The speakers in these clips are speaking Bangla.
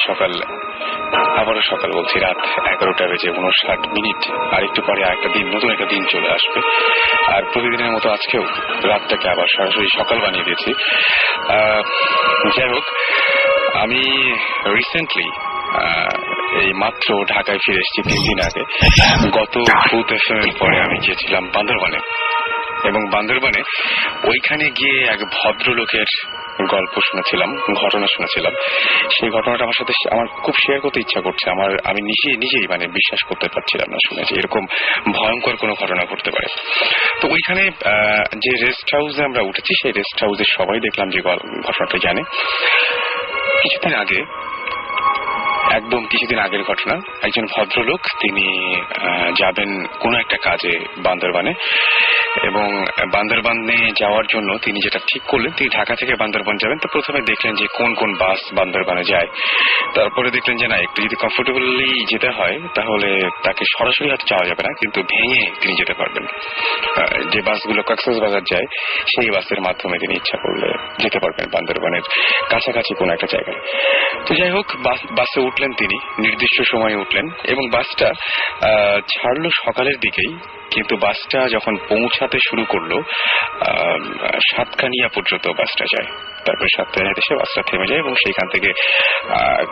সকাল, আবারও সকাল বলছি, রাত 11টা বেজে 59 মিনিট। আর একটু পরে একটা দিন, নতুন একটা দিন চলে আসবে। আর প্রতিদিনের মতো আজকেও রাতটাকে আবার সরাসরি সকাল বানিয়ে দিয়েছি। যাই হোক, আমি রিসেন্টলি এই মাত্র ঢাকায় ফিরে এসেছি 3 দিন আগে। গত ভূত FM এর পরে আমি গিয়েছিলাম বান্দরবানে, এবং বান্দরবানে ওইখানে গিয়ে এক ভদ্রলোকের গল্প শুনেছিলাম, ঘটনা শুনেছিলাম। সেই ঘটনাটা আমার সাথে আমার খুব শেয়ার করতে ইচ্ছা করছে। আমি নিজেই মানে বিশ্বাস করতে পারছিলাম না শুনে যে এরকম ভয়ঙ্কর কোনো ঘটনা ঘটতে পারে। তো ওইখানে যে রেস্ট হাউসে আমরা উঠেছি, সেই রেস্ট হাউসে সবাই দেখলাম যে ঘটনাটা জানে। একদম কিছুদিন আগের ঘটনা। একজন ভদ্রলোক, তিনি যাবেন কোনো একটা কাজে বান্দরবানে, এবং বান্দরবানে যাওয়ার জন্য তিনি যেটা ঠিক করলেন, তিনি ঢাকা থেকে বান্দরবান যাবেন। তো প্রথমে দেখলেন যে কোন কোন বাস বান্দরবানে যায়। তারপরে দেখলেন যে না, একটু যদি কমফোর্টেবলি যেতে হয় তাহলে তাকে সরাসরি হয়তো যাওয়া যাবে না, কিন্তু ভেঙে তিনি যেতে পারবেন। যে বাসগুলো কক্সবাজার যায়, সেই বাসের মাধ্যমে তিনি ইচ্ছা করলে যেতে পারবেন বান্দরবানের কাছাকাছি কোনো একটা জায়গায়। তো যাই হোক, বাসে উঠলেন তিনি, নির্দিষ্ট সময়ে উঠলেন, এবং বাসটা ছাড়লো সকালের দিকেই। কিন্তু বাসটা যখন পৌঁছাতে শুরু করলো, সাতকানিয়া পর্যন্ত বাসটা যায়। তারপরে সাতকানিয়াতে এসে বাসটা থেমে যায়, এবং সেইখান থেকে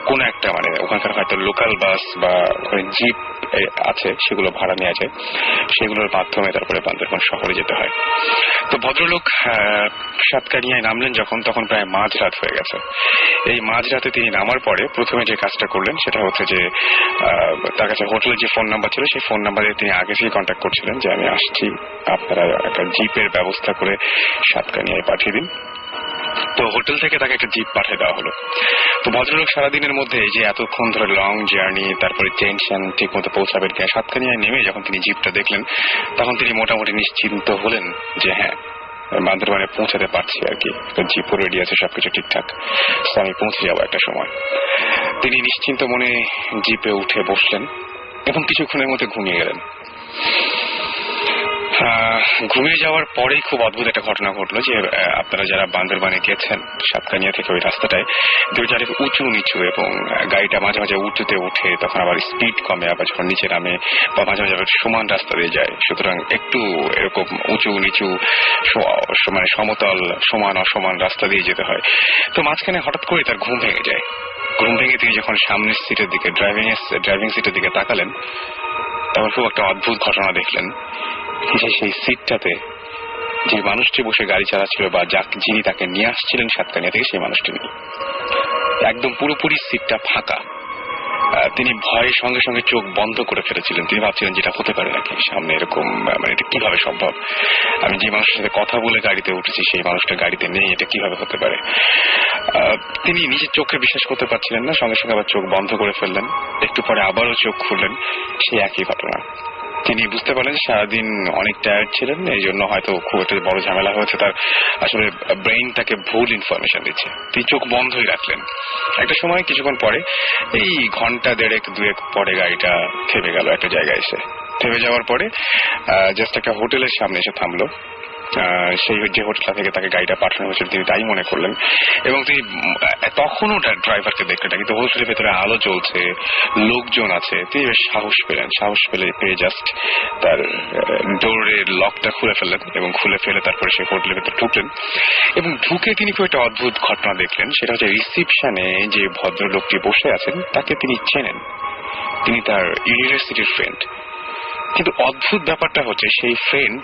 কোন একটা মানে ওখানকার হয়তো লোকাল বাস বা ওখানে জিপ আছে, সেগুলো ভাড়া নেওয়া যায়। সেগুলোর মাধ্যমে তারপরে বান্দরবান শহরে যেতে হয়। তো ভদ্রলোক সাতকানিয়ায় নামলেন যখন, তখন প্রায় মাঝরাত হয়ে গেছে। এই মাঝরাতে তিনি নামার পরে প্রথমে যে কাজটা করলেন সেটা হচ্ছে যে তার কাছে হোটেলের যে ফোন নাম্বার ছিল, সেই ফোন নাম্বারে তিনি আগে থেকেই কন্ট্যাক্ট করছিলেন যে আমি আসছি, আপনারা একটা জিপের ব্যবস্থা করে সাতকানিয়ায় পাঠিয়ে দিন। তো হোটেল থেকে তাকে একটা জিপ পাঠিয়ে দেওয়া হলো। তো ভদ্রলোক সারাদিনের মধ্যে এই যে এতক্ষণ ধরে লং জার্নি, তারপরে টেনশন, ঠিক মতো পৌঁছাবেন কিনা, সাতকানিয়ায় নেমে যখন তিনি জিপটা দেখলেন, তখন তিনি মোটামুটি নিশ্চিন্ত হলেন যে হ্যাঁ, বান্দরবানে পৌঁছাতে পারছি আর কি, জিপও রেডি আছে, সবকিছু ঠিকঠাক, তো আমি পৌঁছে যাবো একটা সময়। তিনি নিশ্চিন্ত মনে জিপে উঠে বসলেন এবং কিছুক্ষণের মধ্যে ঘুমিয়ে গেলেন। ঘুমিয়ে যাওয়ার পরেই খুব অদ্ভুত একটা ঘটনা ঘটলো যে আপনারা যারা বান্দরবানে গেছেন, সাতকানিয়া থেকে ওই রাস্তাটায় দুই চারিদিকে উঁচু নিচু, এবং গাড়িটা মাঝে মাঝে উঁচুতে উঠে, তখন আবার স্পিড কমে, আবার যখন নিচে নামে, বা মাঝে মাঝে আবার সমান রাস্তা দিয়ে যায়। সুতরাং একটু এরকম উঁচু নিচু, মানে সমতল, সমান অসমান রাস্তা দিয়ে যেতে হয়। তো মাঝখানে হঠাৎ করে তার ঘুম ভেঙে যায়। ঘুম ভেঙে তিনি যখন সামনের সিটের দিকে, ড্রাইভিং সিটের দিকে তাকালেন, তখন খুব একটা অদ্ভুত ঘটনা দেখলেন যে সেই সিটটাতে যে মানুষটি বসে গাড়ি চালাচ্ছিল, বা যিনি তাকে নিয়ে আসছিলেন সাতকানিয়া থেকে, সেই মানুষটি নেই। একদম পুরোপুরি সিটটা ফাঁকা। তিনি ভয়ের সঙ্গে সঙ্গে চোখ বন্ধ করে ফেলেছিলেন। তিনি ভাবছিলেন যেটা হতে পারে নাকি, সামনে এরকম, মানে এটা কিভাবে সম্ভব, আমি যে মানুষের সাথে কথা বলে গাড়িতে উঠেছি সেই মানুষটা গাড়িতে নেই, এটা কিভাবে হতে পারে। তিনি নিজের চোখে বিশ্বাস করতে পারছিলেন না, সঙ্গে সঙ্গে আবার চোখ বন্ধ করে ফেললেন। একটু পরে আবারও চোখ খুললেন, সেই একই ঘটনা। তিনি বুঝতে পারলেন সারাদিন অনেক টায়ার্ড ছিলেন, এই জন্য হয়তো খুব একটা বড় ঝামেলা হয়েছে, তার আসলে ব্রেইন তাকে ভুল ইনফরমেশন দিচ্ছে। তিনি চোখ বন্ধই রাখলেন। একটা সময় কিছুক্ষণ পরে, এই ঘন্টা দেড়েক দুয়েক পরে, গাড়িটা থেমে গেল একটা জায়গায় এসে। থেমে যাওয়ার পরে জাস্ট একটা হোটেলের সামনে এসে থামলো। সেই যে হোটেলটা থেকে তাকে গাড়িটা পাঠানো হয়েছিল তিনি তাই মনে করলেন, এবং তিনি তখনও ড্রাইভারকে দেখলেন না, কিন্তু হোটেলের ভেতরে আলো জ্বলছে, লোকজন আছে। তিনি বেশ সাহস পেয়ে জাস্ট তার ডোরের লকটা খুলে ফেললেন, এবং খুলে ফেলে তারপরে সেই হোটেলের ভেতরে ঢুকলেন। এবং ঢুকে তিনি খুব একটা অদ্ভুত ঘটনা দেখলেন। সেটা হচ্ছে রিসিপশনে যে ভদ্রলোকটি বসে আছেন তাকে তিনি চেনেন, তিনি তার ইউনিভার্সিটির ফ্রেন্ড। কিন্তু অদ্ভুত ব্যাপারটা হচ্ছে সেই ফ্রেন্ড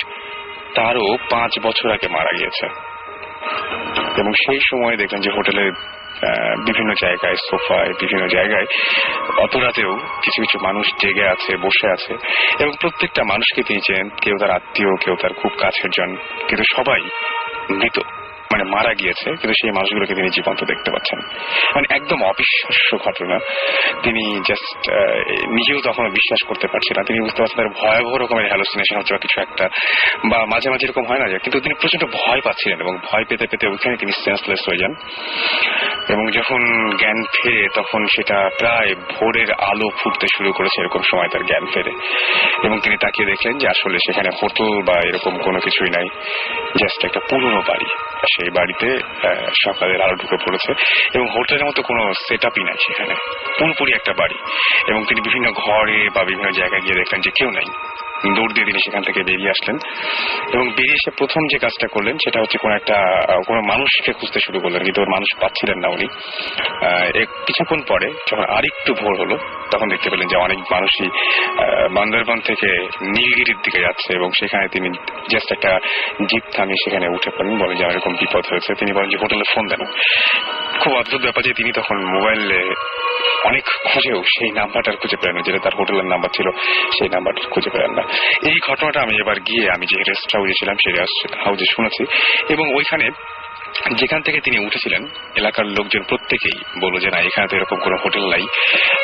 তারও 5 বছর আগে মারা গিয়েছে। এবং সেই সময় দেখলেন যে হোটেলের বিভিন্ন জায়গায়, সোফায়, বিভিন্ন জায়গায় অত রাতেও কিছু কিছু মানুষ জেগে আছে, বসে আছে, এবং প্রত্যেকটা মানুষকে তিনি চেনেন। কেউ তার আত্মীয়, কেউ তার খুব কাছের জন, কিন্তু সবাই মৃত, মানে মারা গিয়েছে, কিন্তু সেই মানুষগুলোকে তিনি জীবন্ত দেখতে পাচ্ছেন। মানে একদম অবিশ্বাস্য ঘটনা। তিনি জাস্ট নিজেও তখন বিশ্বাস করতে পারছেন না। তিনি বুঝতে পারছেন তার ভয়াবহ রকমের হ্যালুসিনেশন হচ্ছে বা কিছু একটা, বা মাঝে মাঝে এরকম হয় না যে, কিন্তু তিনি প্রচন্ড ভয় পাচ্ছিলেন, এবং ভয় পেতে পেতে ওইখানে তিনি সেন্সলেস হয়ে যান। এবং যখন জ্ঞান ফেরে তখন সেটা প্রায় ভোরের আলো ফুটতে শুরু করেছে, এরকম সময় তার জ্ঞান ফেরে, এবং তিনি তাকিয়ে দেখলেন যে আসলে সেখানে হোটেল বা এরকম কোনো কিছুই নাই, জাস্ট একটা পুরনো বাড়ি। সেই বাড়িতে সকালের আলো ঢুকে পড়েছে এবং হোটেলের মতো কোনো সেট আপই নাই সেখানে, পুরোপুরি একটা বাড়ি। এবং তিনি বিভিন্ন ঘরে বা বিভিন্ন জায়গায় গিয়ে দেখলেন যে কেউ নাই। দৌড় দিয়ে তিনি সেখান থেকে বেরিয়ে আসলেন এবং বেরিয়ে এসে প্রথম যে কাজটা করলেন সেটা হচ্ছে কোনো মানুষকে খুঁজতে শুরু করলেন, কিন্তু মানুষ পাচ্ছিলেন না উনি। কিছুক্ষণ পরে যখন আরেকটু ভোর হলো তখন দেখতে পেলেন যে অনেক মানুষই বান্দরবান থেকে নীলগিরির দিকে যাচ্ছে এবং সেখানে তিনি জাস্ট একটা জিপ থামিয়ে সেখানে উঠে পড়েন, বলেন যে এরকম বিপদ হয়েছে। তিনি বলেন যে হোটেলে ফোন দেন। খুব অদ্ভুত ব্যাপার যে তিনি তখন মোবাইলে অনেক খুঁজেও সেই নাম্বারটা খুঁজে পেলেন না, যেটা তার হোটেলের নাম্বার ছিল সেই নাম্বারটা খুঁজে পেলেন না। এই ঘটনাটা আমি এবার গিয়ে আমি যে রেস্ট হাউসে ছিলাম সেই রেস্ট হাউসে শুনেছি এবং ওইখানে যেখান থেকে তিনি উঠেছিলেন এলাকার লোকজন প্রত্যেকেই বলল যে না, এখানে তো এরকম কোনো হোটেল নাই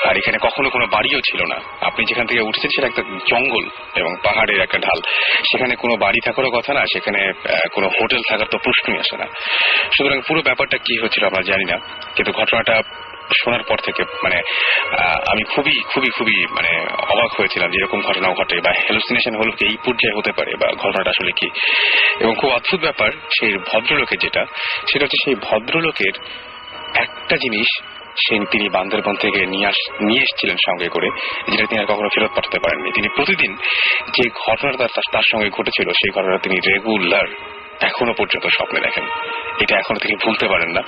আর এখানে কখনো কোনো বাড়িও ছিল না। আপনি যেখান থেকে উঠেছেন সেটা একটা জঙ্গল এবং পাহাড়ের একটা ঢাল, সেখানে কোনো বাড়ি থাকারও কথা না, সেখানে কোনো হোটেল থাকার তো প্রশ্নই আসে না। সুতরাং পুরো ব্যাপারটা কি হচ্ছিল আমরা জানি না, কিন্তু ঘটনাটা শোনার পর থেকে আমি খুবই খুবই খুবই অবাক হয়েছিলাম যে এরকম ঘটনাও ঘটে বা হ্যালুসিনেশন হলো কি এই পর্যায়ে হতে পারে বা ঘটনাটা আসলে কি। এবং খুব অদ্ভুত ব্যাপার সেই ভদ্রলোকের সেটা হচ্ছে সেই ভদ্রলোকের একটা জিনিস তিনি বান্দরবান থেকে নিয়ে এসেছিলেন সঙ্গে করে, যেটা তিনি আর কখনো ফেরত পাঠাতে পারেননি। তিনি প্রতিদিন যে ঘটনাটা তার সঙ্গে ঘটেছিল সেই ঘটনা তিনি রেগুলার এখনো পর্যন্ত স্বপ্নে দেখেন। এটা এখনো তিনি ভুলতে পারেন না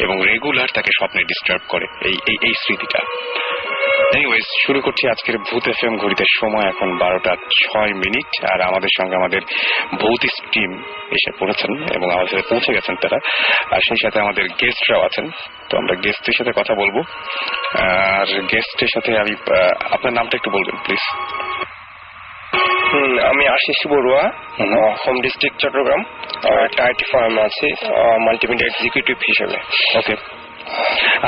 এবং রেগুলার তাকে স্বপ্নে ডিস্টার্ব করে এই স্মৃতিটা। এনিওয়েজ, শুরু করছি আজকের ভূত এফএম। ঘড়িতে সময় এখন 12:06 আর আমাদের সঙ্গে আমাদের ভৌতিক টিম এসে পড়েছেন এবং আমাদের সাথে পৌঁছে গেছেন তারা, আর সেই সাথে আমাদের গেস্টরাও আছেন। তো আমরা গেস্টের সাথে কথা বলবো। আর গেস্টের সাথে আপনার নামটা একটু বলবেন প্লিজ। আমি আশিস বড়ুয়া, হোম ডিস্ট্রিক্ট চট্টগ্রাম, একটা আইটি ফার্ম আছে মাল্টিমিডিয়া এক্সিকিউটিভ হিসেবে। ওকে,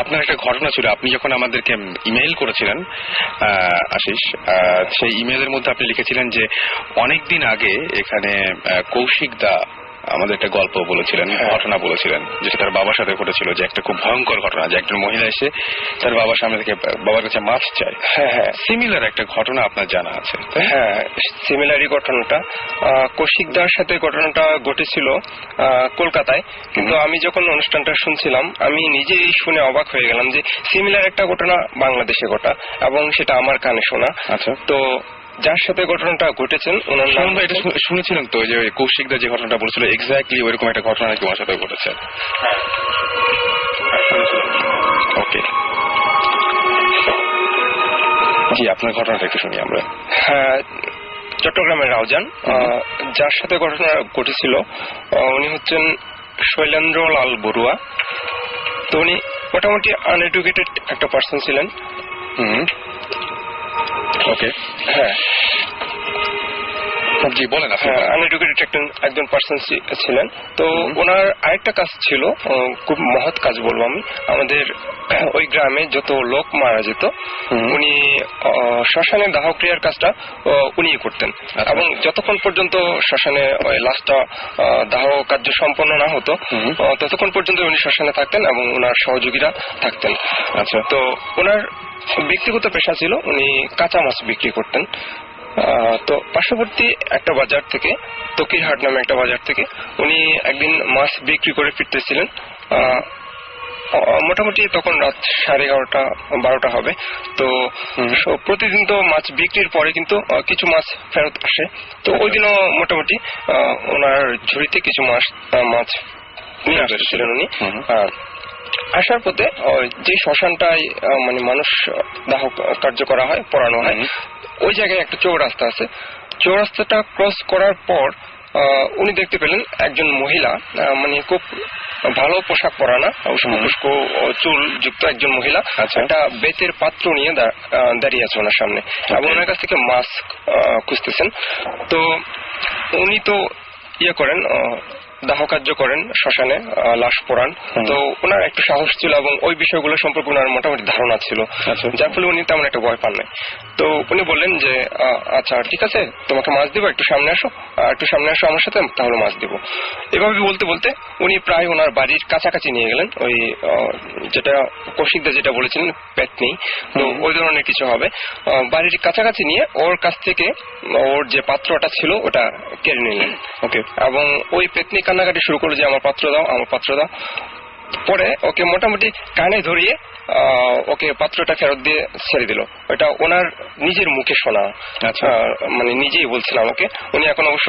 আপনার একটা ঘটনা ছিল, আপনি যখন আমাদেরকে ইমেইল করেছিলেন আশিস, সেই ইমেইলের মধ্যে আপনি লিখেছিলেন যে অনেকদিন আগে এখানে কৌশিক দা আমাদের একটা গল্প বলেছিলেন, ঘটনা বলেছিলেন, যেটা তার বাবার সাথে ঘটেছিল, যে একটা খুব ভয়ঙ্কর ঘটনা, যে একজন মহিলা এসে তার বাবার সামনে থেকে বাবার কাছে মাছ চায়। হ্যাঁ, সিমিলার একটা ঘটনা আপনার জানা আছে? হ্যাঁ, সিমিলারই ঘটনাটা কৌশিকদার সাথে ঘটনাটা ঘটেছিল কলকাতায়, কিন্তু আমি যখন অনুষ্ঠানটা শুনছিলাম আমি নিজেই শুনে অবাক হয়ে গেলাম যে সিমিলার একটা ঘটনা বাংলাদেশে ঘটা এবং সেটা আমার কানে শোনা। আচ্ছা, তো যার সাথে ঘটনাটা ঘটেছেন ওনার নাম শুনেছিলেন তো, যে কৌশিক দা যে ঘটনাটা বলেছিল এক্স্যাক্টলি ওইরকম একটা ঘটনা নাকি ওনার সাথে ঘটেছে? ওকে, জি, আপনার ঘটনাটা একটু শুনি আমরা। হ্যাঁ, চট্টগ্রামের রাউজান, যার সাথে ঘটনা ঘটেছিল উনি হচ্ছেন শৈলেন্দ্র লাল বড়ুয়া। তো উনি মোটামুটি আনএডুকেটেড একটা পার্সন ছিলেন। ওকে, হ্যাঁ, জি বলেন। আনএডুকেটেড একজন পার্সন ছিলেন। তো ওনার আরেকটা কাজ ছিল, খুব মহৎ কাজ বলবো আমি। আমাদের ওই গ্রামে যত লোক মারা যেত উনি শ্মশানে দাহ ক্রিয়ার কাজটা উনি করতেন এবং যতক্ষণ পর্যন্ত শ্মশানে লাশটা দাহ কার্য সম্পন্ন না হতো ততক্ষণ পর্যন্ত উনি শ্মশানে থাকতেন এবং ওনার সহযোগীরা থাকতেন। আচ্ছা, তো ওনার ব্যক্তিগত পেশা ছিল উনি কাঁচা মাছ বিক্রি করতেন। তো পার্শ্ববর্তী একটা বাজার থেকে, তকিরহাট নামে একটা বাজার থেকে উনি একদিন মাছ বিক্রি করে ফিরতেছিলেন। মোটামুটি তখন রাত 11:30-12টা হবে। তো প্রতিদিন তো মাছ বিক্রির পরে কিন্তু কিছু মাছ ফেরত আসে। তো ওই দিনও মোটামুটি ওনার ঝুড়িতে কিছু মাছ নিয়ে আসতেছিলেন উনি। আসার পথে যে শ্মশানটায় মানুষ দাহ কার্য করা হয়, পোড়ানো হয়, ওই জায়গায় একটা চৌরাস্তা আছে। চৌরাস্তাটা ক্রস করার পর উনি দেখতে পেলেন একজন মহিলা, খুব ভালো পোশাক পরানা, উস্কো চুল যুক্ত একজন মহিলা একটা বেতের পাত্র নিয়ে দাঁড়িয়ে আছে ওনার সামনে এবং ওনার কাছ থেকে মাছ খুঁজতেছেন। তো উনি তো করেন, দাহ কার্য করেন, শ্মশানে লাশ পোড়ান। তো ওনার একটু সাহস ছিল এবং ওই বিষয়গুলো সম্পর্কে ওনার মোটামুটি ধারণা ছিল, যার ফলে উনি তেমন একটা ভয় পান নাই। তো উনি বললেন যে আচ্ছা ঠিক আছে, তোমাকে মাছ দিব, একটু সামনে আসো আমার সাথে, তাহলে মাছ দিব। এভাবে বলতে বলতে উনি প্রায় ওনার বাড়ির কাছাকাছি নিয়ে গেলেন। ওই যেটা কৌশিকদা যেটা বলেছিলেন পেতনি, তো ওই ধরনের কিছু হবে। বাড়ির কাছাকাছি নিয়ে ওর কাছ থেকে ওর যে পাত্রটা ছিল ওটা কেড়ে নিলেন। ওকে, এবং ওই পেতনি কান্নাকাটি শুরু করলো যে আমার পাত্র দাও, আমার পাত্র দাও। পরে ওকে মোটামুটি কানে ধরিয়ে ওকে পাত্রটা ফেরত দিয়ে ছেড়ে দিল। ওটা ওনার নিজের মুখে শোনা, আচ্ছা। মানে নিজেই বলছিলাম আমাকে। উনি এখন অবশ্য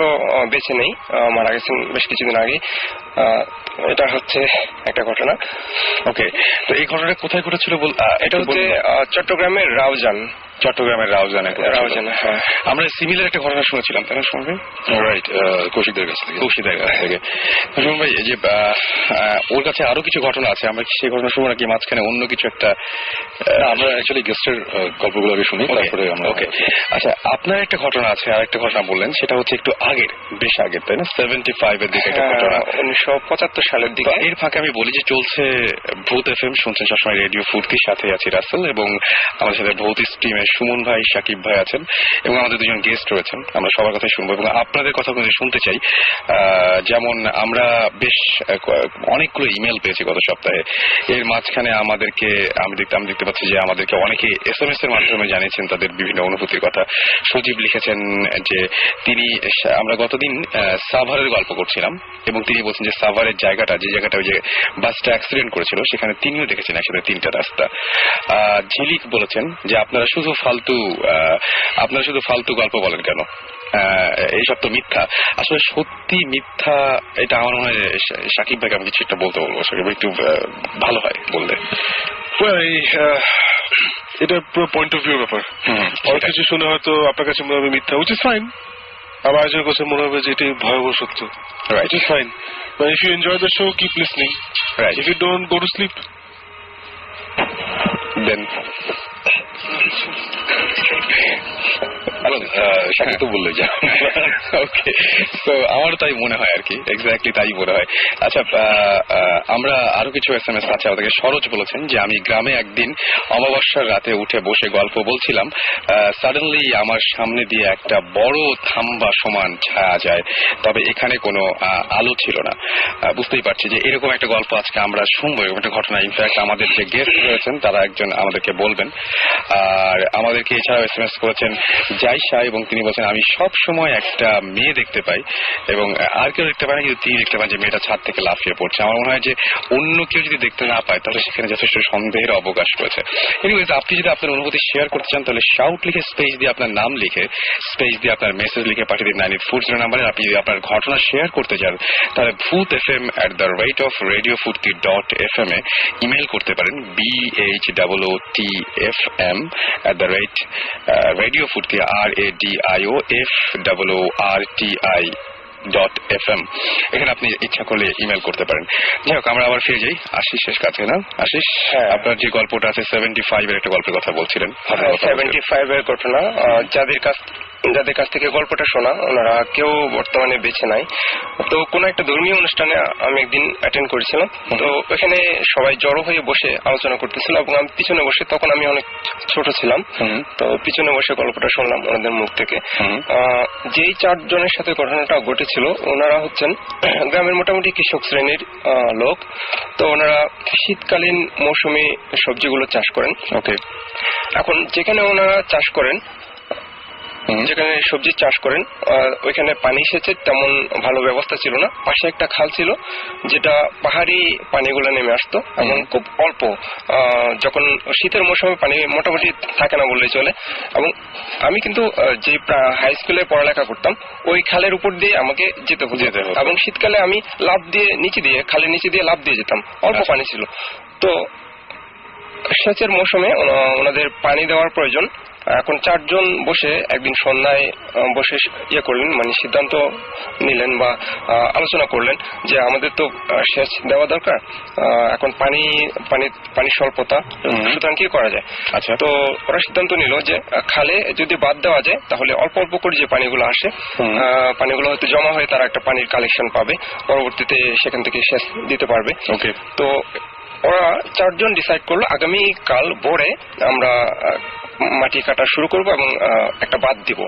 বেঁচে নেই, মারা গেছেন বেশ কিছুদিন আগে। এটা হচ্ছে একটা ঘটনা। ওকে, তো এই ঘটনাটা কোথায় ঘটেছিল? এটা হচ্ছে চট্টগ্রামের রাউজান। চট্টগ্রামের রাউজানে। হ্যাঁ, আমরা সিমিলার একটা ঘটনা শুনেছিলাম, তাই না সুমন ভাই? রাইট, কৌশিকদের কাছ থেকে। সুমন ভাই, যে ওর কাছে আরো কিছু ঘটনা আছে, আমরা সেই ঘটনা শুনবো নাকি মাঝখানে অন্য কিছু একটা? আমরা অ্যাকচুয়ালি গেস্টের গল্পগুলো আগে শুনি, তারপরে আমরা। ওকে, আচ্ছা, আপনার একটা ঘটনা আছে, আর একটা ঘটনা বললেন, সেটা হচ্ছে একটু আগের, বেশ আগের, তাই না? 75 এর দিকে একটা ঘটনা, 1975 সালের দিকে। এর ফাঁকে আমি বলি যে চলছে ভূত এফএম, শুনছেন সবসময় রেডিও ফুর্তির সাথে আছি রাসেল, এবং আমাদের সাথে ভৌতিক টিমের সুমন ভাই, সাকিব ভাই আছেন, এবং আমাদের দুজন গেস্ট রয়েছেন। আমরা সবার কথাই শুনবো এবং আপনাদের কথা শুনতে চাই। যেমন আমরা বেশ অনেকগুলো ইমেল পেয়েছি গত সপ্তাহে। এর মাঝখানে আমাদেরকে আমি দেখতে পাচ্ছি যে আমাদেরকে অনেকে SMS এর মাধ্যমে জানিয়েছেন তাদের বিভিন্ন অনুভূতির কথা। সজীব লিখেছেন যে আমরা গতদিন সাভারের গল্প করছিলাম এবং তিনি বলছেন যে সাভারের জায়গাটা, যে জায়গাটা ওই যে বাসটা অ্যাক্সিডেন্ট করেছিল, সেখানে তিনিও দেখেছেন একসাথে 3টা রাস্তা। ঝিলিক বলেছেন যে আপনারা শুধু ফালতু গল্প বলেন কেন, এইসব তো মিথ্যা। আসলে সত্যি মিথ্যা, এটা আমার মনে হয় সাকিব ভাইকে আমি কিছু একটা বলতে বলবো। সাকিব ভাই একটু ভালো হয় বললে। এটা পুরো পয়েন্ট অফ ভিউ ব্যাপার। অনেক কিছু শুনে হয়তো আপনার কাছে মনে হবে মিথ্যা, উইচ ইজ ফাইন। আবার একজনের কাছে মনে হবে যে এটাই ভয়াবহ সত্য, which is fine. But if you enjoy the show, keep listening. Right. If you don't, go to sleep. Then Sakib তো বললে যা। ওকে, তো আমারও তাই মনে হয় আর কি, এক্স্যাক্টলি তাই মনে হয়। আচ্ছা, আমরা আরো কিছু SMS আছে আমাদেরকে। সরোজ বলেছেন যে আমি গ্রামে একদিন অমাবস্যার রাতে উঠে বসে গল্প বলছিলাম, সাডেনলি আমার সামনে দিয়ে একটা বড় থাম্বা সমান ছায়া যায়, তবে এখানে কোনো আলো ছিল না। বুঝতেই পারছি যে এরকম একটা গল্প আজকে আমরা শুনবো, এরকম একটা ঘটনা। ইনফ্যাক্ট আমাদের যে গেস্ট রয়েছেন তারা একজন আমাদেরকে বলবেন। আর আমাদেরকে এছাড়াও SMS করেছেন জাইশা, এবং তিনি বলছেন আমি সব সময় একটা মেয়ে দেখতে পাই, এবং আর কেউ দেখতে পায় না, কিন্তু তিনি দেখতে পান যে মেয়েটা ছাদ থেকে লাফিয়ে পড়ছে। আমার মনে হয় যে অন্য কেউ যদি দেখতে না পায় তাহলে সেখানে যথেষ্ট সন্দেহের অবকাশ রয়েছে। এনিওয়েজ, আপনি যদি আপনার অনুভূতি শেয়ার করতে চান তাহলে শাউট লিখে স্পেস দিয়ে আপনার নাম লিখে স্পেস দিয়ে আপনার মেসেজ লিখে পাঠিয়ে দিন 9840 নাম্বারে। আপনি যদি আপনার ঘটনা শেয়ার করতে চান তাহলে bhootfm@radiofurti.fm এ ইমেল করতে পারেন, BHOOTFM@radiofurti RADIOFOORTI.FM। এখানে আপনি ইচ্ছা করলে ইমেল করতে পারেন। যাই হোক, আমরা আবার ফিরে যাই আশিসের কাছে। না আশিস, আপনার যে গল্পটা আছে 75 এর একটা গল্পের কথা বলছিলেন। 75 এর ঘটনা। যাদের কাছ থেকে গল্পটা শোনা ওনারা কেউ বর্তমানে বেঁচে নাই। তো কোন একটা ধর্মীয় অনুষ্ঠানে আমি একদিন অ্যাটেন্ড করেছিলাম। তো ওখানে সবাই জড়ো হয়ে বসে আলোচনা করতেছিল এবং আমি পিছনে বসে, তখন আমি অনেক ছোট ছিলাম, তো পিছনে বসে গল্পটা শুনলাম ওনাদের মুখ থেকে। যেই 4 জনের সাথে ঘটনাটা ঘটেছিল ওনারা হচ্ছেন গ্রামের মোটামুটি কৃষক শ্রেণীর লোক। তো ওনারা শীতকালীন মৌসুমে সবজিগুলো চাষ করেন। ওকে, এখন যেখানে ওনারা চাষ করেন, যেখানে সবজি চাষ করেন, ওইখানে পানি সেচের তেমন ভালো ব্যবস্থা ছিল না। পাশে একটা খাল ছিল যেটা পাহাড়ি পানিগুলো নেমে আসতো এবং খুব অল্প। যখন শীতের মৌসুমে পানি মোটামুটি থাকে না বললেই চলে। এবং আমি কিন্তু যে হাই স্কুলে পড়ালেখা করতাম ওই খালের উপর দিয়ে আমাকে যেতে হতো, এবং শীতকালে আমি খালের নিচে দিয়ে লাফ দিয়ে যেতাম, অল্প পানি ছিল। তো সেচের মৌসুমে ওনাদের পানি দেওয়ার প্রয়োজন। এখন 4 জন বসে একদিন সন্ধ্যায় বসে করলেন, মানে সিদ্ধান্ত নিলেন বা আলোচনা করলেন যে আমাদের তো সেচ দেওয়া দরকার, এখন পানি স্বল্পতা, সুতরাং কি করা যায়। আচ্ছা, তো ওরা সিদ্ধান্ত নিল যে খালে যদি বাদ দেওয়া যায় তাহলে অল্প অল্প করে যে পানিগুলো আসে, পানিগুলো হয়তো জমা হয়ে তারা একটা পানির কালেকশন পাবে, পরবর্তীতে সেখান থেকে সেচ দিতে পারবে। ওকে, তো ওরা 4 জন ডিসাইড করলো আগামীকাল ভোরে আমরা মাটি কাটা শুরু করব এবং একটা বাদ দিব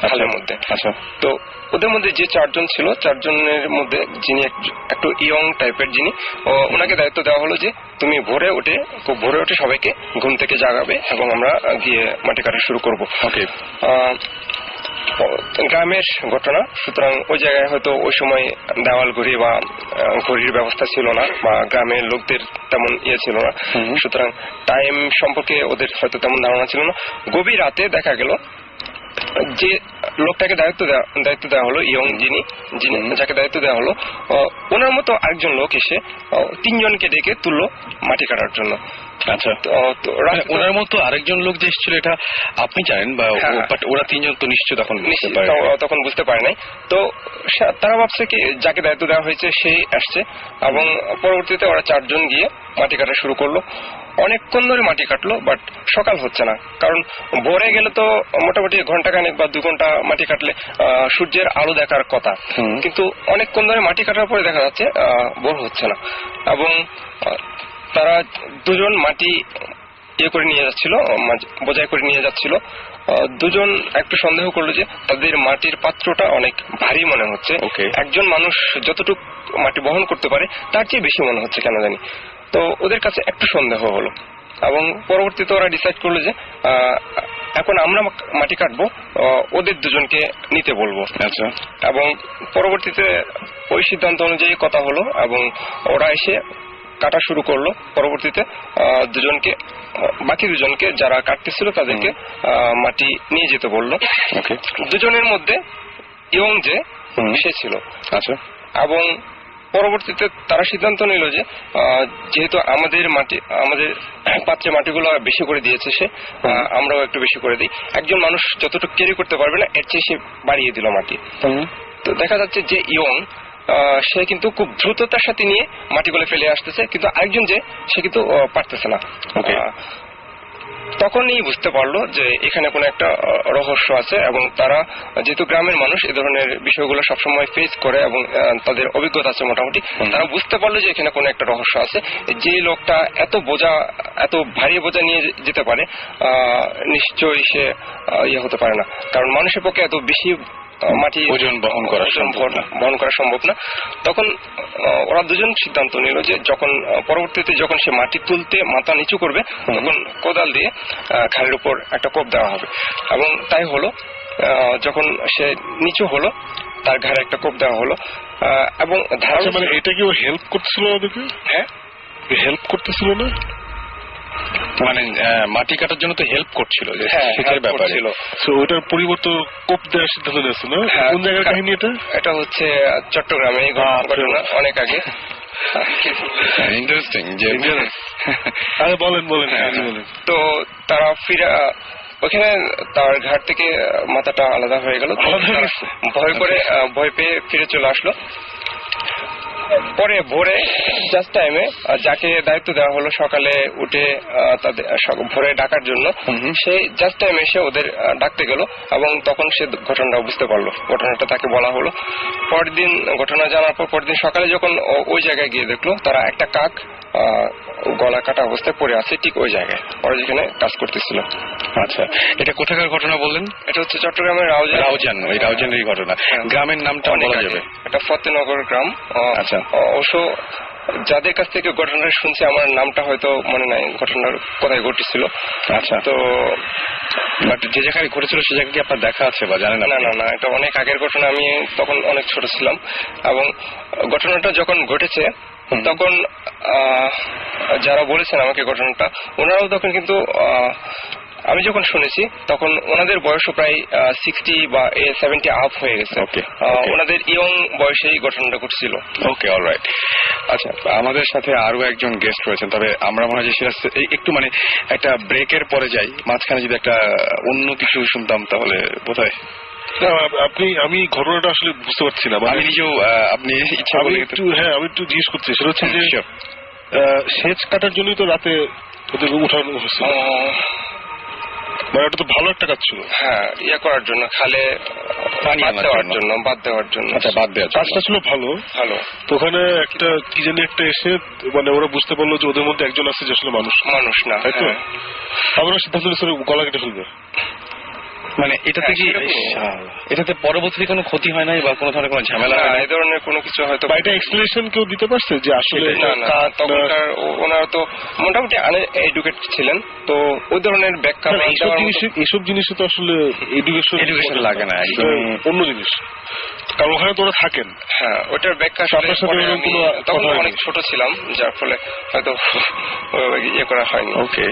খালের মধ্যে। আচ্ছা, তো ওদের মধ্যে যে 4 জন ছিল, 4 জনের মধ্যে যিনি একটু ইয়ং টাইপের, যিনি, ওনাকে দায়িত্ব দেওয়া হলো যে তুমি ভোরে উঠে সবাইকে ঘুম থেকে জাগাবে এবং আমরা গিয়ে মাটি কাটা শুরু করব। ওকে, গ্রামের ঘটনা, সুতরাং ওই জায়গায় হয়তো ওই সময় দেওয়াল ঘড়ি বা ঘড়ির ব্যবস্থা ছিল না, বা গ্রামের লোকদের তেমন ইয়ে ছিল না, সুতরাং টাইম সম্পর্কে ওদের হয়তো তেমন ধারণা ছিল না। গভীর রাতে দেখা গেল যে লোকটাকে দায়িত্ব দেওয়া হলো, ইয়ং যিনি যাকে দায়িত্ব দেওয়া হলো, ওনার মতো আরেকজন লোক এসে 3 জনকে ডেকে তুললো মাটি কাটার জন্য। আচ্ছা, ওনার মতো আরেকজন লোক যে এসেছিল এটা আপনি জানেন, বা ওরা 3 জন তো নিশ্চয় তখন বুঝতে পারে নাই। তো তারা ভাবছে কি যাকে দায়িত্ব দেওয়া হয়েছে সেই আসছে, এবং পরবর্তীতে ওরা 4 জন গিয়ে মাটি কাটা শুরু করলো। অনেকক্ষণ ধরে মাটি কাটলো, বাট সকাল হচ্ছে না, কারণ ভোরে গেলে তো মোটামুটি ঘন্টাখানেক বা 2 ঘন্টা মাটি কাটলে সূর্যের আলো দেখার কথা, কিন্তু অনেকক্ষণ ধরে মাটি কাটার পরে দেখা যাচ্ছে ভোর হচ্ছে না। এবং তারা 2 জন মাটি করে নিয়ে যাচ্ছিল, বোঝাই করে নিয়ে যাচ্ছিল। 2 জন একটু সন্দেহ করলো যে তাদের মাটির পাত্রটা অনেক ভারী মনে হচ্ছে, একজন মানুষ যতটুকু মাটি বহন করতে পারে তার চেয়ে বেশি মনে হচ্ছে কেন জানি। তো ওদের কাছে একটু সন্দেহ হলো, এবং পরবর্তীতে ওরা ডিসাইড করলো যে এখন আমরা মাটি কাটবো, ওদের 2 জনকে নিতে বলবো। আচ্ছা, এবং পরবর্তীতে ওই সিদ্ধান্ত অনুযায়ী কথা হলো, এবং ওরা এসে কাটা শুরু করলো। পরবর্তীতে 2 জনকে, বাকি 2 জনকে যারা কাটতেছিল তাদেরকে মাটি নিয়ে যেতে বললো। 2 জনের মধ্যে ইয়ং যে সে ছিল। আচ্ছা, এবং পরবর্তীতে তারা সিদ্ধান্ত নিল যে যেহেতু আমাদের পাত্রে মাটিগুলো বেশি করে দিয়েছে সে, আমরাও একটু বেশি করে দিই। একজন মানুষ যতটুকু ক্যারি করতে পারবে না এর চেয়ে সে বাড়িয়ে দিল মাটি। তো দেখা যাচ্ছে যে ইয়ং সে কিন্তু খুব দ্রুততার সাথে নিয়ে মাটিগুলো ফেলে আসতেছে, কিন্তু আরেকজন যে সে কিন্তু পারতেছে না। তখনই বুঝতে পারলো যে এখানে কোনো একটা রহস্য আছে, এবং তারা যেহেতু গ্রামের মানুষ এই ধরনের বিষয়গুলো সবসময় ফেস করে এবং তাদের অভিজ্ঞতা আছে মোটামুটি, তারা বুঝতে পারলো যে এখানে কোনো একটা রহস্য আছে। যে লোকটা এত ভারী বোঝা নিয়ে যেতে পারে, নিশ্চয়ই সে হতে পারে না, কারণ মানুষের পক্ষে এত বেশি মাটি ওজন বহন করা সম্ভব না। তখন ওরা 2 জন সিদ্ধান্ত নিল যে পরবর্তীতে যখন সে মাটি তুলতে মাথা নিচু করবে তখন কোদাল দিয়ে ঘাড়ের উপর একটা কোপ দেওয়া হবে, এবং তাই হলো। যখন সে নিচু হলো তার ঘাড়ে একটা কোপ দেওয়া হলো, এবং মানে এটা কি ও হেল্প করতেছিল ওদেরকে? হ্যাঁ, হেল্প করতেছিল না, মানে মাটি কাটার জন্য তো হেল্প করছিল, যে সেটার ব্যাপার ছিল। ওটার পরিবর্তে কোপ দেওয়ার সিদ্ধান্ত নিয়েছে না? কোন জায়গার কাহিনী এটা? এটা হচ্ছে চট্টগ্রামে ঘটনা, অনেক আগে। ইন্টারেস্টিং যে বলেন। তো তারা ফিরে ওখানে তার ঘাট থেকে মাথাটা আলাদা হয়ে গেল, ভয় পেয়ে ফিরে চলে আসলো। পরে ভোরে জাস্ট টাইমে যাকে দায়িত্ব দেওয়া হলো সকালে উঠে তাদের ভোরে ডাকার জন্য, সে জাস্ট টাইমে এসে ওদের ডাকতে গেল, এবং তখন সে ঘটনাটা বুঝতে পারলো। ঘটনাটা তাকে বলা হলো। পরের দিন ঘটনা জানার পর পরের দিন সকালে যখন ওই জায়গায় গিয়ে দেখলো তারা একটা কাক গলা কাটা অবস্থায় পড়ে আছে ঠিক ওই জায়গায় ওরা যেখানে কাজ করতেছিল। আচ্ছা, এটা কোথাকার ঘটনা বললেন? এটা হচ্ছে চট্টগ্রামের রাউজানের ঘটনা। গ্রামের নামটা বলা যাবে? এটা ফতেনগর গ্রাম। আচ্ছা, অবশ্য যাদের কাছ থেকে ঘটনাটা শুনছি আমার নামটা হয়তো মনে নাই ঘটনার কোথায় ঘটেছিল। আচ্ছা, তো বাট যে জায়গায় ঘটেছিল সে জায়গায় কি আপনার দেখা আছে বা জানেন? না, এটা অনেক আগের ঘটনা। আমি তখন অনেক ছোট ছিলাম, এবং ঘটনাটা যখন ঘটেছে তখন যারা বলেছেন আমাকে ঘটনাটা, ওনারাও তখন কিন্তু আমি যখন শুনেছি তখন ওনাদের বয়সও প্রায় 60 বা 70 আপ হয়ে গেছে। ওনাদের ইয়ং বয়সেই ঘটনাটা ঘটছিল। ওকে, অলরাইট। আচ্ছা, আমাদের সাথে আরো একজন গেস্ট রয়েছেন, তবে আমরা মনে হয় যে সেটা একটু মানে একটা ব্রেকের পরে যাই, মাঝখানে যদি একটা অন্য কিছু শুনতাম তাহলে বোধহয়। আমি ঘটনাটা আসলে বুঝতে পারছি না, আমি নিজেও আপনি ইচ্ছা আমি একটু জিজ্ঞেস করছি। সেটা হচ্ছে যে সেচ কাটার জন্যই তো রাতে ওদের উঠানো হয়েছিল, মানে ওটা তো ভালো একটা কাজ ছিল। হ্যাঁ, করার জন্য, খালে বাদ দেওয়ার জন্য। আচ্ছা, বাদ দেওয়ার কাজটা ছিল ভালো। তো ওখানে একটা কি জানি একটা এসে মানে ওরা বুঝতে পারলো যে ওদের মধ্যে একজন আছে যে আসলে মানুষ না, তাই তো? আমরা সিদ্ধান্ত নিয়েছিল গলা কেটে ফেলবে। মানে এটাতে কি এটাতে পরবর্তী কোনো ক্ষতি হয় নাই বা কোনো ধরনের কোনো ঝামেলা হয় না, নাই? এই ধরনের কোনো কিছু হয়তো বা এটা এক্সপ্লেনেশন কেউ দিতে পারছে যে আসলে না না তখনকার ওনারা তো মোটামুটি আনএডুকেটেড ছিলেন, তো ওই ধরনের ব্যাখ্যা এইসব জিনিসে তো আসলে এডুকেশন লাগে না, একদম অন্য জিনিস, কারণ ওখানে তো ওরা থাকেন। হ্যাঁ, ওটার ব্যাখ্যা আপনার সাথে এরকম কোনো তখন কথা হয়নি? অনেক ছোট ছিলাম, যার ফলে হয়তো ইয়ে করা হয়নি। ওকে।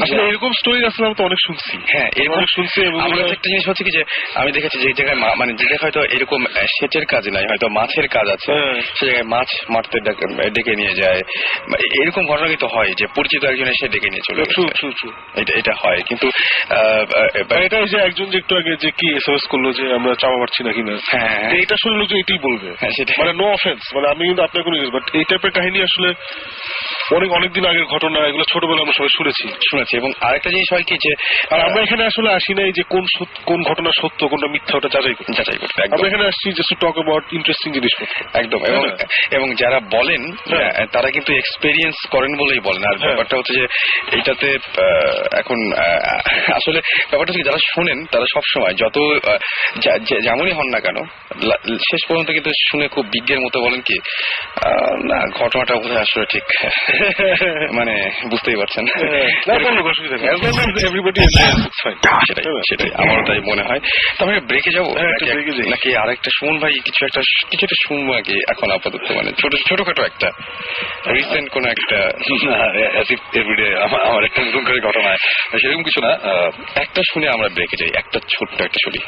আসলে এরকম স্টোরি আসলে আমি তো অনেক শুনছি। হ্যাঁ, এরকম অনেক শুনছি। এবং আমার কাছে একটা জিনিস হচ্ছে কি যে আমি দেখেছি যে জায়গায় মানে যে জায়গায় হয়তো এরকম সেচের কাজ নাই, হয়তো মাছের কাজ আছে, সে জায়গায় মাছ মারতে ডেকে নিয়ে যায়, এরকম ঘটনা কিন্তু হয় যে পরিচিত একজন এসে ডেকে নিয়ে চলে গেছে। এটা হয়, কিন্তু এটা যে একজন যে একটু আগে যে কি এসএমএস করলো যে আমরা চাওয়া পারছি না কিনা, হ্যাঁ এটা শুনলো যে এটাই বলবে, মানে নো অফেন্স, মানে আমি কিন্তু আপনার কোনো বাট এই টাইপের কাহিনী আসলে অনেকদিন আগের ঘটনা, এগুলো ছোটবেলা আমরা সবাই শুনেছি। এবং আরেকটা জিনিস হয় কি যে আর আমরা এখানে আসলে আসি নাই যে কোন ঘটনা সত্য কোনটা মিথ্যা ওটা যাচাই করতে। আমরা এখানে আসছি just to talk about interesting জিনিসপত্র। একদম। এবং যারা বলেন তারা কিন্তু এক্সপেরিয়েন্স করেন বলেই বলেন। আর ব্যাপারটা হচ্ছে যে এইটাতে এখন আসলে ব্যাপারটা হচ্ছে যারা শোনেন তারা সবসময় যত যেমনই হন না কেন শেষ পর্যন্ত কিন্তু শুনে খুব বিজ্ঞের মতো বলেন কি না ঘটনাটা বোধহয় আসলে ঠিক মানে বুঝতেই পারছেন। সেটাই আমারও তাই মনে হয়। তবে ব্রেকে যাবো নাকি আরেকটা সুমন ভাই কিছু একটা শুনবো নাকি এখন আপাতত, মানে ছোটখাটো একটা রিসেন্ট কোন একটা এভরিডে আমার একটা নতুন করে ঘটনা সেরকম কিছু না, একটা শুনে আমরা ব্রেকে যাই, একটা ছোট্ট একটা শুনি।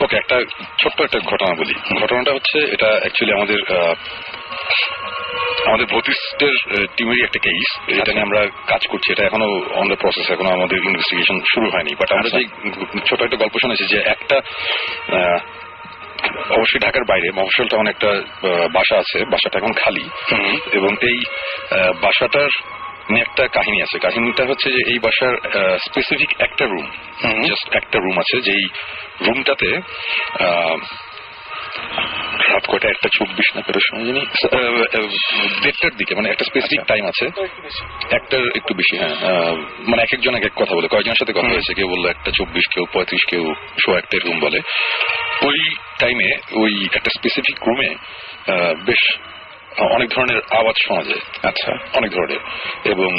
ওকে, একটা ছোট্ট একটা ঘটনা বলি। ঘটনাটা হচ্ছে এটা অ্যাকচুয়ালি আমাদের ভৌতিস্টের টিমেরই একটা কেস, এটা নিয়ে আমরা কাজ করছি, এটা এখনো অন দ্য প্রসেস, এখনো আমাদের ইনভেস্টিগেশন শুরু হয়নি। বাট আমরা যে ছোট একটা গল্প শুনেছি যে একটা অবশ্যই ঢাকার বাইরে মফস্বল টাউন একটা বাসা আছে, বাসাটা এখন খালি, এবং এই বাসাটার নিয়ে একটা কাহিনী আছে। কাহিনীটা হচ্ছে যে এই বাসার স্পেসিফিক একটা রুম, জাস্ট একটা রুম আছে, যেই রুমটাতে রাত কয়টা 1:24 না কটার সময় জানি 1:30টার দিকে, মানে একটা স্পেসিফিক টাইম আছে, একটার একটু বেশি। হ্যাঁ, মানে এক একজন এক এক কথা বলে, কয়েকজনের সাথে কথা হয়েছে, কেউ বললো 1:24, কেউ 35, কেউ 1:15 এরকম বলে। ওই টাইমে ওই একটা স্পেসিফিক রুমে বেশ অনেক ধরনের আওয়াজ শোনা যায়। আচ্ছা, অনেক ধরনের। এবং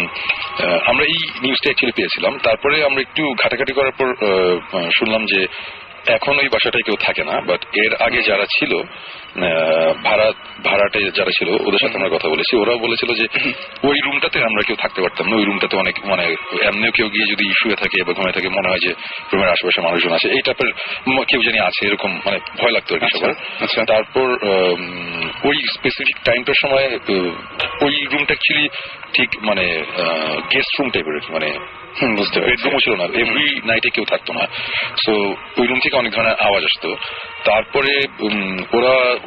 আমরা এই নিউজটা অ্যাকচুয়ালি পেয়েছিলাম, তারপরে আমরা একটু ঘাটাঘাটি করার পর শুনলাম যে এখন ওই বাসাটায় কেউ থাকে না, বাট এর আগে যারা ছিল ভাড়াটে যারা ছিল ওদের সাথে আমরা কথা বলেছি, ওরাও বলেছিল যে ওই রুমটাতে আমরা কেউ থাকতে পারতাম না, ওই রুমটাতে অনেক মানে এমনিও কেউ গিয়ে যদি শুয়ে থাকে বা ঘুমিয়ে থাকে মনে হয় যে রুমের আশেপাশে মানুষজন আছে, এই টাইপের কেউ জানি আছে, এরকম মানে ভয় লাগতো আর কি সবার। তারপর ওই স্পেসিফিক টাইমটার সময় ওই রুমটা অ্যাকচুয়ালি ঠিক মানে গেস্ট রুম টাইপের, মানে বুঝতে বেডরুমও ছিল না, এভরি নাইটে কেউ থাকতো না। সো ওই রুম থেকে অনেক ধরনের আওয়াজ আসতো। তারপরে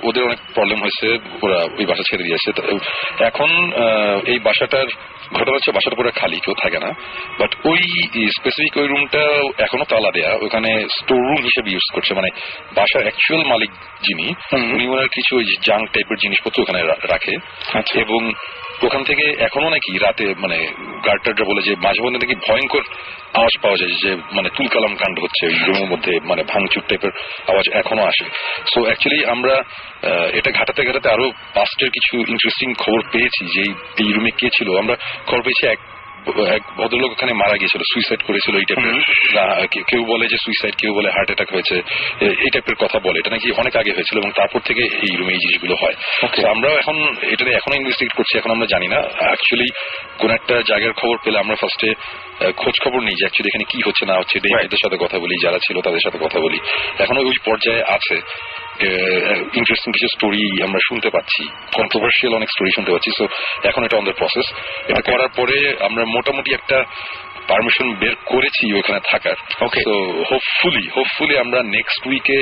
ওদের অনেক প্রবলেম হয়েছে, ওরা ওই বাসা ছেড়ে দিয়েছে। এখন এই বাসাটার ঘটনা হচ্ছে বাসাটা পুরো খালি, কেউ থাকে না, বাট ওই স্পেসিফিক ওই রুমটা এখনো তালা দেয়া, ওখানে স্টোর রুম হিসেবে ইউজ করছে, মানে বাসার অ্যাকচুয়াল মালিক যিনি উনি ওনার কিছু ওই জাঙ্ক টাইপের জিনিসপত্র ওখানে রাখে। এবং ওখান থেকে এখনো নাকি রাতে মানে গার্ডটাররা বলে যে মাঝে মধ্যে নাকি ভয়ঙ্কর আওয়াজ পাওয়া যায়, যে মানে তুলকালাম কাণ্ড হচ্ছে ওই রুমের মধ্যে, মানে ভাঙচুর টাইপের আওয়াজ এখনো আসে। সো অ্যাকচুয়ালি আমরা এটা ঘাটাতে আরো পাস্টের কিছু ইন্টারেস্টিং খবর পেয়েছি যে এই রুমে কে ছিল। আমরা খবর পেয়েছি এক ভদ্রলোক ওখানে মারা গিয়েছিল, সুইসাইড করেছিল এই টাইপের, কেউ বলে যে সুইসাইড, কেউ বলে হার্ট অ্যাটাক হয়েছে, এই টাইপের কথা বলে। এটা নাকি অনেক আগে হয়েছিল এবং তারপর থেকে এই রুমে এই জিনিসগুলো হয়। আমরা এখন এটা এখনো ইনভেস্টিগেট করছি, এখন আমরা জানি না অ্যাকচুয়ালি কোন একটা জায়গার খবর পেলে আমরা ফার্স্টে খোঁজ খবর নেই যে অ্যাকচুয়ালি এখানে কি হচ্ছে না হচ্ছে, এদের সাথে কথা বলি, যারা ছিল তাদের সাথে কথা বলি। এখনো ওই পর্যায়ে আছে, ইন্টারেস্টিং কিছু স্টোরি আমরা শুনতে পাচ্ছি, কন্ট্রোভার্সিয়াল অনেক স্টোরি শুনতে পাচ্ছি। সো এখন এটা অন দ্য প্রসেস। এটা করার পরে আমরা মোটামুটি একটা পারমিশন বের করেছি ওখানে থাকার। তো হোপফুলি আমরা নেক্সট উইকে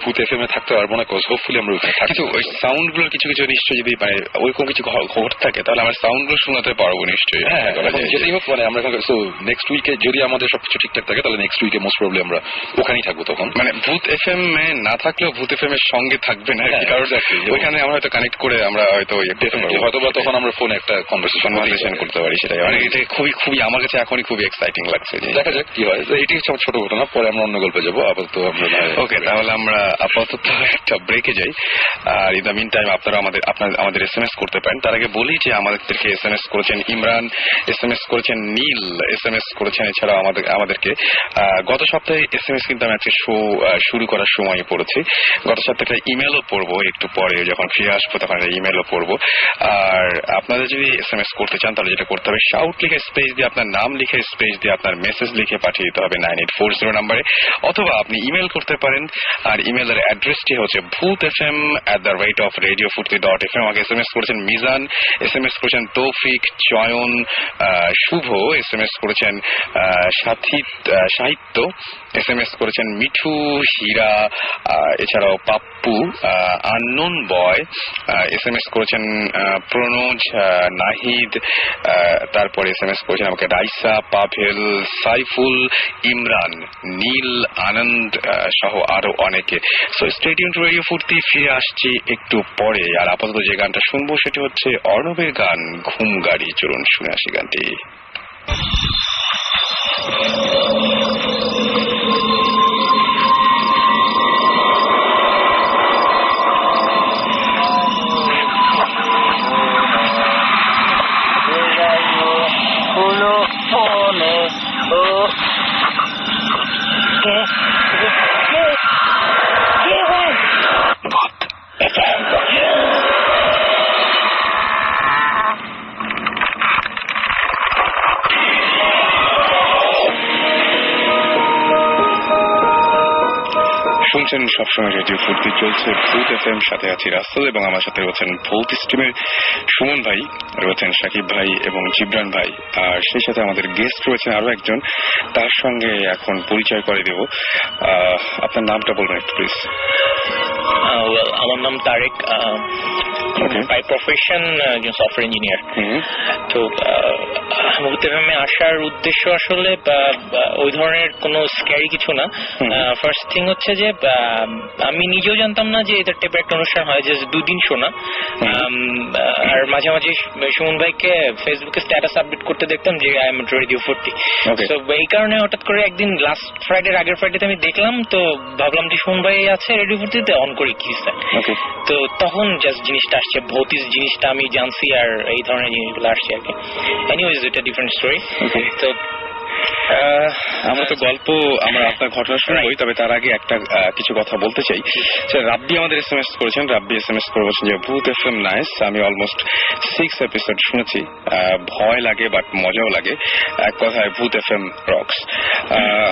ভূত এফএম এ থাকতে পারবো না, কজ হোপফুলি আমরা ওখানে থাকি। ওই সাউন্ড গুলোর কিছু নিশ্চয়ই যদি মানে ওইরকম কিছু খবর থাকে তাহলে আমরা সাউন্ড গুলো শোনাতে পারবো নিশ্চয়ই। হ্যাঁ, যেটাই হোক মানে আমরা সো নেক্সট উইকে যদি আমাদের সবকিছু ঠিকঠাক থাকে তাহলে নেক্সট উইকে মোস্ট প্রবলি আমরা ওখানেই থাকবো। তখন মানে ভূত এফএম এ না থাকলেও ভূত এফএম এর সঙ্গে থাকবে না, কারণ ওইখানে আমরা হয়তো কানেক্ট করে আমরা হয়তো বা তখন আমরা ফোনে একটা কনভারসেশন করতে পারি। সেটাই মানে এটা খুবই আমার কাছে এখন এখনই খুবই এক্সাইটিং লাগছে। দেখা যাক কি হয়। এটি হচ্ছে আমার ছোট ঘটনা, পরে আমরা অন্য গল্পে যাবো। আপাতত আমরা ওকে, তাহলে আমরা আপাতত একটা ব্রেকে যাই। আর ইন দ্য মিন টাইম আপনারা আমাদের SMS করতে পারেন। তার আগে বলি যে আমাদেরকে SMS করেছেন ইমরান, SMS করেছেন নীল, SMS করেছেন এছাড়াও আমাদেরকে গত সপ্তাহে SMS কিন্তু আমি আজকে শো শুরু করার সময় পড়েছি। গত সপ্তাহে ইমেলও পড়বো, একটু পরে যখন ফিরে আসবো তখন ইমেলও পড়বো। আর আপনারা যদি SMS করতে চান তাহলে যেটা করতে হবে, শাউট লিখে স্পেস দিয়ে আপনার নাম লিখে স্পেস দিয়ে আপনার মেসেজ লিখে পাঠিয়ে দিতে হবে 9840 নম্বরে, অথবা আপনি ইমেল করতে পারেন। আর ইমেলের অ্যাড্রেসটি হচ্ছে bhootfm@radiofurti.fm। আমাকে SMS করেছেন মিজান, SMS করেছেন তৌফিক, চয়ন, শুভ, SMS করেছেন সাহিত্য, SMS করেছেন মিঠু, হীরা, এছাড়াও পাপ্পু, আননোন বয়, SMS করেছেন প্রনোজ, নাহিদ, তারপরে SMS করেছেন আমাকে রাইসা, পাভেল, সাইফুল, ইমরান, নীল, আনন্দ সহ আরো অনেকে। So stay tune two radio ফুর্তি, ফিরে আসছি একটু পরে। আর আপাতত যে গানটা শুনবো সেটি হচ্ছে অর্ণবের গান ঘুম গাড়ি। চলুন শুনে আসি গানটি। শুনছেন সবসময় রেডিও ফুর্তি, চলছে ভূত FM, সাথে আছি রাসেল এবং আমার সাথে রয়েছেন ভূত স্টিমের সুমন ভাই, রয়েছেন সাকিব ভাই এবং জিবরান ভাই। আর সেই সাথে আমাদের গেস্ট রয়েছেন আরো একজন, তার সঙ্গে এখন পরিচয় করে দেব। আপনার নামটা বলবেন একটু প্লিজ। আমার নাম তারেক, বাই প্রফেশন একজন সফটওয়্যার ইঞ্জিনিয়ার। তো ভূত এফএমে আসার উদ্দেশ্য আসলে ওই ধরনের কোনো স্ক্যারি কিছু না। ফার্স্ট থিং হচ্ছে যে আমি নিজেও জানতাম না যে এটা টাইপের একটা অনুষ্ঠান হয়, যে 2 দিন শোনা। আর মাঝে মাঝে সুমন ভাইকে ফেসবুকে স্ট্যাটাস আপডেট করতে দেখতাম যে আই এম রেডিও ফুর্তি। তো এই কারণে হঠাৎ করে একদিন লাস্ট ফ্রাইডের আগের ফ্রাইডেতে আমি দেখলাম, তো ভাবলাম যে সুমন ভাই আছে রেডিও ফুর্তিতে, অন করি কি স্যার। তো তখন জাস্ট জিনিসটা আসছে, ভৌতিক জিনিসটা আমি জানছি, আর এই ধরনের জিনিসগুলো আসছে আর কি। এনিওয়েজ এটা ডিফারেন্ট স্টোরি। তো আমরা তো গল্প, আমরা আপনার ঘটনা শুনবই, তবে তার আগে একটা কিছু কথা বলতে চাই। রাব্বি আমাদের SMS করেছেন, রাব্বি SMS করে বলছেন যে ভূত FM নাইস, আমি অলমোস্ট 6 এপিসোড শুনেছি, ভয় লাগে বাট মজাও লাগে, এক কথায় ভূত FM রক্স।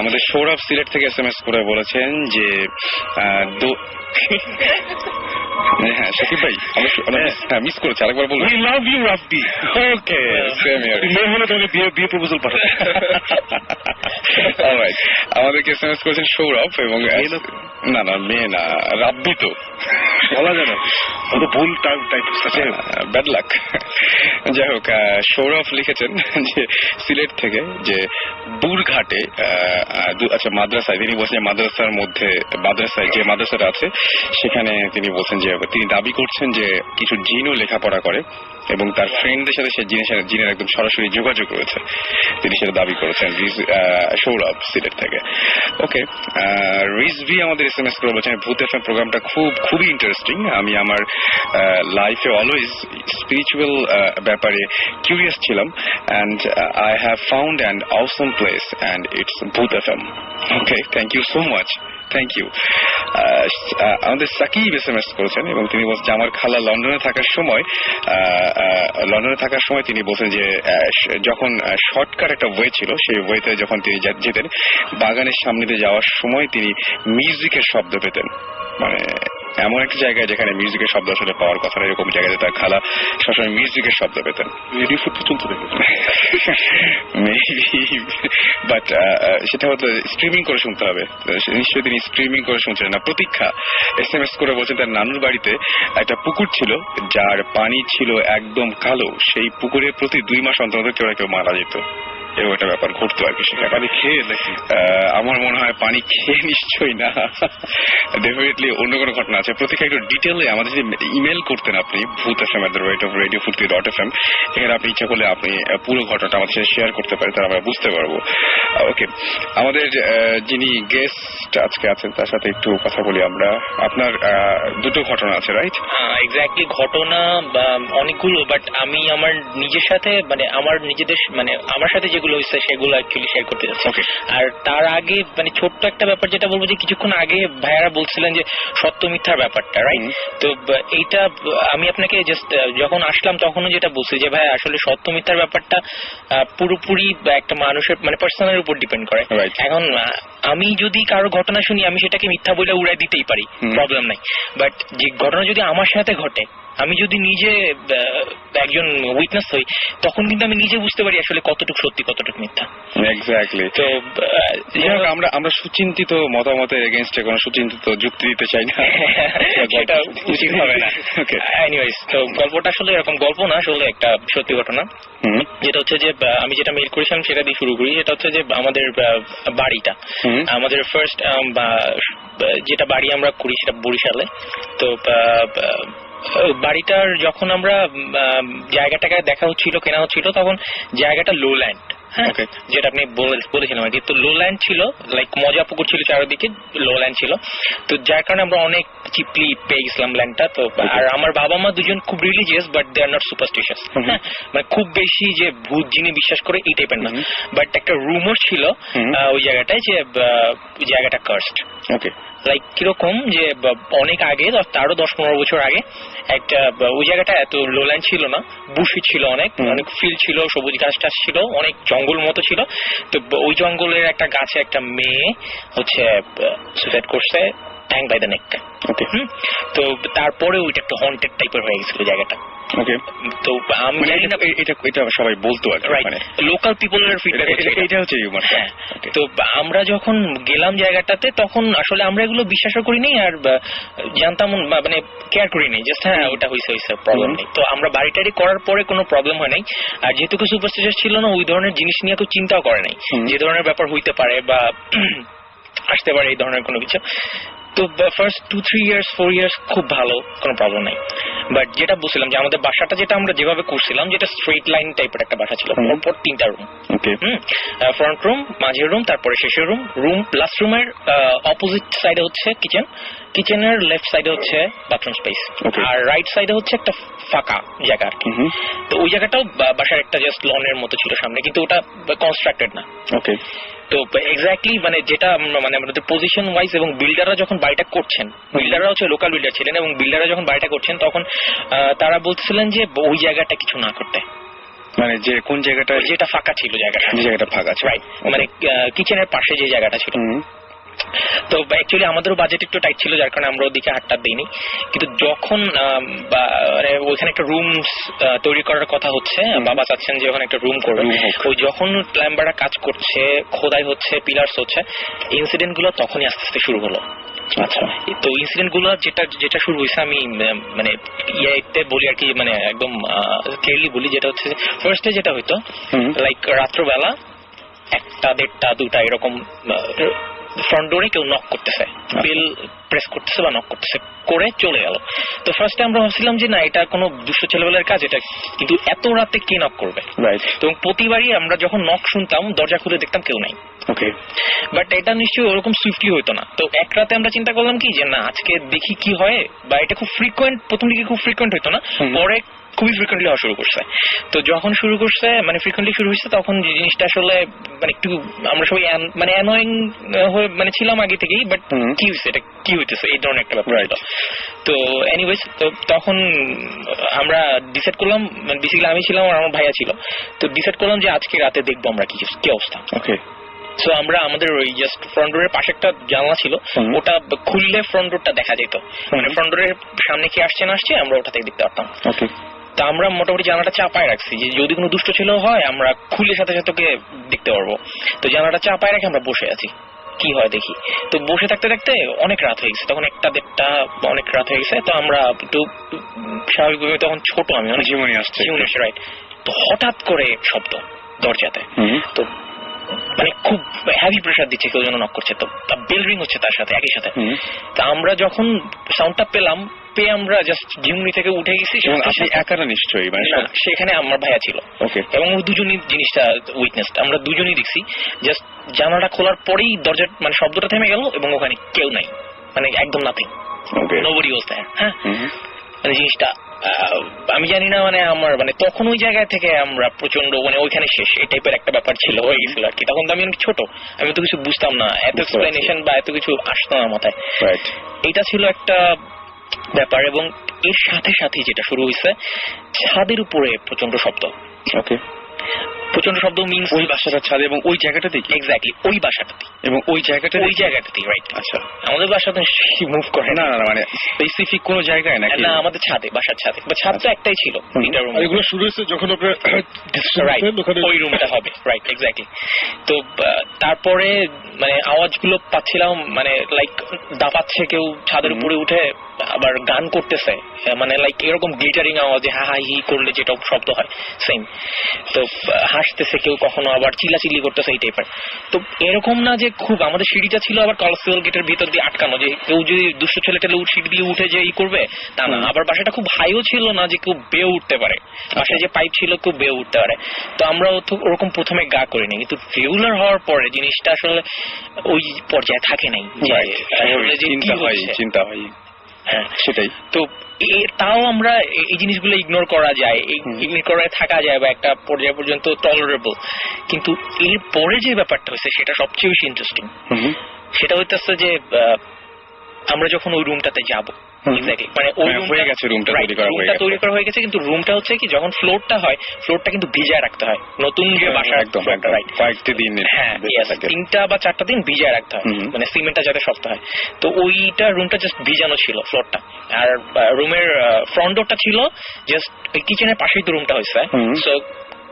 আমাদের সৌরভ সিলেট থেকে SMS করে বলেছেন যে হ্যাঁ সাকিব ভাই আমরা মিস করেছি, আরেকবার বলুন। We love you, Rabbi. Okay, same here. মেয়ে হলে তাহলে বিয়ে প্রপোজাল পাঠাতে। অলরাইট, আমাদেরকে SMS করেছেন সৌরভ এবং না মেয়ে না, রাব্বি তো বলা যায় না, অত ভুল টাইপ ব্যাড লাক। যাই হোক, সৌরভ লিখেছেন যে সিলেট থেকে, যে বুরঘাটে আচ্ছা মাদ্রাসায়, তিনি বলছেন মাদ্রাসার মধ্যে, মাদ্রাসায় যে মাদ্রাসাটা আছে সেখানে তিনি বলছেন যে তিনি দাবি করছেন যে কিছু জিনও লেখাপড়া করে এবং তার ফ্রেন্ডদের সাথে সে জিনের একদম সরাসরি যোগাযোগ রয়েছে, তিনি সেটা দাবি করেছেন। সৌরভ সিলেট থেকে। ওকে, রিজভি আমাদের SMS করে বলছেন ভূত FM প্রোগ্রামটা খুবই ইন্টারেস্টিং। আমি আমার লাইফে অলওয়েজ স্পিরিচুয়াল ব্যাপারে কিউরিয়াস ছিলাম, and I have found an awesome place and it's Bhoot FM। Okay, thank you so much, thank you. আমাদের সাকিব SMS করেছেন এবং তিনি বলছেন আমার খালা লন্ডনে থাকার সময় তিনি বলছেন যে যখন শর্টকাট একটা ওয়ে ছিল, সেই ওয়েতে যখন তিনি যেতেন, বাগানের সামনে দিয়ে যাওয়ার সময় তিনি মিউজিকের শব্দ পেতেন। মানে এমন একটা জায়গায় যেখানে মিউজিকের শব্দ আসলে পাওয়ার কথা না, এরকম জায়গায় তার খালা সবসময় মিউজিকের শব্দ পেতেন। রেডিও ফুর্তি চলতে থাকে মেবি, বাট সেটা হয়তো স্ট্রিমিং করে শুনতে হবে। নিশ্চয়ই তিনি স্ট্রিমিং করে শুনছেন না। প্রতীক্ষা SMS করে বলছেন তার নানুর বাড়িতে একটা পুকুর ছিল যার পানি ছিল একদম কালো, সেই পুকুরে প্রতি 2 মাস অন্তর কেউ মারা যেত। এরকম একটা ব্যাপার ঘটতো আর কি সেখানে। পানি খেয়ে নাকি? আমার মনে হয় পানি খেয়ে নিশ্চয়ই না, ডেফিনেটলি অন্য কোনো ঘটনা আছে। প্রত্যেকে একটু ডিটেলে আমাদের যদি ইমেল করতেন আপনি bhuthfm@radio40.fm, এখানে আপনি ইচ্ছা করলে আপনি পুরো ঘটনাটা আমাদের সাথে শেয়ার করতে পারেন, তাহলে আমরা বুঝতে পারবো। ওকে, আমাদের যিনি গেস্ট আজকে আছেন তার সাথে একটু কথা বলি আমরা। আপনার দুটো ঘটনা আছে, রাইট? এক্স্যাক্টলি ঘটনা অনেকগুলো, বাট আমি আমার নিজের সাথে মানে আমার নিজেদের মানে আমার সাথে যেগুলো হয়েছে সেগুলো অ্যাকচুয়ালি শেয়ার করতে যাচ্ছি। আর তার আগে মানে ছোট্ট একটা ব্যাপার যেটা বলবো, যে কিছুক্ষণ আগে ভাইয়ারা বলছিলেন যে সত্য মিথ্যার ব্যাপারটা, রাইট? তো এইটা আমি আপনাকে জাস্ট যখন আসলাম তখনও যেটা বলছি যে ভাই আসলে সত্য মিথ্যার ব্যাপারটা পুরোপুরি একটা মানুষের মানে পার্সোনালের উপর ডিপেন্ড করে। এখন আমি যদি কারো ঘটনা শুনি আমি সেটাকে মিথ্যা বলে উড়াই দিতেই পারি, প্রবলেম নাই। বাট যে ঘটনা যদি আমার সাথে ঘটে, আমি যদি নিজে একজন উইটনেস হই, তখন কিন্তু আমি নিজে বুঝতে পারি আসলে কতটুকু সত্যি কতটুকু মিথ্যা। এক্স্যাক্টলি। তো আমরা সুচিন্তিত মতামতের এগেইনস্টে কোনো সুচিন্তিত যুক্তি দিতে চাই না, সেটা উচিত হবে না। এনিওয়েজ, তো গল্পটা আসলে এরকম গল্প না, আসলে একটা সত্যি ঘটনা। যেটা হচ্ছে যে আমি যেটা মেইল করেছিলাম সেটা দিয়ে শুরু করি। যেটা হচ্ছে যে আমাদের বাড়িটা, আমাদের ফার্স্ট যেটা বাড়ি আমরা করি সেটা বরিশালে। তো বাড়িটার যখন আমরা জায়গাটাকে দেখা হচ্ছিল, কেনা হচ্ছিল, তখন জায়গাটা লো ল্যান্ড, হ্যাঁ, যেটা আপনি বলেছিলাম আর কি। তো লো ল্যান্ড ছিল, লাইক মজা পুকুর ছিল চারিদিকে, লো ল্যান্ড ছিল। তো যার কারণে আমরা অনেক চিপলি পেয়ে গেছিলাম ল্যান্ডটা। তো আর আমার বাবা মা দুজন খুব religious, but they are not superstitious, হ্যাঁ, মানে খুব বেশি যে ভূত যিনি বিশ্বাস করে এই টাইপের না। বাট একটা রুমর ছিল ওই জায়গাটায় যে জায়গাটা কার্সড। ওকে, লাইক কিরকম যে অনেক আগে, তারও 10-15 বছর আগে একটা ওই জায়গাটা এত লোল্যান্ড ছিল না, বুশি ছিল, অনেক অনেক ফিল্ড ছিল, সবুজ গাছ টাছ ছিল, অনেক জঙ্গল মতো ছিল। তো ওই জঙ্গলের একটা গাছে একটা মেয়ে হচ্ছে সুসাইড করছে, হ্যাং বাই দ্য নেক। ওকে, তো তারপরে ওইটা একটু হন্টেড টাইপের হয়ে গেছিল জায়গাটা। ওকে, তো আমি জানি না এটা সবাই বলতো আর মানে লোকাল পিপলের ফিডব্যাক, এটা হচ্ছে হিউমারটা। তো আমরা যখন গেলাম জায়গাটাতে, তখন আসলে আমরা এগুলো বিশ্বাসও করিনি আর জানতাম মানে কেয়ার করিনি, জাস্ট হ্যাঁ ওটা হয়েছে প্রবলেম নেই। তো আমরা বাড়িটারি করার পরে কোনো প্রবলেম হয় নাই। আর যেহেতু কিছু সুপারস্টিশিয়াস ছিল না, ওই ধরনের জিনিস নিয়ে কেউ চিন্তাও করে নাই যে ধরনের ব্যাপার হইতে পারে বা আসতে পারে এই ধরনের কোনো কিছু। তো ফার্স্ট 2-3 ইয়ার্স 4 ইয়ার্স খুব ভালো, কোনো প্রবলেম নাই। বাট যেটা বলছিলাম যে আমাদের বাসাটা যেটা আমরা যেভাবে করছিলাম, যেটা স্ট্রেট লাইন টাইপের একটা বাসা ছিল, পরপর 3টা রুম, ফ্রন্ট রুম, মাঝের রুম, তারপরে শেষের রুম। লাস্ট রুমের অপোজিট সাইডে হচ্ছে কিচেন, কিচেনের লেফট সাইডে হচ্ছে বাথরুম স্পেস, আর রাইট সাইডে হচ্ছে একটা ফাঁকা জায়গা আর কি। তো ওই জায়গাটাও বাসার একটা জাস্ট লনের মতো ছিল সামনে, কিন্তু ওটা কনস্ট্রাক্টেড না। ওকে, তো এক্স্যাক্টলি মানে যেটা মানে আমাদের পজিশন ওয়াইজ এবং বিল্ডাররা যখন বাড়িটা করছেন, বিল্ডাররা হচ্ছে লোকাল বিল্ডার ছিলেন, এবং বিল্ডাররা যখন বাড়িটা করছেন তখন তারা বলছিলেন যে ওই জায়গাটা কিছু না করতে, মানে যে কোন জায়গাটা, যেটা ফাঁকা ছিল, জায়গাটা ফাঁকা ছিল, রাইট, মানে কিচেনের পাশে যে জায়গাটা ছিল। তো অ্যাকচুয়ালি আমাদেরও বাজেট একটু টাইট ছিল, যার কারণে আমরা ওদিকে হাতটা দিইনি। কিন্তু যখন ওইখানে একটা রুম তৈরি করার কথা হচ্ছে, বাবা চাচ্ছেন যে ওখানে একটা রুম করবে, ওই যখন প্ল্যাম্বাররা কাজ করছে, খোদাই হচ্ছে, পিলার্স হচ্ছে, ইনসিডেন্ট গুলো তখনই আস্তে আস্তে শুরু হলো। আচ্ছা, তো ইনসিডেন্ট গুলো যেটা শুরু হয়েছে, আমি মানে ইয়েতে বলি আর কি, মানে একদম ক্লিয়ারলি বলি, যেটা হচ্ছে ফার্স্টে যেটা হইতো, লাইক রাত্রবেলা 1টা 1:30 2টা এরকম ফ্রন্ট ডোরে কেউ নক করতেছে, বেল প্রেস করতেছে বা নক করতেছে, করে চলে গেল। তো ফার্স্টে আমরা ভাবছিলাম যে না, এটা কোনো দুষ্ট ছেলেবেলার কাজ এটা, কিন্তু এত রাতে কে নক করবে? তো প্রতিবারই আমরা যখন নক শুনতাম, দরজা খুলে দেখতাম কেউ নাই। ওকে, বাট এটা নিশ্চয়ই ওরকম সুইফটলি হইতো না। তো এক রাতে আমরা চিন্তা করলাম কি যে না, আজকে দেখি কি হয়, বা এটা খুব ফ্রিকোয়েন্ট, প্রথম দিকে খুব ফ্রিকোয়েন্ট হইতো না, পরে খুবই ফ্রিকোয়েন্টলি হওয়া শুরু করছে। তো যখন শুরু করছে, মানে ফ্রিকোয়েন্টলি শুরু হয়েছে, তখন যে জিনিসটা আসলে মানে একটু আমরা সবাই মানে অ্যানোয়িং হয়ে মানে ছিলাম আগে থেকেই, বাট কি হয়েছে, এটা কি হইতেছে, এই ধরনের একটা ব্যাপার। তো এনিওয়েজ, তো তখন আমরা ডিসাইড করলাম, বেসিক্যালি আমি ছিলাম আর আমার ভাইয়া ছিল, তো ডিসাইড করলাম যে আজকে রাতে দেখবো আমরা কি অবস্থা। ওকে, সো আমরা আমাদের ওই জাস্ট ফ্রন্ট ডোরের পাশে একটা জানলা ছিল, ওটা খুললে ফ্রন্ট ডোরটা দেখা যেত, মানে ফ্রন্ট ডোরের সামনে কি আসছে না আসছে আমরা ওটা থেকে দেখতে পারতাম। ওকে, তো আমরা মোটামুটি জানালাটা চাপায় রাখছি, যে যদি কোনো দুষ্ট ছেলে হয় আমরা খুলে সাথে সাথে ওকে দেখতে পারবো। তো জানালাটা চাপায় রেখে আমরা বসে আছি, কি হয় দেখি। তো বসে থাকতে থাকতে অনেক রাত হয়ে গেছে, তখন 1টা 1:30 অনেক রাত হয়ে গেছে। তো আমরা একটু স্বাভাবিকভাবে, তখন ছোট আমি, অনেক জীবনী আসছে, রাইট। তো হঠাৎ করে শব্দ, দরজাতে। তো মানে খুব হেভি প্রেসার দিচ্ছে, কেউ যেন নক করছে, তো বেল রিং হচ্ছে তার সাথে একই সাথে। তা আমরা যখন সাউন্ডটা পেলাম, পেয়ে আমরা জাস্ট জিমনি থেকে উঠে গেছি। একারা নিশ্চয়ই, মানে সেখানে আমার ভাইয়া ছিল এবং দুজনই জিনিসটা উইটনেস, আমরা দুজনই দেখছি। জাস্ট জানালাটা খোলার পরেই দরজার মানে শব্দটা থেমে গেল এবং ওখানে কেউ নাই, মানে একদম নাথিং, নোবডি ওয়াজ দেয়ার। হ্যাঁ, মানে জিনিসটা আমি জানি না, মানে আমার মানে তখন ওই জায়গা থেকে আমরা প্রচন্ড মানে ওইখানে শেষ এই টাইপের একটা ব্যাপার ছিল, হয়ে গেছিল আর কি। তখন তো আমি অনেক ছোট, আমি তো কিছু বুঝতাম না, এত এক্সপ্লেনেশন বা এত কিছু আসতো না মাথায়। এটা ছিল একটা ব্যাপার। এবং এর সাথে সাথে যেটা শুরু হয়েছে, ছাদের উপরে প্রচন্ড শব্দ। প্রচন্ড শব্দ মিন্স ওই বাসাটার ছাদে এবং ওই জায়গাটাতে, এক্স্যাক্টলি ওই বাসাটাতে এবং ওই জায়গাটাতেই, রাইট। আচ্ছা, আমাদের বাসাতে মুভ করে না, মানে স্পেসিফিক কোন জায়গায় নাকি? না, আমাদের ছাদে, বাসার ছাদে, বা ছাদ তো একটাই ছিল, তিনটা রুম। এগুলো শুরু হয়েছে যখন আপনার ওই রুমটা হবে, রাইট, এক্স্যাক্টলি। তো তারপরে মানে আওয়াজগুলো পাচ্ছিলাম, মানে লাইক দাপাচ্ছে কেউ ছাদের উপরে উঠে, আবার গান করতেছে, মানে লাইক এরকম গ্লিটারিং আওয়াজে হা হা হি করলে যেটা শব্দ হয় সেম। তো হাসতেছে কেউ, কখনো আবার চিল্লাচিল্লি করতেছে, এই টাইপের। তো এরকম না যে খুব, আমাদের সিঁড়িটা ছিল আবার কলাসিয়াল গেটের ভিতর দিয়ে আটকানো, যে কেউ যদি দুষ্ট ছেলে টেলে সিঁড়ি দিয়ে উঠে যে ই করবে তা না। আবার বাসাটা খুব হাইও ছিল না যে কেউ বেয়ে উঠতে পারে, বাসায় যে পাইপ ছিল কেউ বেয়ে উঠতে পারে। তো আমরা ওরকম প্রথমে গা করিনি, কিন্তু রেগুলার হওয়ার পরে জিনিসটা আসলে ওই পর্যায়ে থাকে নাই, চিন্তা হয়। হ্যাঁ, সেটাই তো। তাও আমরা এই জিনিসগুলো ইগনোর করা যায়, ইগনোর করে থাকা যায়, বা একটা পর্যায় পর্যন্ত টলারেবল। কিন্তু এর পরে যে ব্যাপারটা হয়েছে সেটা সবচেয়ে বেশি ইন্টারেস্টিং। সেটা হইতেছে যে আমরা যখন ওই রুমটাতে যাব, মানে ওই রুমটা তৈরি করা হয়ে গেছে, কিন্তু রুমটা হচ্ছে কি, যখন ফ্লোরটা হয়, ফ্লোরটা কিন্তু ভিজায় রাখতে হয়, নতুন যে বাসা একদম কয়েকটি দিন, হ্যাঁ 3টা বা 4টা দিন ভিজায় রাখতে হয়, মানে সিমেন্টটা যাতে শক্ত হয়। তো ওইটা রুমটা জাস্ট ভিজানো ছিল ফ্লোরটা, আর রুমের ফ্রন্ট ডোরটা ছিল জাস্ট কিচেনের পাশেই তো রুমটা হয়েছে। সো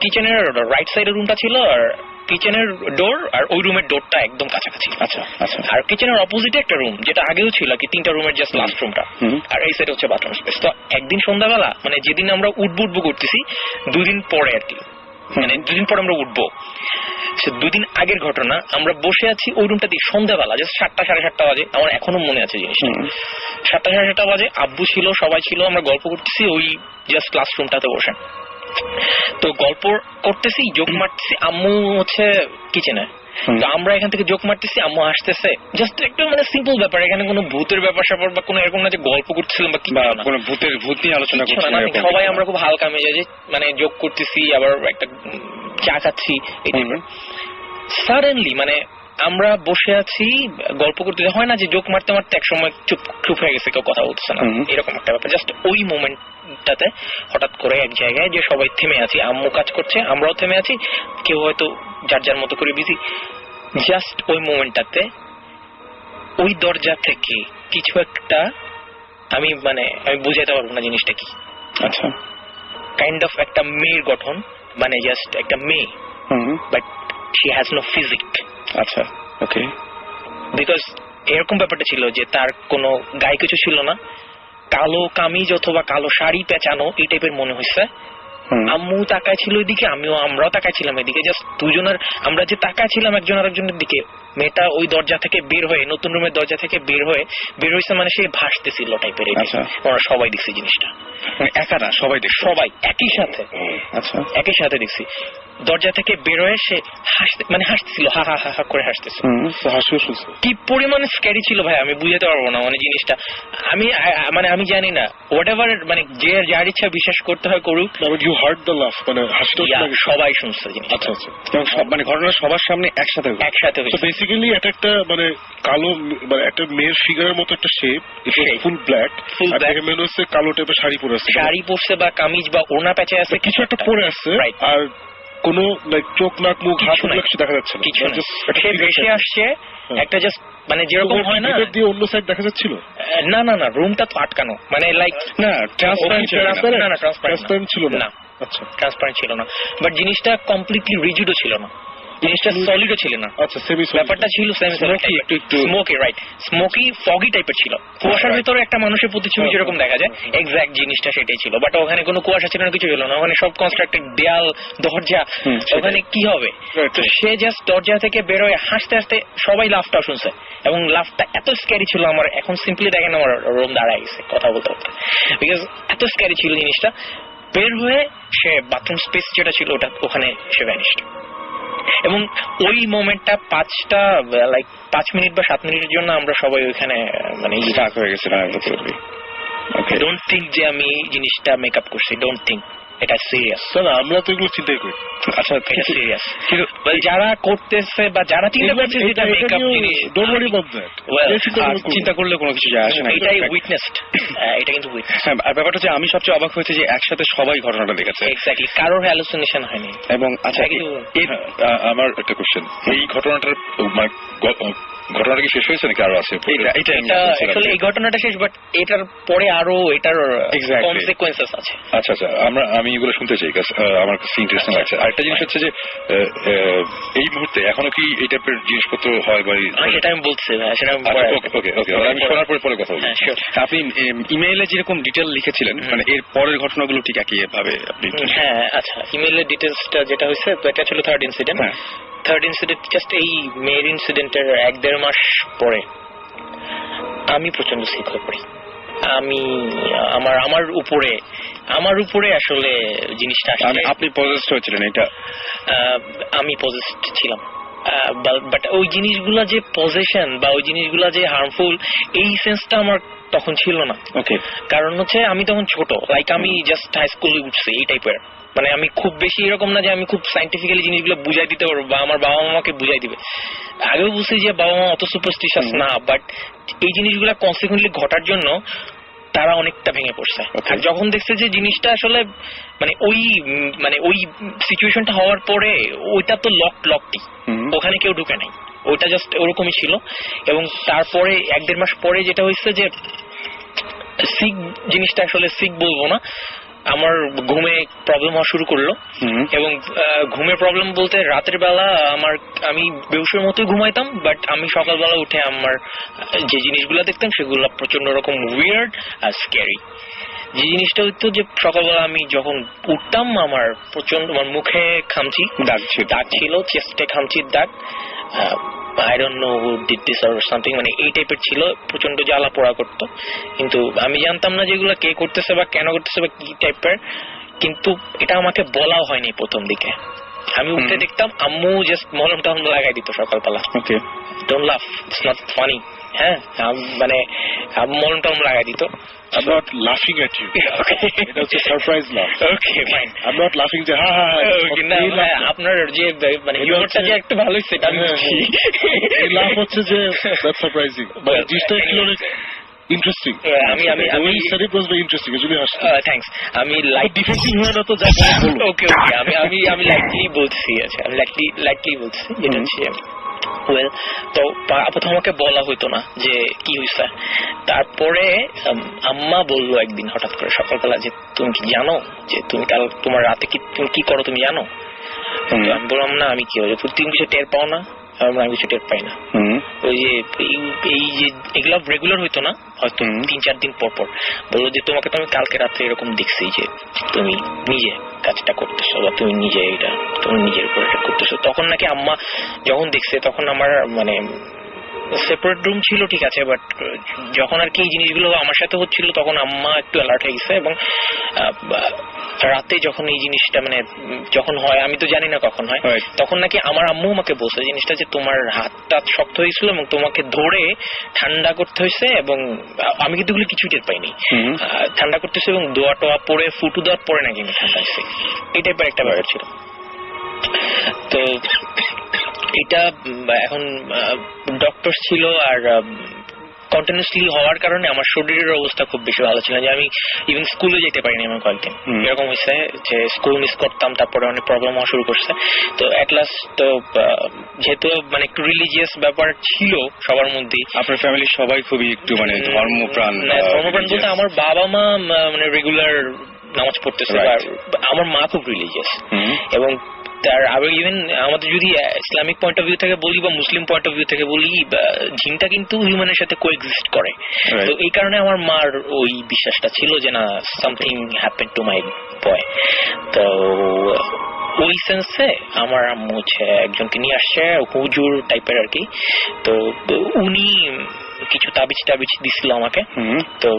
কিচেনের রাইট সাইডের রুমটা ছিল, আর কিচেনের ডোর আর ওই রুমের ডোরটা একদম কাছাকাছি। আচ্ছা আচ্ছা। আর কিচেনের অপোজিটে একটা রুম, যেটা আগেও ছিল কি 3টা রুমের জাস্ট লাস্ট রুমটা, আর এই সাইডে হচ্ছে বাথরুম স্পেস। তো একদিন সন্ধ্যাবেলা, মানে যেদিন আমরা উঠবো করতেছি, 2 দিন পরে আর কি, মানে 2 দিন পরে আমরা উঠবো, সে 2 দিন আগের ঘটনা। আমরা বসে আছি ওই রুমটাতে সন্ধ্যাবেলা, জাস্ট 7টা সাড়ে 7টা বাজে, আমার এখনো মনে আছে জিনিসটা। 7টা সাড়ে 7টা বাজে, আব্বু ছিল, সবাই ছিল, আমরা গল্প করতেছি ওই জাস্ট লাস্ট রুমটাতে বসে। তো গল্প করতেছি, জোক মারতেছি, আম্মু হচ্ছে কিচেনে। তো আমরা এখান থেকে জোক মারতেছি, আম্মু হাসতেছে, জাস্ট একটু মানে সিম্পল ব্যাপার, এখানে কোনো ভূতের ব্যাপার স্যাপার বা কোনো এরকম না যে গল্প করতেছিলাম বা কোনো ভূত নিয়ে আলোচনা করছিলাম। সবাই আমরা খুব হালকা মেজাজে মানে জোক করতেছি, আবার একটা চা খাচ্ছি, এই টাইপের। সাডেনলি মানে আমরা বসে আছি গল্প করতে, হয় না যে জোক মারতে মারতে এক সময় চুপ হয়ে গেছে, কেউ কথা বলতেছে না, এরকম একটা ব্যাপার। জাস্ট ওই মোমেন্টটাতে হঠাৎ করে এক জায়গায় যে সবাই থেমে আছি, আম্মু কাজ করছে, আমরাও থেমে আছি, কেউ হয়তো যার যার মতো করে বিজি। জাস্ট ওই মোমেন্টটাতে ওই দরজা থেকে কিছু একটা, আমি বুঝাইতে পারবো না জিনিসটা কি। আচ্ছা, কাইন্ড অফ একটা মেয়ের গঠন, মানে জাস্ট একটা মেয়ে, but she has no physique. আচ্ছা, ওকে। বিকজ এরকম ব্যাপারটা ছিল যে তার কোনো গায়ে কিছু ছিল না, কালো কামিজ অথবা কালো শাড়ি পেঁচানো, এই টাইপের মনে হয়েছে। আম্মু তাকায় ছিল ওইদিকে, আমরাও তাকায় ছিলাম এদিকে, জাস্ট দুজনের, আমরা যে তাকায় ছিলাম একজন আরেকজনের দিকে। মেয়েটা ওই দরজা থেকে বের হয়ে, নতুন রুমের দরজা থেকে বের হয়েছে, মানে সে ভাসতেছিল টাইপের। আমরা সবাই দেখছি জিনিসটা, একা না, সবাই একই সাথে। আচ্ছা, একই সাথে দেখছি দরজা থেকে বের হয়ে সে হাসতেছিল, হা হা হা করে হাসতেছিল। কি পরিমাণে স্ক্যারি ছিল ভাই, আমি বুঝাতে পারবো না মানে জিনিসটা। আমি জানি না, হোয়াট এভার, মানে যে যার ইচ্ছা বিশ্বাস করতে হয় করুক। ইউ হার্ড দ্য লাফ, মানে হাসিটা সবাই শুনছে জিনিসটা। আচ্ছা আচ্ছা, মানে ঘটনা সবার সামনে একসাথে বেসিক্যালি এটা একটা মানে কালো, মানে একটা মেয়ের ফিগারের মতো একটা শেপ, ফুল ব্ল্যাক, আর মেন হচ্ছে কালো টাইপের শাড়ি পরছে বা কামিজ বা ওড়না পেঁচে আছে, কিছু একটা পরে আছে, আর কোনো চোখ নাক মুখ হাত কিছু দেখা যাচ্ছে না, সে ভেসে আসছে একটা জাস্ট, মানে যেরকম হয় না দিয়ে অন্য সাইড দেখা যাচ্ছিল। না না না, রুমটা তো আটকানো, মানে লাইক না ট্রান্সপারেন্ট ছিল না। আচ্ছা, ট্রান্সপারেন্ট ছিল না, বাট জিনিসটা কমপ্লিটলি রিজিডও ছিল না, জিনিসটা সলিডও ছিল না, আচ্ছা সেমি ব্যাপারটা ছিল Smoky, একটু স্মোকি, রাইট, স্মোকি ফগি টাইপের ছিল। কুয়াশার ভিতরে একটা মানুষের প্রতিচ্ছবি যেরকম দেখা যায় এক্সাক্ট জিনিসটা সেটাই ছিল, বাট ওখানে কোনো কুয়াশা ছিল না, কিছু ছিল না, ওখানে সব কনস্ট্রাক্টেড, দেয়াল, দরজা, ওখানে কি হবে? তো সে জাস্ট দরজা থেকে বেরোয় হাসতে হাসতে, সবাই লাফটা শুনছে এবং লাফটা এত স্ক্যারি ছিল, আমার এখন সিম্পলি দেখেন আমার রোম দাঁড়ায় গেছে কথা বলতে বলতে, বিকজ এত স্ক্যারি ছিল জিনিসটা। বের হয়ে সে বাথরুম স্পেস যেটা ছিল ওটা ওখানে সে ভ্যানিশড, এবং ওই মোমেন্টটা 5 মিনিট বা 7 মিনিটের জন্য আমরা সবাই ওইখানে মানে স্টাক হয়ে গেছিলাম। ডোন্ট থিঙ্ক যে আমি জিনিসটা মেকআপ করছি, ডোন্ট থিঙ্ক, এটা সিরিয়াস। না আমরা তো এগুলো চিন্তাই করি। আচ্ছা এটা সিরিয়াস, যারা করতেছে বা যারা চিন্তা করছে যেটা মেকআপ জিনিস, ডোন্ট ওয়ারি অ্যাবাউট দ্যাট। চিন্তা করলে কোনো কিছু যায় আসে না, এটাই উইটনেসড, এটা কিন্তু উইটনেস। আর ব্যাপারটা হচ্ছে আমি সবচেয়ে অবাক হয়েছে যে একসাথে সবাই ঘটনাটা দেখেছে, এক্স্যাক্টলি, কারোর হ্যালুসিনেশন হয়নি। এবং আচ্ছা আমার একটা কোশ্চেন, এই ঘটনাটার মানে ঘটনাটা কি শেষ হয়েছে নাকি আরো আছে? এটা আসলে এই ঘটনাটা শেষ, বাট এটার পরে আরো এটার কনসিকুয়েন্সেস আছে। আচ্ছা আচ্ছা, আমি এগুলো শুনতে চাই, আমার কাছে ইন্টারেস্টিং লাগছে। আরেকটা জিনিস হচ্ছে যে এই মুহূর্তে এখনো কি এই টাইপের জিনিসপত্র হয় বা সেটা আমি বলছি, সেটা আমি আমি শোনার পরে কথা বলবো। আপনি ইমেইলে যেরকম ডিটেল লিখেছিলেন মানে এর পরের ঘটনাগুলো ঠিক একই ভাবে আপনি? হ্যাঁ আচ্ছা, ইমেইলের ডিটেলসটা যেটা হয়েছে এটা ছিল third incident. Third incident just এই মেয়ের ইনসিডেন্টের 1-1.5 মাস পরে আমি প্রচন্ড সিক হয়ে পড়ি। আমি আমার উপরে আসলে জিনিসটা আসলে আপনি পজেসড হয়েছিলেন? এটা আমি পজেসড ছিলাম, বাট ওই জিনিসগুলা যে পজেশন বা ওই জিনিসগুলা যে হার্মফুল এই সেন্সটা আমার তখন ছিল না। ওকে, কারণ হচ্ছে আমি তখন ছোট, লাইক আমি জাস্ট হাই স্কুলে উঠছি এই টাইপের, মানে আমি খুব বেশি এরকম না যে আমি খুব সাইন্টিফিক্যালি জিনিসগুলো বুঝাই দিতে পারবো বা আমার বাবা মামাকে বুঝাই দিবে। আগেও বুঝছি যে বাবা মা অত সুপারস্টিশাস না, বাট এই জিনিসগুলো কনসিকুয়েন্টলি ঘটার জন্য তারা অনেকটা ভেঙে পড়ছে। আর যখন দেখছে যে জিনিসটা আসলে মানে ওই সিচুয়েশনটা হওয়ার পরে ওইটা তো লকটি, ওখানে কেউ ঢুকে নাই, ওইটা জাস্ট ওরকমই ছিল। এবং তারপরে 1-1.5 মাস পরে যেটা হয়েছে যে সিক জিনিসটা আসলে সিক বলবো না, আমার ঘুমে প্রবলেম হওয়া শুরু করলো। এবং ঘুমের প্রবলেম বলতে রাতের বেলা আমি বেহুশের মতোই ঘুমাইতাম, বাট আমি সকালবেলা উঠে আমার যে জিনিসগুলো দেখতাম সেগুলো প্রচন্ড রকম উইয়ার্ড আর স্ক্যারি। যে জিনিসটা হইতো যে সকালবেলা আমি যখন উঠতাম আমার প্রচন্ড আমার মুখে খামচি দাগ ছিল, চেস্টে খামচির দাগ, I don't know who did this or something, মানে এই টাইপের ছিল, প্রচন্ড জ্বালা পোড়া করতো। কিন্তু আমি জানতাম না যেগুলো কে করতেছে বা কেন করতেছে বা কি টাইপের, কিন্তু এটা আমাকে বলাও হয়নি প্রথম দিকে। আমি উঠে দেখতাম আম্মু জাস্ট মলম টলম লাগাই দিত সকালবেলা। ওকে, ডোন্ট লাফ, ইটস নট ফানি। হ্যাঁ, মানে মলম টলম লাগাই দিত। I'm not laughing at you. এটা হচ্ছে সারপ্রাইজ লাফ। Okay fine, I'm not laughing যে হা হা হা। আপনার যে মানে হিউমারটা যে একটু ভালোই সেটা আমি বুঝছি। এই লাফ হচ্ছে যে দ্যাটস সারপ্রাইজিং, বাট জিনিসটা একটু অনেক ইন্টারেস্টিং। আমি সেটা was very interesting, এজন্য হাসছি। থ্যাঙ্কস। আমি লাইট ডিফেন্সিভ হয় না তো যা বলো। ওকে আমি লাইটলি বলছি। আচ্ছা, আমি লাইটলি বলছি যেটা হচ্ছে ওয়েল, তো প্রথম আমাকে বলা হইতো না যে কি হয়েছে। তারপরে আম্মা বললো একদিন হঠাৎ করে সকালবেলা যে তুমি কি জানো যে তুমি কাল তোমার রাতে তুমি কি করো তুমি জানো? আমি বললাম না, আমি কি হয়েছে তুমি কিছু টের পাও না? আমি কিছু টের পাই না। ওই যে এই যে এগুলো রেগুলার হইতো না, হয়তো 3-4 দিন পর পর বললো যে তোমাকে তো আমি কালকে রাত্রে এরকম দেখছি যে তুমি নিজে কাজটা করতেছো বা তুমি নিজের উপর এটা করতেছো। তখন নাকি আম্মা যখন দেখছে তখন আমার মানে সেপারেট রুম ছিল ঠিক আছে, বাট যখন আর কি এই জিনিসগুলো আমার সাথে হচ্ছিল তখন আম্মা একটু অ্যালার্ট হয়ে গেছে। এবং রাতে যখন এই জিনিসটা মানে যখন হয় আমি তো জানি না কখন হয়, তখন নাকি আমার আম্মু আমাকে বলছে জিনিসটা যে তোমার হাতটা শক্ত হয়েছিল এবং তোমাকে ধরে ঠান্ডা করতে হয়েছে। এবং আমি কিন্তু এগুলো কিছুই টের পাইনি, ঠান্ডা করতেছে এবং দোয়া টোয়া পরে ফুটু দেওয়ার পরে নাকি আমি ঠান্ডা হয়েছে, এই টাইপের একটা ব্যাপার ছিল। তো এটা এখন ডক্টর ছিল আর কন্টিনিউসলি হওয়ার কারণে আমার শরীরের অবস্থা খুব বেশি ভালো ছিল, যে আমি ইভেন স্কুলে যেতে পারিনি আমার কয়েকদিন। এরকম হয়েছে যে স্কুল মিস করতাম, তারপরে অনেক প্রবলেম হওয়া শুরু করছে। তো এট লাস্ট তো যেহেতু মানে একটু রিলিজিয়াস ব্যাপার ছিল সবার মধ্যেই, আপনার ফ্যামিলির সবাই খুবই একটু মানে ধর্মপ্রাণ বলতে আমার বাবা মা মানে রেগুলার নামাজ পড়তেছে, আমার মা খুব রিলিজিয়াস। এবং তার আবার ইভেন আমাদের যদি ইসলামিক পয়েন্ট অফ ভিউ থেকে বলি বা মুসলিম পয়েন্ট অফ ভিউ থেকে বলি, জিনটা কিন্তু হিউম্যানের সাথে কোএক্সিস্ট করে। তো এই কারণে আমার মার ওই বিশ্বাসটা ছিল যে না, সামথিং হ্যাপেন টু মাই বয়। তো ওই সেন্সে আমার আম্মু হচ্ছে একজনকে নিয়ে আসছে, হুজুর টাইপের আর কি। তো উনি কিছু তাবিজ দিছিল আমাকে। তো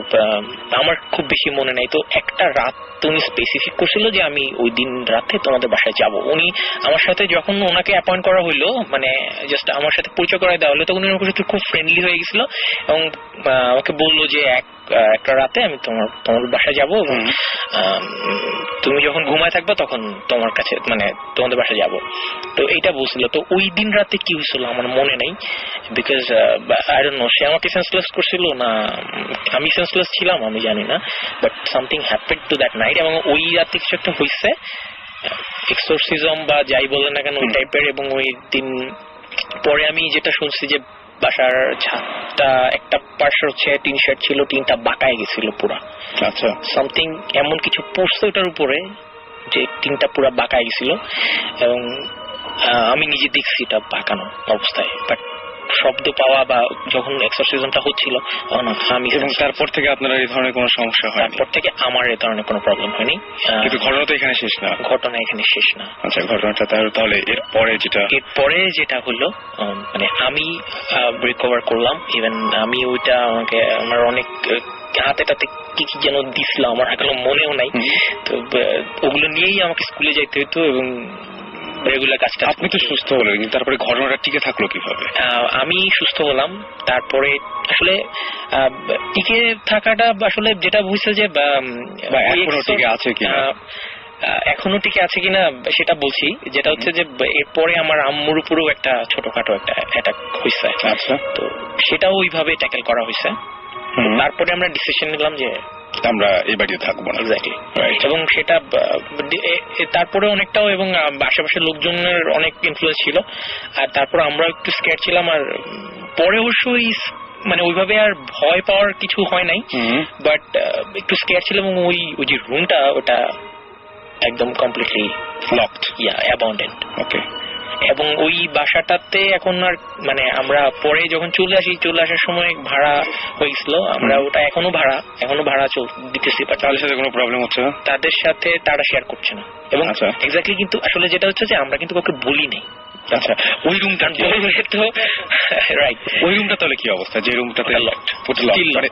আমার খুব বেশি মনে নাই। তো একটা রাত উনি স্পেসিফিক করছিল যে আমি ওই দিন রাতে তোমাদের বাসায় যাব। উনি আমার সাথে যখন ওনাকে অ্যাপয়েন্ট করা হইলো, মানে জাস্ট আমার সাথে পরিচয় করাই দেওয়া হলো, তখন উনি আমার সাথে খুব ফ্রেন্ডলি হয়ে গেছিল এবং আমাকে বললো যে একটা রাতে আমি তোমার বাসায় যাব এবং তুমি যখন ঘুমায় থাকবা তখন তোমার কাছে মানে তোমাদের বাসায় যাব। তো এইটা বলছিল। তো ওই দিন রাতে কি হয়েছিল আমার মনে নেই, বিকজ আই ডোন্ট নো সে আমাকে সেন্সলেস করছিল না আমি সেন্সলেস ছিলাম আমি জানি না, but something happened to that night. এবং ওই রাতে কিছু একটা হয়েছে, এক্সোরসিজম বা যাই বলেন না কেন ওই টাইপের। এবং ওই দিন পরে আমি যেটা শুনছি যে বাসার ছাদটা একটা পার্শ্ব হচ্ছে টিন শেড ছিল, টিনটা বাঁকায় গেছিল পুরা। আচ্ছা, সামথিং এমন কিছু পড়ছে ওটার উপরে যে টিনটা পুরা বাঁকায় গেছিল এবং আমি নিজে দেখছি এটা বাঁকানো অবস্থায়। বাট শব্দ পাওয়া বা যখন এক্সারসাইজটা হচ্ছিল তখন আমি। এবং তারপর থেকে আপনার এই ধরনের কোনো সমস্যা হয়? তারপর থেকে আমার এই ধরনের কোনো প্রবলেম হয়নি। কিন্তু ঘটনা তো এখানে শেষ না। ঘটনা এখানে শেষ না। আচ্ছা, ঘটনাটা তাহলে এরপরে যেটা হলো মানে আমি রিকভার করলাম। ইভেন আমি ওইটা আমাকে আমার অনেক হাতে টাতে কি কি যেন দিছিল, আমার এখনো মনেও নাই। তো ওগুলো নিয়েই আমাকে স্কুলে যাইতে হতো এবং রেগুলার কাজটা। আপনি তো সুস্থ হলেন, কিন্তু তারপরে ঘটনাটা টিকে থাকলো কিভাবে? আমি সুস্থ হলাম, তারপরে আসলে টিকে থাকাটা আসলে যেটা বুঝছে যে এখনো টিকে আছে কিনা, এখনো টিকে আছে কিনা সেটা বলছি। যেটা হচ্ছে যে এরপরে আমার আম্মুর উপরেও একটা ছোটখাটো একটা অ্যাটাক হয়েছে। আচ্ছা, তো সেটাও ওইভাবে ট্যাকেল করা হয়েছে। তারপরে আমরা ডিসিশন নিলাম যে আমরা এই বাড়িতে থাকবো না। এক্স্যাক্টলি। এবং সেটা তারপরে অনেকটাও এবং আশেপাশের লোকজনের অনেক ইনফ্লুয়েন্স ছিল। আর তারপর আমরা একটু স্ক্যার ছিলাম। আর পরে অবশ্যই মানে ওইভাবে আর ভয় পাওয়ার কিছু হয় নাই, বাট একটু স্ক্যার ছিলাম। এবং ওই যে রুমটা ওটা একদম কমপ্লিটলি লকড, অ্যাবান্ডেন্ড। ওকে। এবং ওই বাসাটাতে এখন আর মানে আমরা পরে যখন চলে আসার সময় ভাড়া হয়েছিল, আমরা ওটা এখনো ভাড়া দিতেছি। তাদের সাথে কোনো প্রবলেম হচ্ছে না? তাদের সাথে তারা শেয়ার করছে না। এবং এক্স্যাক্টলি কিন্তু আসলে যেটা হচ্ছে যে আমরা কিন্তু কাউকে বলি নাই। আচ্ছা, ওই রুমটা তো রাইট, ওই রুমটা তাহলে কি অবস্থা? যে রুমটাতে লকড,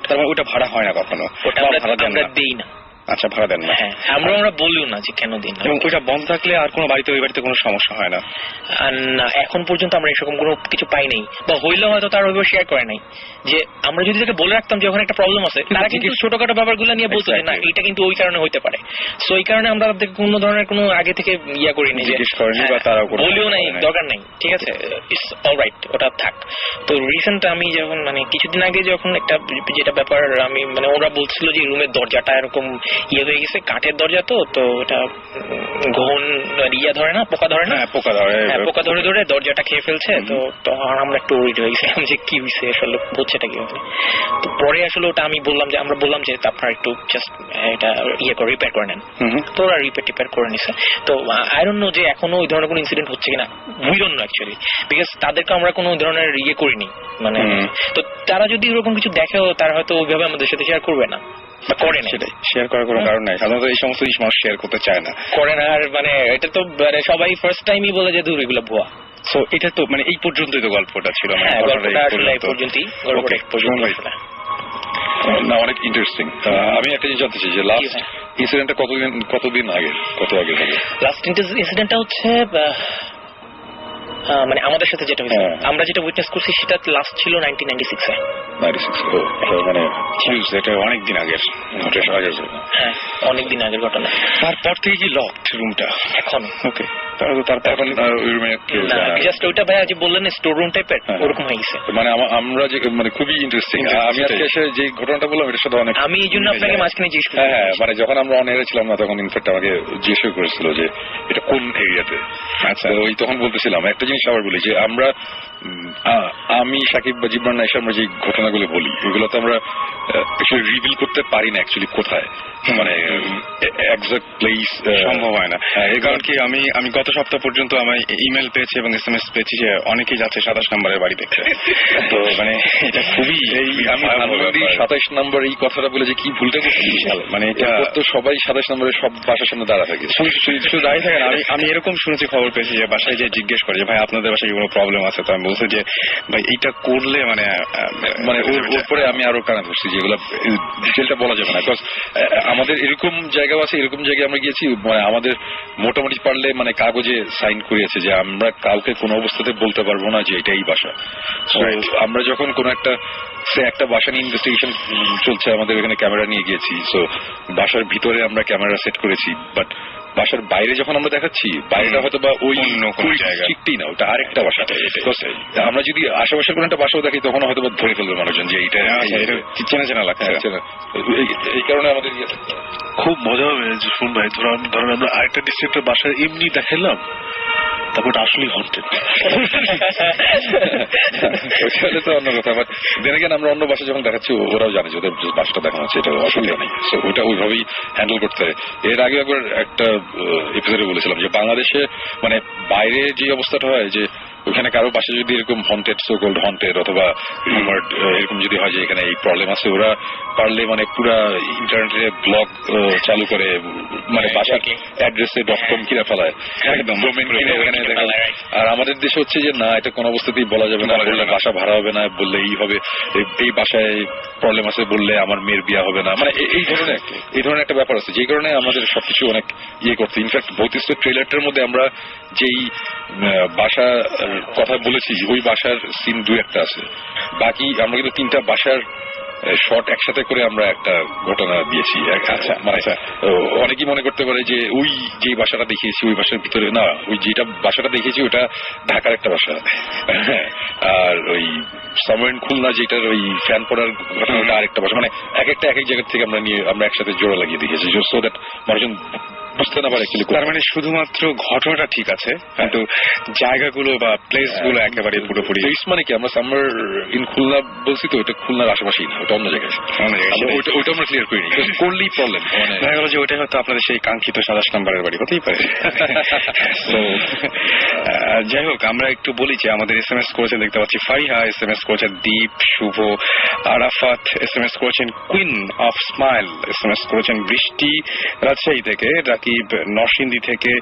তার মানে ওটা ভাড়া হয় না কখনো? ওটা আমরা দেই না। আচ্ছা, ভাড়া দেন না? হ্যাঁ, আমরা বলিও না যে কেন দিন না। এবং ওইটা বন্ধ থাকলে আর কোনো ওই বাড়িতে কোনো সমস্যা হয় না? না, এখন পর্যন্ত আমরা এরকম কোনো কিছু পাই নাই, বা হইলেও হয়তো তার ওইভাবে শেয়ার করে নাই। যে আমরা যদি তাকে বলে রাখতাম যে ওখানে একটা প্রবলেম আছে, তারা কিন্তু ছোটখাটো ব্যাপারগুলো নিয়ে বলতো যে না এটা কিন্তু ওই কারণে হইতে পারে। সো এই কারণে আমরা কোনো ধরনের কোনো আগে থেকে করিনি, জিজ্ঞেস করিনি বা তারা বলিও নাই, দরকার নাই। ঠিক আছে, ইটস অলরাইট, ওটা থাক। তো রিসেন্ট আমি যখন মানে কিছুদিন আগে যখন একটা যেটা ব্যাপার আমি মানে ওরা বলছিল যে রুমের দরজাটা এরকম হয়ে গেছে, কাঠের দরজা তো ওটা ঘন ধরে না, পোকা ধরে না, পোকা ধরে দরজাটা খেয়ে ফেলছে। তো তখন আমরা একটু ওরিড হয়ে গেছিলাম যে কি হয়েছে আসলে, হচ্ছেটা কি হবে। তো পরে আসলে ওটা আমরা বললাম যে আপনারা একটু জাস্ট এটা রিপেয়ার করে নেন। তো ওরা রিপেয়ার করে নিছে। তো আই ডোন্ট নো যে এখনো ওই ধরনের কোনো ইনসিডেন্ট হচ্ছে কিনা, we don't know actually, because তাদেরকে আমরা কোনো ধরনের করিনি। মানে তো তারা যদি এরকম কিছু দেখেও তারা হয়তো ওইভাবে আমাদের সাথে শেয়ার করবে না বা করে না। সেটাই, শেয়ার করার কোনো কারণ নাই। সাধারণত এই সমস্ত জিনিস মানুষ শেয়ার করতে চায় না, করে না। আর মানে এটা তো মানে সবাই ফার্স্ট টাইমই বলে যে দূর এগুলো ভুয়া। সো এটা তো মানে এই পর্যন্তই তো গল্পটা ছিল। গল্পটা আসলে এই পর্যন্তই। না, অনেক ইন্টারেস্টিং। আমি একটা জিনিস জানতে চাই যে লাস্ট ইনসিডেন্টটা কতদিন আগে হবে? লাস্ট ইনসিডেন্টটা হচ্ছে মানে আমাদের সাথে যেটা হয়েছে, আমরা যেটা উইটনেস করছি সেটা লাস্ট ছিল 1996-এ। মানে এটা অনেকদিন আগের। হ্যাঁ, অনেকদিন আগের ঘটনা। তারপর থেকে কি লকড রুমটা এখন? ওকে, তারপর ওই রুমে জাস্ট ওইটা ভাইয়া যে বললেন স্টোর রুম টাইপের, ওরকম হয়ে গেছে। মানে আমরা যে মানে খুবই ইন্টারেস্টিং। আমি আজকে এসে যে ঘটনাটা বললাম এটার সাথে অনেক, আমি এই জন্য আপনাকে মাঝখানে জিজ্ঞেস করি। হ্যাঁ, মানে যখন আমরা অন এয়ারে ছিলাম না তখন ইনফ্যাক্ট আমাকে জিজ্ঞেস করেছিল যে এটা কোন এরিয়াতে। আচ্ছা, ওই তখন বলতেছিলাম একটা জিনিস আবার বলি যে আমি সাকিব বা জিবরান এসে আমরা যে ঘটনাগুলো বলি ওইগুলো তো আমরা রিভিল করতে পারি না অ্যাকচুয়ালি কোথায়, মানে এক্সাক্ট প্লেস সম্ভব হয় না। এই কারণ কি আমি গত সপ্তাহ পর্যন্ত আমি ইমেল পেয়েছি এবং SMS পেয়েছি যে অনেকেই যাচ্ছে 27 নম্বরের বাড়ি দেখতে। তো মানে এটা খুবই আমি 27 নম্বর এই কথাটা বলে যে কি ভুলটা করছি বিশাল, মানে এটা তো সবাই 27 নম্বরের সব বাসার সামনে দাঁড়া থাকে, শুধু দাঁড়িয়ে থাকেন। আমি এরকম শুনেছি, খবর পেয়েছি যে বাসায় যে জিজ্ঞেস করে যে ভাই আপনাদের বাসায় কোনো প্রবলেম আছে, তো আমি বলছি যে ভাই এইটা করলে মানে ওর পরে আমি আরো কানা ধরছি যেগুলো ডিটেলটা বলা যাবে না, বিকজ আমাদের এরকম জায়গাও আছে, এরকম জায়গায় আমরা গিয়েছি মানে আমাদের মোটামুটি পারলে মানে কাগজে সাইন করিয়েছে যে আমরা কাউকে কোনো অবস্থাতে বলতে পারবো না যে এটা এই বাসা। আমরা যখন কোনো একটা বাসা নিয়ে ইনভেস্টিগেশন চলছে, আমাদের এখানে ক্যামেরা নিয়ে গিয়েছি, সো বাসার ভিতরে আমরা ক্যামেরা সেট করেছি, বাট বাসার বাইরে যখন আমরা দেখাচ্ছি বাইরেটা হয়তো বা ওই কোনো জায়গা ঠিকই না, ওটা আরেকটা বাসা। আমরা যদি আশেপাশের কোনো একটা বাসাও দেখি তখন হয়তো বা ধরে ফেলবে মানুষজন যে এইটা চেনা চেনা লাগছে। এই কারণে আমাদের খুব মজা হবে যে শুন ভাই, ধরেন আমরা আরেকটা ডিস্ট্রিক্টের বাসায় এমনি দেখালাম, তারপর আসলেই হন্টেড, ওইটা তো অন্য কথা। বাট দেন এগেইন আমরা অন্য বাসা যখন দেখাচ্ছি ওরাও জানে যে ওদের বাসাটা দেখানো হচ্ছে, এটা অসুবিধা নেই, ওইটা ওইভাবেই হ্যান্ডেল করতে হয়। এর আগে একবার একটা এপিসোডে বলেছিলাম যে বাংলাদেশে মানে বাইরে যে অবস্থাটা হয় যে ওখানে কারো বাসা যদি এরকম হন্টেড, সো কল্ড হন্টেড অথবা রিউমার্ড এরকম যদি হয় যে এখানে এই প্রবলেম আছে, ওরা পারলে মানে পুরা ইন্টারনেটে ব্লগ চালু করে মানে বাসার অ্যাড্রেসে .com কিনে ফেলায়, একদম ডোমেইন কিনে ওখানে দেখায়। আর আমাদের দেশে হচ্ছে যে না, এটা কোনো অবস্থাতেই বলা যাবে না, বললে বাসা ভাড়া হবে না, বললে এই হবে, এই বাসায় প্রবলেম আছে বললে আমার মেয়ের বিয়ে হবে না, মানে এই ধরনের একটা ব্যাপার আছে, যে কারণে আমাদের সবকিছু অনেক ইয়ে করতে। ইনফ্যাক্ট ভৌতিষ্ঠ ট্রেলারটার মধ্যে আমরা যেই বাসা কথা বলেছি ওই বাসার সিন 2-1টা আছে, বাকি আমরা কিন্তু 3টা বাসার শর্ট একসাথে করে আমরা একটা ঘটনা দিয়েছি। আচ্ছা মানে অনেকেই মনে করতে পারে যে ওই যে বাসাটা দেখিয়েছি ওই বাসার ভিতরে না, ওই যেটা বাসাটা দেখিয়েছি ওটা ঢাকার একটা বাসা, আর ওই সামওয়্যার খুলনা যেটার ওই ফ্যান পড়ার ঘটনাটা আরেকটা বাসা, মানে এক জায়গা থেকে আমরা একসাথে জোড়া লাগিয়ে দেখেছি, সো দ্যাট মানুষজন বুঝতে না পারে। তার মানে শুধুমাত্র ঘটনাটা ঠিক আছে কিন্তু জায়গাগুলো বা প্লেস গুলো একেবারে পুরোপুরি মানে কি আমরা সামার ইন খুলনা বলছি, তো ওটা খুলনার আশেপাশেই না, ওটা অন্য জায়গায়, ওইটা আমরা ক্লিয়ার করিনি, করলেই প্রবলেম। দেখা গেল যে ওইটাই হয়তো আপনাদের সেই কাঙ্ক্ষিত 27 নম্বরের বাড়ি হতেই পারে। যাই হোক, আমরা একটু বলি যে আমাদের SMS করেছেন, দেখতে পাচ্ছি ফারিহা SMS করেছেন, দীপ, শুভ, আরাফাত SMS করেছেন, কুইন অফ স্মাইল SMS করেছেন বৃষ্টি রাজশাহী থেকে, রাকিব নরসিংদী থেকে,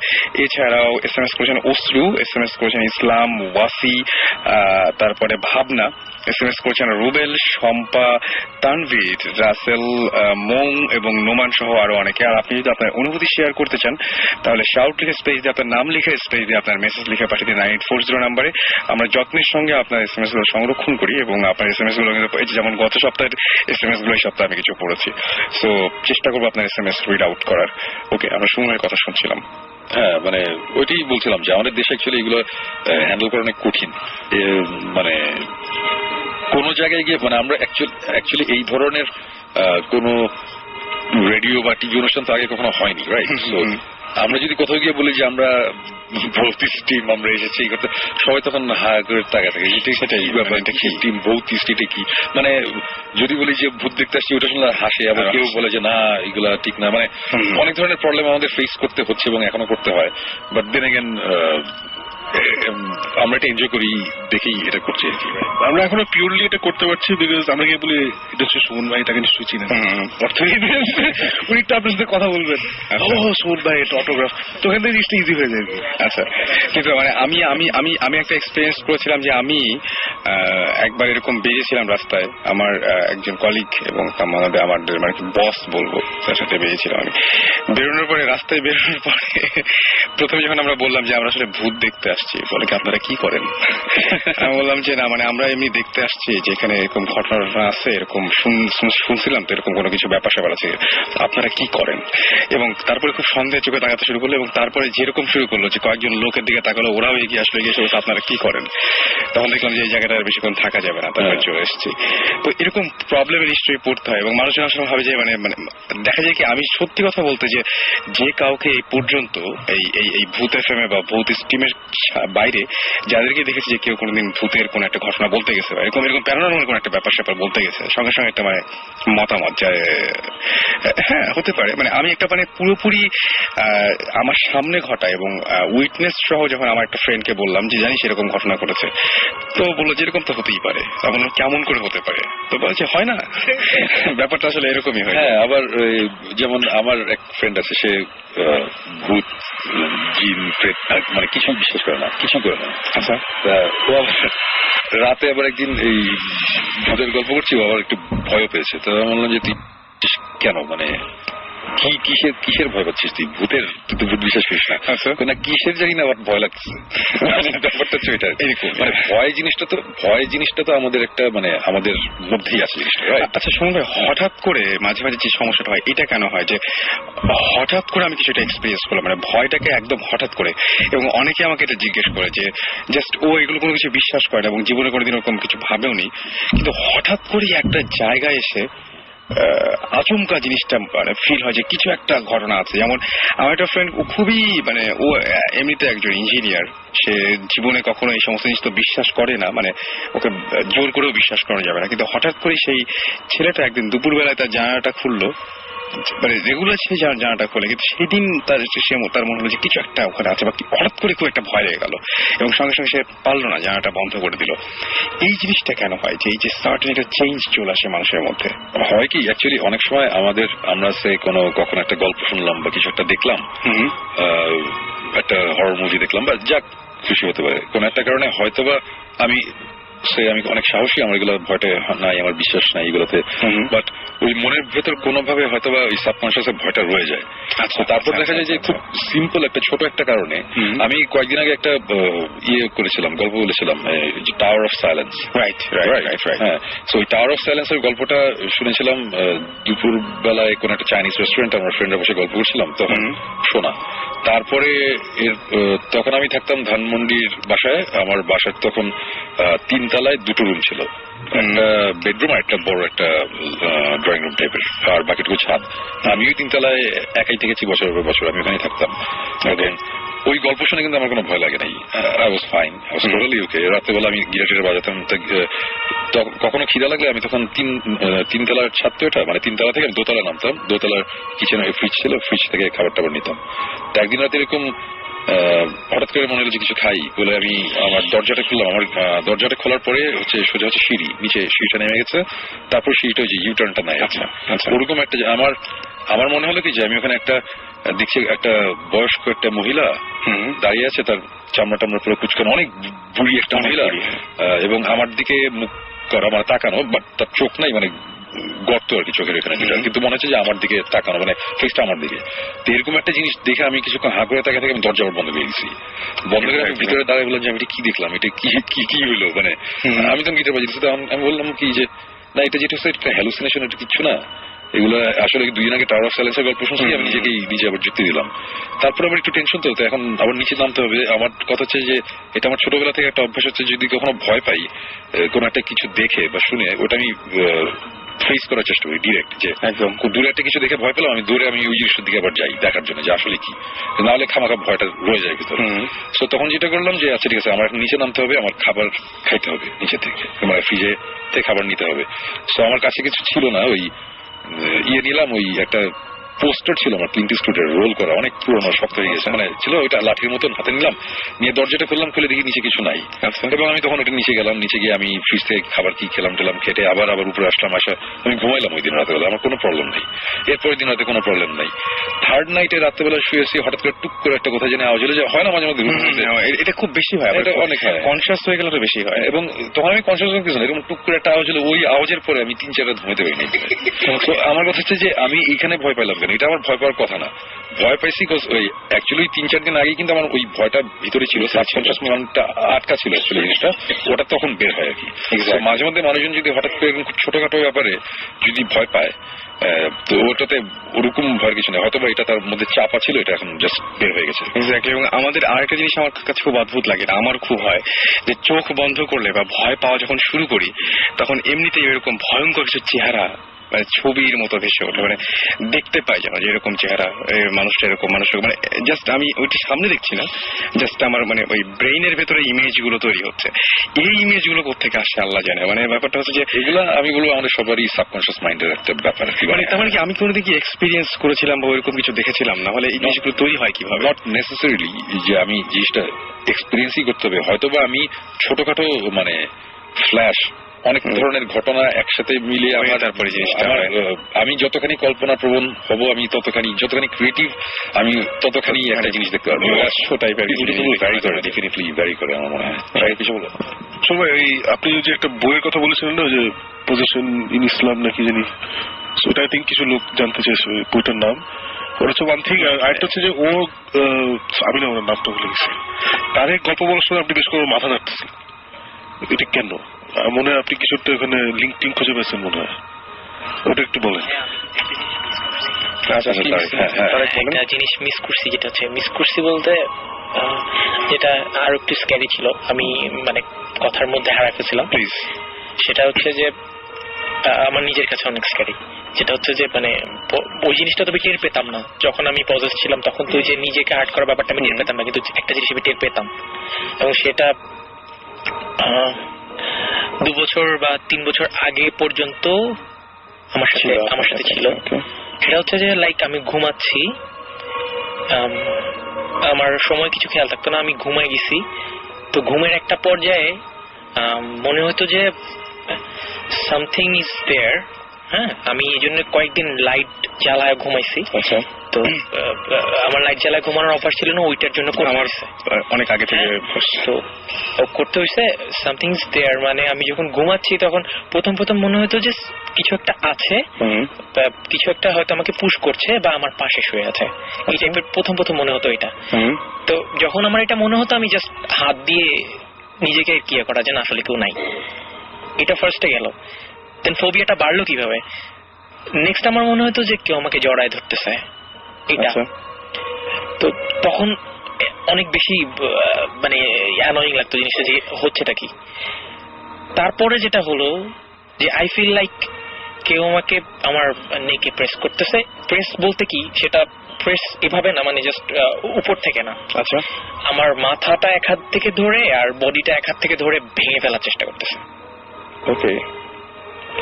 এছাড়াও SMS করেছেন অশ্রু, SMS করেছেন ইসলাম, ওয়াসি, তারপরে ভাবনা SMS করেছেন রুবেল, শম্পা, তানভীর, রাসেল, মং এবং নোমান সহ আরো অনেকে। আর আপনি যদি আপনার অনুভূতি শেয়ার করতে চান তাহলে শাউট লিখে স্পেস দিয়ে আপনার নাম লিখে স্পেস দিয়ে আপনার মেসেজ লিখে পাঠিয়ে দিন 9840 নম্বরে। আমরা যত্নের সঙ্গে আপনার SMS গুলো সংরক্ষণ করি এবং আপনার SMS গুলো যেমন গত সপ্তাহের SMS গুলো এই সপ্তাহে আমি কিছু পড়েছি, সো চেষ্টা করবো আপনার SMS রিড আউট করার। ওকে, আমরা সুমনের কথা শুনছিলাম। হ্যাঁ, মানে ওইটাই বলছিলাম যে আমাদের দেশে অ্যাকচুয়ালি এগুলো হ্যান্ডেল করা অনেক কঠিন। মানে কোন জায়গায় গিয়ে মানে আমরা অ্যাকচুয়ালি এই ধরনের কোনো রেডিও বা টিভি অনুষ্ঠান তো আগে কখনো হয়নি, রাইট? সো আমরা যদি কোথাও গিয়ে বলি যে আমরা ভৌতিস টিম আমরা এসেছি এই করতে, সবাই তখন হাঁ করে তাকা থাকে, সেটাই ব্যাপার, এটা কি টিম ভৌতিস, এটা কি? মানে যদি বলি যে ভূত দেখতে আসছি ওটা শুনলে হাসে, আবার কেউ বলে যে না এগুলা ঠিক না, মানে অনেক ধরনের প্রবলেম আমাদের ফেস করতে হচ্ছে এবং এখনো করতে হয়। বাট দেন এগেন আমরা এটা এনজয় করি দেখেই এটা করছি আর কি। আমরা এখনো পিওরলি এটা করতে পারছি বিকজ আমরা গিয়ে বলি এটা হচ্ছে সুমন ভাই, এটাকে নিশ্চয়ই চিনেন, উনি একটু আপনার সাথে কথা বলবেন, ও সুমন ভাই এটা অটোগ্রাফ, তো ওখান থেকে জিনিসটা ইজি হয়ে যায়। আচ্ছা, কিন্তু মানে আমি একটা এক্সপিরিয়েন্স করেছিলাম যে আমি একবার এরকম বেরিয়েছিলাম রাস্তায়, আমার একজন কলিগ এবং আমাদের মানে বস বলবো, তার সাথে বেরিয়েছিলাম আমি। বেরোনোর পরে রাস্তায় বেরোনোর পরে প্রথমে যখন আমরা বললাম যে আমরা আসলে ভূত দেখতে আসছি, বলে কি আপনারা কি করেন? আমি বললাম যে না, মানে আমরা এমনি দেখতে আসছি যে এখানে এরকম ঘটনা আছে, এরকম শুনছিলাম তো এরকম কোনো কিছু ব্যাপার স্যাপার আছে, আপনারা কি করেন? এবং তারপরে খুব সন্দেহ চোখে তাকাতে শুরু করলো এবং তারপরে যেরকম শুরু করলো যে কয়েকজন লোকের দিকে তাকালো, ওরাও এগিয়ে আসলো, এগিয়ে এসে আপনারা কি করেন? তখন দেখলাম যে এই জায়গাটা বেশিক্ষণ থাকা যাবে না, তারপরে চলে এসেছি। তো এরকম প্রবলেমের নিশ্চয়ই পড়তে হয় এবং মানুষের আসলে ভাবে যে মানে দেখা যায় কি, আমি সত্যি কথা বলতে যে কাউকে এই পর্যন্ত এই ভূত FM বা ভূত স্টিমের বাইরে যাদেরকে দেখেছি যে কেউ কোনোদিন ভূতের কোন একটা ঘটনা বলতে গেছে বা এরকম প্যারানর্মাল কোন একটা ব্যাপার স্যাপার বলতে গেছে, সঙ্গে সঙ্গে একটা মানে মতামত যায় হ্যাঁ হতে পারে। মানে আমি একটা মানে পুরোপুরি আমার সামনে ঘটা এবং উইটনেস সহ যখন আমার একটা ফ্রেন্ডকে বললাম যে জানিস এরকম ঘটনা ঘটেছে, তো বললো যে এরকম তো হতেই পারে। আমি বললাম কেমন করে হতে পারে, তো বলছে হয় না ব্যাপারটা আসলে এরকমই হয়। হ্যাঁ, আবার যেমন আমার এক ফ্রেন্ড আছে, সে ভূত জিন প্রেত মানে কিছু বিশ্বাস করে না, কিছু করে না। আচ্ছা, ও আবার রাতে আবার একদিন এই ভূতের গল্প করছি, ও আবার একটু ভয় পেয়েছে। তো আমি বললাম যে তুই কেন, মানে কিসের ভয় পাচ্ছিস তুই? ভূতের, তুই তো ভূত বিশ্বাস করিস না। না কিসের জানি না আবার ভয় লাগছে। ব্যাপারটা হচ্ছে এটা, মানে ভয় জিনিসটা তো আমাদের একটা মানে আমাদের মধ্যেই আছে জিনিসটা। আচ্ছা শুনুন ভাই, হঠাৎ করে মাঝে মাঝে যে সমস্যাটা হয় এটা কেন হয় যে হঠাৎ করে আমি কিছুটা এক্সপিরিয়েন্স করলাম, মানে ভয়টাকে একদম হঠাৎ করে, এবং অনেকে আমাকে এটা জিজ্ঞেস করে যে জাস্ট ও এগুলো কোনো কিছু বিশ্বাস করে না এবং জীবনে কোনোদিন ওরকম কিছু ভাবেও নি, কিন্তু হঠাৎ করেই একটা জায়গায় এসে আচমকা জিনিসটা মানে ফিল হয় যে কিছু একটা ঘটনা আছে। যেমন আমার একটা ফ্রেন্ড, ও খুবই মানে ও এমনিতে একজন ইঞ্জিনিয়ার, সে জীবনে কখনো এই সমস্ত জিনিস তো বিশ্বাস করে না, মানে ওকে জোর করেও বিশ্বাস করা যাবে না, কিন্তু হঠাৎ করে সেই ছেলেটা একদিন দুপুরবেলায় তার জানালাটা খুললো, মানে রেগুলার সে জানাটা খোলে, কিন্তু সেদিন তার মনে হলো যে কিছু একটা ওখানে আছে বা হঠাৎ করে খুব একটা ভয় লেগে গেল এবং সঙ্গে সঙ্গে সে পারলো না, জানাটা বন্ধ করে দিল। এই জিনিসটা কেন হয় যে এই যে সার্টেন একটা চেঞ্জ চলে আসে মানুষের মধ্যে? হয় কি অ্যাকচুয়ালি অনেক সময় আমরা সে কখনো একটা গল্প শুনলাম বা কিছু একটা দেখলাম, একটা হরর মুভি দেখলাম বা যাক খুশি হতে পারে কোন একটা কারণে, হয়তোবা আমি অনেক সাহসী, আমার এগুলো ভয়টা নাই, আমার বিশ্বাস নাই এগুলোতে, বাট ওই মনের ভেতর কোনোভাবে হয়তোবা ওই সাবকনশিয়াসে ভয়টা রয়ে যায়। আচ্ছা, তারপর দেখা যায় যে খুব সিম্পল একটা ছোট একটা কারণে, আমি কয়েকদিন আগে একটা গল্প বলেছিলাম, টাওয়ার অফ সাইলেন্স। রাইট, হ্যাঁ, তো ওই টাওয়ার অফ সাইলেন্সের গল্পটা শুনেছিলাম দুপুর বেলায় কোন একটা চাইনিজ রেস্টুরেন্ট, আমরা ফ্রেন্ডরা বসে গল্প করছিলাম তখন শোনা। তারপরে তখন আমি থাকতাম ধানমন্ডির বাসায়, আমার বাসার তখন 3 তলায় 2টো রুম ছিল, একটা বেডরুম আর একটা বড় একটা ড্রয়িং রুম টাইপের, আর বাকিটুকু ছাদ। আমি ওই 3 তলায় একাই থেকেছি বছরের পর বছর, আমি ওখানেই থাকতাম। ওই গল্প শুনে কিন্তু আমার কোনো ভয় লাগে নাই, I was fine, I was totally ওকে। রাত্রেবেলা আমি গিটার বাজাতাম, কখনো খিদা লাগলে আমি তখন 3 তলার ছাদ তো এটা, মানে 3 তলা থেকে আমি 2 তলা নামতাম, 2 তলার কিচেনে ফ্রিজ ছিল, ফ্রিজ থেকে খাবার টাবার নিতাম। তো একদিন রাতে এরকম হঠাৎ করে মনে হলো যে কিছু খাই বলে আমি আমার দরজাটা খুললাম, আমার দরজাটা খোলার পরে সোজা হচ্ছে সিঁড়ি, নিচে সিঁড়িটা নেমে গেছে, তারপর সিঁড়িটা ওই যে ইউটার্নটা নেয়। আচ্ছা, ওরকম একটা আমার মনে হলো কি যে আমি ওখানে একটা দেখছি একটা বয়স্ক একটা মহিলা দাঁড়িয়ে আছে, তার চামড়া টামড়া পুরো কুচকানো, অনেক বুড়ি একটা মহিলা, এবং আমার দিকে মুখ করা, মানে তাকানো, বাট তার চোখ নাই, মানে গর্ত আর কি চোখের এখানে, কিন্তু মনে হচ্ছে যে আমার দিকে তাকানো, মানে ফেসটা আমার দিকে। তো এরকম একটা জিনিস দেখে আমি কিছুক্ষণ হাঁ করে তাকিয়ে থেকে আমি দরজা বন্ধ করে গেছি, বন্ধ করে আমি ভিতরে দাঁড়িয়ে বললাম যে আমি এটা কি দেখলাম, এটা কি হইলো, মানে আমি তো গিটার বাজিয়েছি। তো আমি বললাম কি যে না, এটা যেটা হচ্ছে এটা হ্যালুসিনেশন, এটা কিছু না, এগুলো আসলে 2 দিন আগে টাওয়ার অফ সাইলেন্সের গল্প শুনছি, আমি নিজে আবার যুক্তি দিলাম। তারপর আমার একটু টেনশন তো এখন আবার নিচে নামতে হবে। আমার কথা হচ্ছে যে এটা আমার ছোটবেলা থেকে একটা অভ্যাস হচ্ছে, যদি কখনো ভয় পাই কোন একটা কিছু দেখে বা শুনে, ওটা আমি ফেস করার চেষ্টা করি ডিরেক্ট, যে একদম খুব দূরে একটা কিছু দেখে ভয় পেলাম, আমি দূরে আমি ওই জিনিসটার দিকে আবার যাই দেখার জন্য যে আসলে কি, নাহলে খামাখা ভয়টা রয়ে যায় ভিতরে। তো তখন যেটা করলাম যে আচ্ছা ঠিক আছে, আমার নিচে নামতে হবে, আমার খাবার খাইতে হবে নিচে থেকে, মানে ফ্রিজে থেকে খাবার নিতে হবে। তো আমার কাছে কিছু ছিল না, ওই নিলাম, ওই একটা পোস্টার ছিল আমার ক্লিন্ট ইস্টউডের রোল করা, অনেক পুরোনো, শক্ত হয়ে গেছে, মানে ছিল ওইটা লাঠির মতন, হাতে নিলাম, নিয়ে দরজাটা খুললাম, খুলে দেখি নিচে কিছু নাই। এবং আমি তখন ওটা নিচে গেলাম, নিচে গিয়ে আমি ফ্রিজ থেকে খাবার কি খেলাম খেটে আবার উপরে আসলাম, আমি ঘুমাইলাম ওই দিন রাতেবেলা, আমার কোনো প্রবলেম নেই। এরপরের দিন রাতে কোনো প্রবলেম নাই। থার্ড নাইটে রাত্রেবেলা শুয়েছি, হঠাৎ করে টুক করে একটা কোথায় জানি আওয়াজ হলো, যে হয় না মাঝে মধ্যে, এটা খুব বেশি হয়, এটা অনেক হয়, কনসিয়াস হয়ে গেলে তো বেশি হয়। এবং তখন আমি কনসিয়াস হয়ে কিছু না, এরকম টুক করে একটা আওয়াজ হলো, ওই আওয়াজের পরে আমি 3-4 রাত ঘুমাইতে পারিনি। তো আমার কথা হচ্ছে যে আমি এখানে ভয় পাইলাম কেন, এটা আমার ভয় পাওয়ার কথা না। ভয় পাইছি ওই অ্যাকচুয়ালি 3-4 দিন আগেই কিন্তু আমার ওই ভয়টা ভিতরে ছিল, সাবকনশিয়াস মাইন্ডটা আটকা ছিল অ্যাকচুয়ালি জিনিসটা, ওটা তখন বের হয় আর কি। মাঝে মধ্যে মানুষজন যদি হঠাৎ করে এরকম ছোটখাটো ব্যাপারে যদি ভয় পায়, তো ওটাতে ওরকম ভয়ের কিছু নেই, হয়তো বা এটা তার মধ্যে চাপা ছিল, এটা এখন জাস্ট বের হয়ে গেছে। এবং আমাদের আরেকটা জিনিস আমার কাছে খুব অদ্ভুত লাগে, আমার খুব হয় যে চোখ বন্ধ করলে বা ভয় পাওয়া যখন শুরু করি, তখন এমনিতেই এরকম ভয়ঙ্কর কিছু চেহারা মানে ছবির মতো ভেসে ওঠে, মানে দেখতে পাই যেন যে এরকম চেহারা, মানুষটা এরকম, মানুষ মানে জাস্ট আমি ওইটা সামনে দেখছি না, জাস্ট আমার মানে ওই ব্রেইনের ভেতরে ইমেজ গুলো তৈরি হচ্ছে। এই ইমেজ গুলো কোথেকে আসছে আল্লাহ জানে। মানে ব্যাপারটা হচ্ছে যে এগুলো আমি বলবো আমাদের সবারই সাবকনশিয়াস মাইন্ডের একটা ব্যাপার। মানে তার মানে কি আমি কোনোদিন কি এক্সপিরিয়েন্স করেছিলাম বা ওইরকম কিছু দেখেছিলাম, না হলে এই জিনিসগুলো তৈরি হয় কিভাবে? নট নেসেসারিলি যে আমি জিনিসটা এক্সপিরিয়েন্সই করতে হবে, হয়তোবা আমি ছোটখাটো মানে ফ্ল্যাশ অনেক ধরনের ঘটনা একসাথে মিলিয়ে আমার তারপরে জিনিসটা আমি যতখানি কল্পনা প্রবণ হব, আমি যতখানি ক্রিয়েটিভ, আমি ততখানি একটা জিনিস দেখতে পারবো। ভ্যারি করে, ডেফিনেটলি ভ্যারি করে আমার মনে হয়। কিছু বলো সময় এই আপনি যে একটা বইয়ের কথা বলেছিলেন না, যে পজিশন ইন ইসলাম নাকি জানি, সেটা আই থিঙ্ক কিছু লোক জানতে চাইছে বইটার নাম। ওর হচ্ছে ওয়ান থিং, আরেকটা হচ্ছে যে ও আমি না ওনার নামটা ভুলে গেছি, তার এক গল্প বলার সময় আপনি বেশ করে মাথা নাড়তেছেন, এটা কেন? মনে হয় আপনি কিছু একটা এখানে লিঙ্ক টিঙ্ক খুঁজে পেয়েছেন মনে হয়, ওটা একটু বলেন। একটা জিনিস মিস করছি, যেটা হচ্ছে মিস করছি বলতে যেটা আরো একটু স্ক্যারি ছিল, আমি মানে কথার মধ্যে হারা ফেলছিলাম। প্লিজ, সেটা হচ্ছে যে আমার নিজের কাছে অনেক স্ক্যারি, যেটা হচ্ছে যে মানে ওই জিনিসটা তো আমি টের পেতাম না যখন আমি পজেস ছিলাম, তখন তো যে নিজেকে হার্ট করার ব্যাপারটা আমি টের পেতাম না, কিন্তু একটা জিনিস আমি টের পেতাম, এবং সেটা 2 বছর বা 3 বছর আগে পর্যন্ত আমার সাথে ছিল। সেটা হচ্ছে যে লাইক আমি ঘুমাচ্ছি, আমার সময় কিছু খেয়াল থাকতো না, আমি ঘুমাই গেছি, তো ঘুমের একটা পর্যায়ে মনে হতো যে সামথিং ইজ দেয়ার। হ্যাঁ, আমি এই জন্য কয়েকদিন লাইট জ্বালায় ঘুমাইছি। তো আমার লাইট জ্বালায় ঘুমানোর অভ্যাস ছিল না, ওইটার জন্য আমার অনেক আগে থেকে তো করতে হয়েছে। সামথিং ইজ দেয়ার মানে আমি যখন ঘুমাচ্ছি তখন প্রথম মনে হতো যে কিছু একটা আছে, কিছু একটা হয়তো আমাকে পুশ করছে বা আমার পাশে শুয়ে আছে, এই টাইপের প্রথম মনে হতো এটা। তো যখন আমার এটা মনে হতো আমি জাস্ট হাত দিয়ে নিজেকে ক্লিয়ার করা যে না আসলে কেউ নাই, এটা ফার্স্টে গেল। দেন ফোবিয়াটা বাড়লো কিভাবে, নেক্সট আমার মনে হতো যে কেউ আমাকে জড়ায় ধরতেছে, এটা তো তখন অনেক বেশি মানে অ্যানোয়িং লাগতো জিনিসটা যে হচ্ছেটা কি। তারপরে যেটা হলো যে আই ফিল লাইক কেউ আমাকে আমার নেকে প্রেস করতেছে। প্রেস বলতে কি, সেটা প্রেস এভাবে না, মানে জাস্ট উপর থেকে না, আচ্ছা আমার মাথাটা এক হাত থেকে ধরে আর বডিটা এক হাত থেকে ধরে ভেঙে ফেলার চেষ্টা করতেছে। ওকে,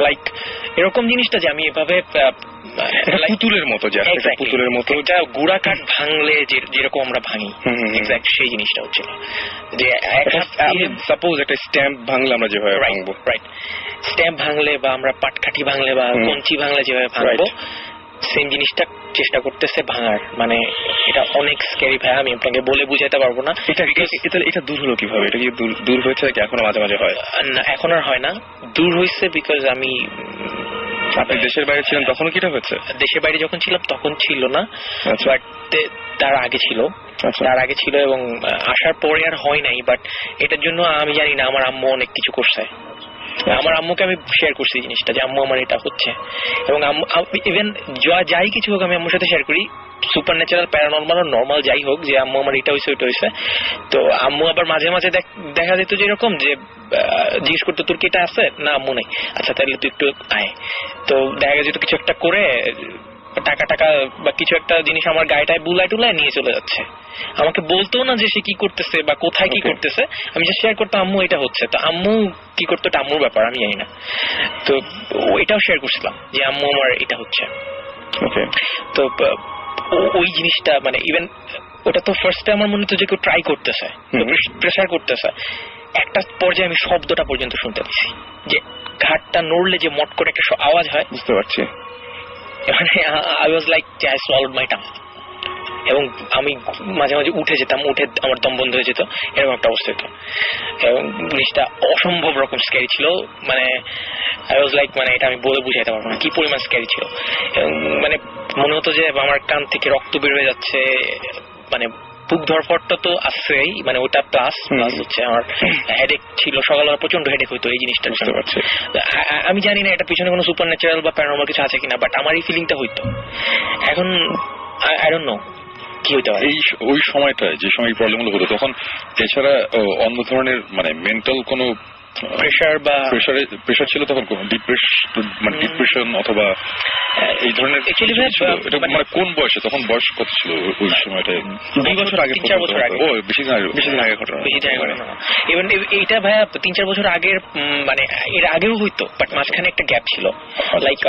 লাইক এরকম জিনিসটা যে আমি এভাবে পুতুলের মতো, যে পুতুলের মতো এটা গুড়া কাঠ ভাঙলে যেরকম আমরা ভাঙি, এক্স্যাক্ট সেই জিনিসটা হচ্ছে যে সাপোজ একটা স্ট্যাম্প ভাঙলে আমরা যেভাবে ভাঙবো, রাইট, স্ট্যাম্প ভাঙলে বা আমরা পাটকাঠি ভাঙলে বা কঞ্চি ভাঙলে যেভাবে ভাঙবো, সেম জিনিসটা চেষ্টা করতেছে ভাঙার। মানে এটা অনেক স্ক্যারি ভাই, আমি আপনাকে বলে বুঝাতে পারবো না। এটা দূর হলো কিভাবে? এটা কি দূর হয়েছে নাকি এখনো মাঝে মাঝে হয়? না, এখন আর হয় না, দূর হয়েছে বিকজ আমি আপনি দেশের বাইরে ছিলেন তখন কি এটা হচ্ছে? দেশের বাইরে যখন ছিলাম তখন ছিল না, বাট তার আগে ছিল, তার আগে ছিল এবং আসার পরে আর হয় নাই। বাট এটার জন্য আমি জানি না, আমার আম্মু অনেক কিছু করছে। আমার আম্মুকে আমি শেয়ার করছি জিনিসটা যে আম্মু আমার এটা হচ্ছে, এবং ইভেন যাই কিছু হোক আমি আম্মুর সাথে শেয়ার করি, সুপার ন্যাচারাল, প্যারানর্মাল, নর্মাল যাই হোক, যে আম্মু আমার এটা হয়েছে ওইটা হয়েছে। তো আম্মু আবার মাঝে মাঝে দেখা যেত যে এরকম যে জিজ্ঞেস করতো তোর কি এটা আছে, না আম্মু নেই, আচ্ছা তাহলে তুই একটু আয়। তো দেখা যেত কিছু একটা করে টাকা বা কিছু একটা জিনিস আমার গায়েটায় বুলাই টুলায় নিয়ে চলে যাচ্ছে। আমাকে বলতো না যে সে কি করতেছে বা কোথায় কি করতেছে, আমি জাস্ট শেয়ার করতাম আম্মু এটা হচ্ছে। তো আম্মু কি করতো এটা আম্মুর ব্যাপার, আমি জানি না। তো এটাও শেয়ার করছিলাম যে আম্মু আমার এটা হচ্ছে। তো ওই জিনিসটা মানে ইভেন ওটা তো ফার্স্টে আমার মনে হতো যে কেউ ট্রাই করতেছে, প্রেসার করতেছে। একটা পর্যায়ে আমি শব্দটা পর্যন্ত শুনতে পেয়েছি, যে ঘাটটা নড়লে যে মট করে একটা আওয়াজ হয়, বুঝতে পারছি। মানে I was like I swallowed my tongue, এবং আমি মাঝে মাঝে উঠে যেতাম, উঠে আমার দম বন্ধ হয়ে যেত, এরকম একটা অবস্থা হতো। এবং জিনিসটা অসম্ভব রকম স্ক্যারি ছিল। মানে I was like, মানে এটা আমি বলে বুঝাইতে পারবো না কি পরিমাণ স্ক্যারি ছিল। এবং মানে মনে হতো যে আমার কান থেকে রক্ত বের হয়ে যাচ্ছে, মানে বুক ধরফরটা তো আসছেই, মানে ওটা প্লাস হচ্ছে আমার হেডেক ছিল, সকালবেলা প্রচন্ড হেডেক হইতো এই জিনিসটা। বুঝতে পারছি, আমি জানি না এটা পিছনে কোনো সুপার ন্যাচারাল বা প্যারানর্মাল কিছু আছে কিনা, বাট আমার এই ফিলিংটা হইতো। এখন আই ডোন্ট নো কি হইতে পারে। ওই সময়টা যে সময় প্রবলেম গুলো হতো তখন এছাড়া অন্য ধরনের মানে মেন্টাল কোনো প্রেশার বা প্রেশার ছিল তখন ডিপ্রেশন অথবা এই ধরনের Actually, কিছু ছিল? এটা মানে কোন বয়সে, তখন বয়স কত ছিল ওই সময়টায়? 2 বছর আগে, 3-4 বছর আগে। ও বেশি দিন আগে ঘটনা। বেশি জায়গা করে না। ইভেন এইটা ভাইয়া 3-4 বছর আগের মানে এর আগেও হইতো, বাট মাঝখানে একটা গ্যাপ ছিল। লাইক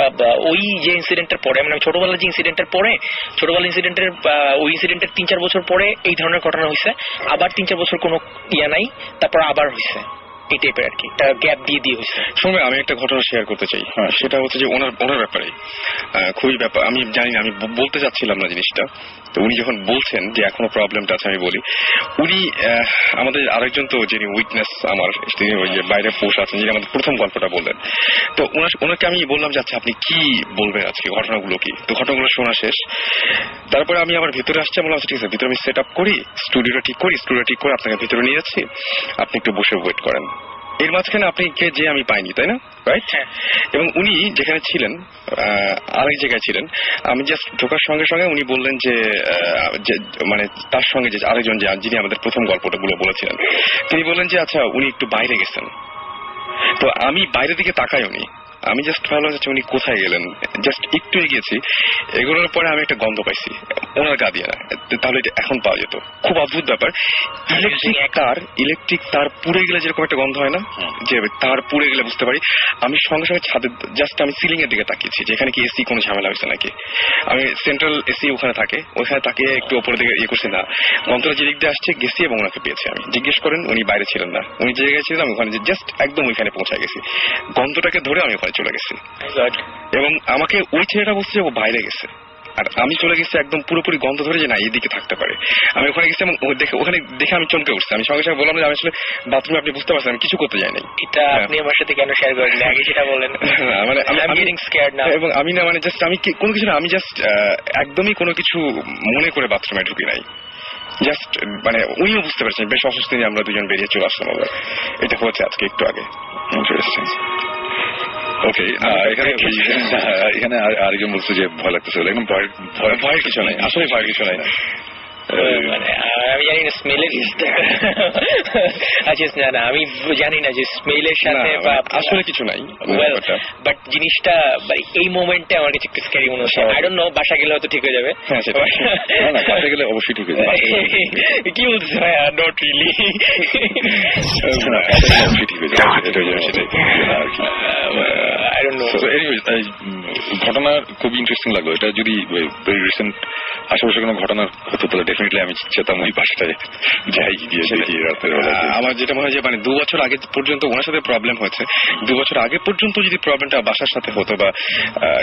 ওই যে ইনসিডেন্টের পরে, মানে ছোটবেলার যে ইনসিডেন্টের পরে, ছোটবেলার ইনসিডেন্টের ওই ইনসিডেন্টের 3-4 বছর পরে এই ধরনের ঘটনা হয়েছে, আবার 3-4 বছর কোনো ইয়া নাই, তারপর আবার হয়েছে। এই টাইপের আর কি, একটা গ্যাপ দিয়ে হয়েছে। সময় আমি একটা ঘটনা শেয়ার করতে চাই। সেটা হচ্ছে যে ওনার ব্যাপারে খুবই ব্যাপার, আমি জানি না, আমি বলতে চাচ্ছিলাম না জিনিসটা, তো উনি যখন বলছেন যে এখনো প্রবলেমটা আছে, আমি বলি উনি আমাদের আরেকজন তো যিনি উইটনেস আমার, তিনি ওই যে বাইরে পোষ আছেন, যিনি আমাদের প্রথম গল্পটা বললেন, তো ওনাকে আমি বললাম যে আচ্ছা আপনি কি বলবেন আজকে, ঘটনাগুলো কি? তো ঘটনাগুলো শোনা শেষ, তারপরে আমি আবার ভিতরে আসছি, বললাম ঠিক আছে ভিতরে আমি সেট আপ করি, স্টুডিওটা ঠিক করে আপনাকে ভিতরে নিয়ে যাচ্ছি, আপনি একটু বসে ওয়েট করেন। এর মাঝখানে আপনি কে যে আমি পাইনি, তাই না? রাইট। এবং উনি যেখানে ছিলেন আরেক জায়গায় ছিলেন, আমি জাস্ট ঢোকার সঙ্গে সঙ্গে উনি বললেন যে মানে তার সঙ্গে যে আরেকজন যিনি আমাদের প্রথম গল্পটাগুলো বলেছিলেন, তিনি বললেন যে আচ্ছা উনি একটু বাইরে গেছেন। তো আমি বাইরের দিকে তাকাই, আমি জাস্ট ভাবলাম যে উনি কোথায় গেলেন, জাস্ট একটু এগিয়েছি, এগুলোর পরে আমি একটা গন্ধ পাইছি ওনার গা দিয়ে না, তাহলে এটা এখন পাওয়া যেত। খুব অদ্ভুত ব্যাপার, ইলেকট্রিক তার পুড়ে গেলে যেরকম একটা গন্ধ হয় না, যে তার পুড়ে গেলে বুঝতে পারি। আমি সঙ্গে সঙ্গে ছাদে জাস্ট আমি সিলিং এর দিকে তাকিয়েছি যে এখানে কি এসি কোনো ঝামেলা হয়েছে নাকি। আমি সেন্ট্রাল এসি ওখানে থাকে, ওইখানে তাকিয়ে একটু উপরের দিকে ইয়ে করছি, না গন্ধটা যে দিক দিয়ে আসছে গেছি এবং ওনাকে পেয়েছি। আমি জিজ্ঞেস করেন, উনি বাইরে ছিলেন না, উনি যে জায়গায় ছিলেন আমি ওখানে জাস্ট একদম ওইখানে পৌঁছায় গেছি, গন্ধটাকে ধরে আমি ওখানে চলে গেছি। এবং আমাকে ওই ছেলেটা বলছে যে ও বাইরে গেছে, আর আমি চলে গেছি একদম পুরোপুরি গন্ধ ধরে যে না এইদিকে থাকতে পারে। আমি ওখানে গেছি এবং ওখানে দেখে আমি চমকে উঠছি। আমি সঙ্গে সঙ্গে বললাম যে আমি আসলে বাথরুমে, আপনি বুঝতে পারছেন আমি কিছু করতে যাই নাই। এটা আপনি আমার সাথে কেন শেয়ার করেন আগে সেটা বলেন। মানে আমি স্কেয়ার্ড না, এবং আমি না মানে জাস্ট আমি কোনো কিছু না, আমি জাস্ট একদমই কোনো কিছু মনে করে বাথরুমে ঢুকি নাই। জাস্ট মানে উনিও বুঝতে পারছেন বেশ অসুস্থ নিয়ে আমরা দুজন বেরিয়ে চলে আসলাম। আবার এটা হচ্ছে আজকে একটু আগে। ইন্টারেস্টিং। ওকে, এখানে আরেকজন বলছে যে ভয় লাগতেছে, একদম ভয়ের কিছু নাই, আসলে ভয়ের কিছু নাই। মানে আমি জানি না স্মেলের আচ্ছা না আমি জানি না যে স্মেলের সাথে আসলে কিছু নাই, বাট জিনিসটা এই মোমেন্টে আমার কাছে একটু স্ক্যারি মনে হচ্ছে। আই ডোন্ট নো, বাসা গেলে হয়তো ঠিক হয়ে যাবে। বাসা গেলে অবশ্যই ঠিক হয়ে যাবে। কি বলছিস ভাই? নট রিয়েলি, অবশ্যই ঠিক হয়ে যাবে, সেটাই আই ডোন্ট নো। ঘটনা খুব ইন্টারেস্টিং লাগলো। এটা যদি ভেরি রিসেন্ট আশেপাশে কোনো ঘটনা হতো তাহলে ডেফিনেটলি আমি চেতাম ওই বাসাটায় যাই গিয়ে দেখি রাতের বেলা। আমার যেটা মনে হয় যে মানে 2 বছর আগে পর্যন্ত ওনার সাথে প্রবলেম হয়েছে, 2 বছর আগে পর্যন্ত যদি প্রবলেমটা বাসার সাথে হতো বা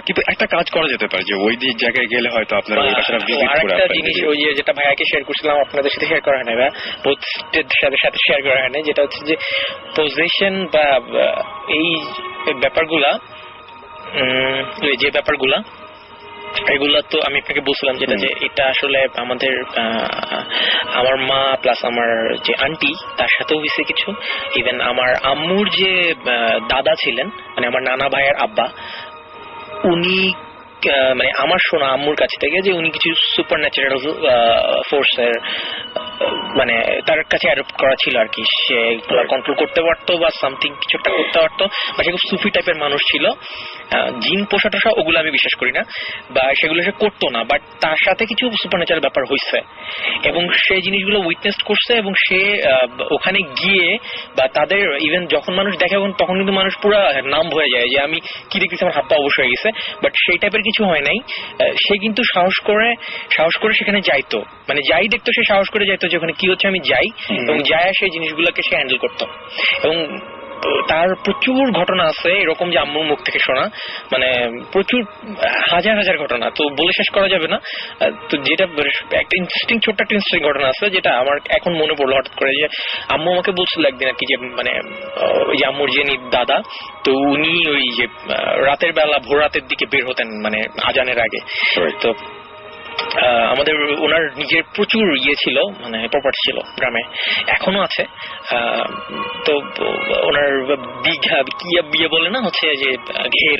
কিন্তু একটা কাজ করা যেতে পারে যে ওই জায়গায় গেলে হয়তো আপনারা ওই বাসাটা ভিজিট করে আরেকটা জিনিস ওই যে যেটা ভাইয়াকে শেয়ার করছিলাম আপনাদের সাথে শেয়ার করা হয় না, বা সাথে শেয়ার করা হয় না, যেটা হচ্ছে যে পজিশন বা এই ব্যাপারগুলা, যে ব্যাপারগুলা এগুলা তো আমি আপনাকে বলছিলাম যেটা যে এটা আসলে আমার মা প্লাস আমার যে আন্টি তার সাথেও হয়েছে কিছু। ইভেন আমার আম্মুর যে দাদা ছিলেন, মানে আমার নানা ভাইয়ের আব্বা, উনি মানে আমার শোনা আম্মুর কাছ থেকে যে উনি কিছু সুপার ন্যাচারাল ফোর্সের মানে তার কাছে অ্যাডপ্ট করা ছিল আর কি, সে কন্ট্রোল করতে পারতো বা সামথিং কিছু একটা করতে পারতো, বা সে খুব সুফি টাইপের মানুষ ছিল। জিন পোষা টোষা ওগুলো আমি বিশ্বাস করি না, বা সেগুলো সে করতো না, বাট তার সাথে কিছু সুপার ন্যাচারাল ব্যাপার হয়েছে এবং সে জিনিসগুলো উইটনেস করছে। এবং সে ওখানে গিয়ে বা তাদের ইভেন যখন মানুষ দেখে তখন কিন্তু মানুষ পুরো নাম হয়ে যায় যে আমি কি দেখতেছি, আমার হাত পা অবশ্যই হয়ে গেছে, বাট সেই টাইপের কিছু হয় নাই। সে কিন্তু সাহস করে সেখানে যাইতো, মানে যাই দেখতো সে সাহস করে যাইতো যে ওখানে কি হচ্ছে আমি যাই, এবং যায় সেই জিনিসগুলোকে সে হ্যান্ডেল করতো। এবং তার প্রচুর ঘটনা আছে এরকম যে আম্মুর মুখ থেকে শোনা, মানে প্রচুর হাজার হাজার ঘটনা, তো বলে শেষ করা যাবে না। তো যেটা একটা ছোট্ট একটা ইন্টারেস্টিং ঘটনা আছে যেটা আমার এখন মনে পড়লো হঠাৎ করে, যে আম্মু আমাকে বলছিল একদিন আর কি, যে মানে ওই যে আম্মুর যে দাদা, তো উনি ওই যে রাতের বেলা ভোর রাতের দিকে বের হতেন মানে আজানের আগে। তো আমাদের ওনার নিজের প্রচুর ছিল, মানে প্রপার্টি ছিল গ্রামে, এখনো আছে। তো ওনার বিঘা বিয়ে বলে না, হচ্ছে যে ঘের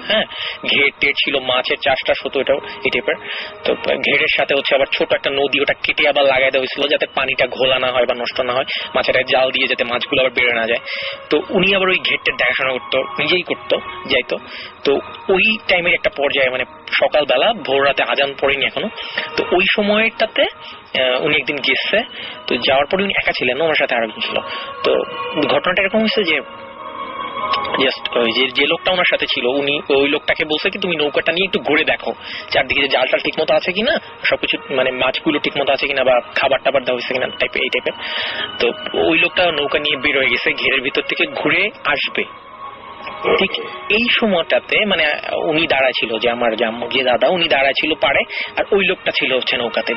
হ্যাঁ, ঘের টের ছিল, মাছের চাষটা হতো, এটাও এই টাইপের। তো ঘেরের সাথে হচ্ছে আবার ছোট একটা নদী, ওটা কেটে আবার লাগাই দেওয়া হয়েছিল যাতে পানিটা ঘোলা না হয় বা নষ্ট না হয়, মাছের জাল দিয়ে যাতে মাছগুলো আবার বেড়ে না যায়। তো উনি আবার ওই ঘেরটার দেখাশোনা করতো, নিজেই করতো, যাইতো। তো ওই টাইমের একটা পর্যায়ে মানে সকালবেলা ভোর রাতে আজান পড়েনি এখনো, তো ওই সময়টাতে উনি একদিন গেছে। তো যাওয়ার পরে উনি একা ছিলেন, ওনার সাথে আরেকজন ছিল। তো ঘটনাটা এরকম হয়েছে যে জাস্ট ওই যে লোকটা ওনার সাথে ছিল, উনি ওই লোকটাকে বলছে কি তুমি নৌকাটা নিয়ে একটু ঘুরে দেখো চারদিকে যে জালটা ঠিক মতো আছে কিনা, সবকিছু মানে মাছগুলো ঠিক মতো আছে কিনা, বা খাবার টাবার দেওয়া হয়েছে কিনা, এই টাইপের। তো ওই লোকটা নৌকা নিয়ে বের হয়ে গেছে, ঘেরের ভিতর থেকে ঘুরে আসবে। ঠিক এই সময়টাতে মানে উনি দাঁড়ায় ছিল, যে আমার যে দাদা উনি দাঁড়ায় ছিল পাড়ে, আর ওই লোকটা ছিল হচ্ছে নৌকাতে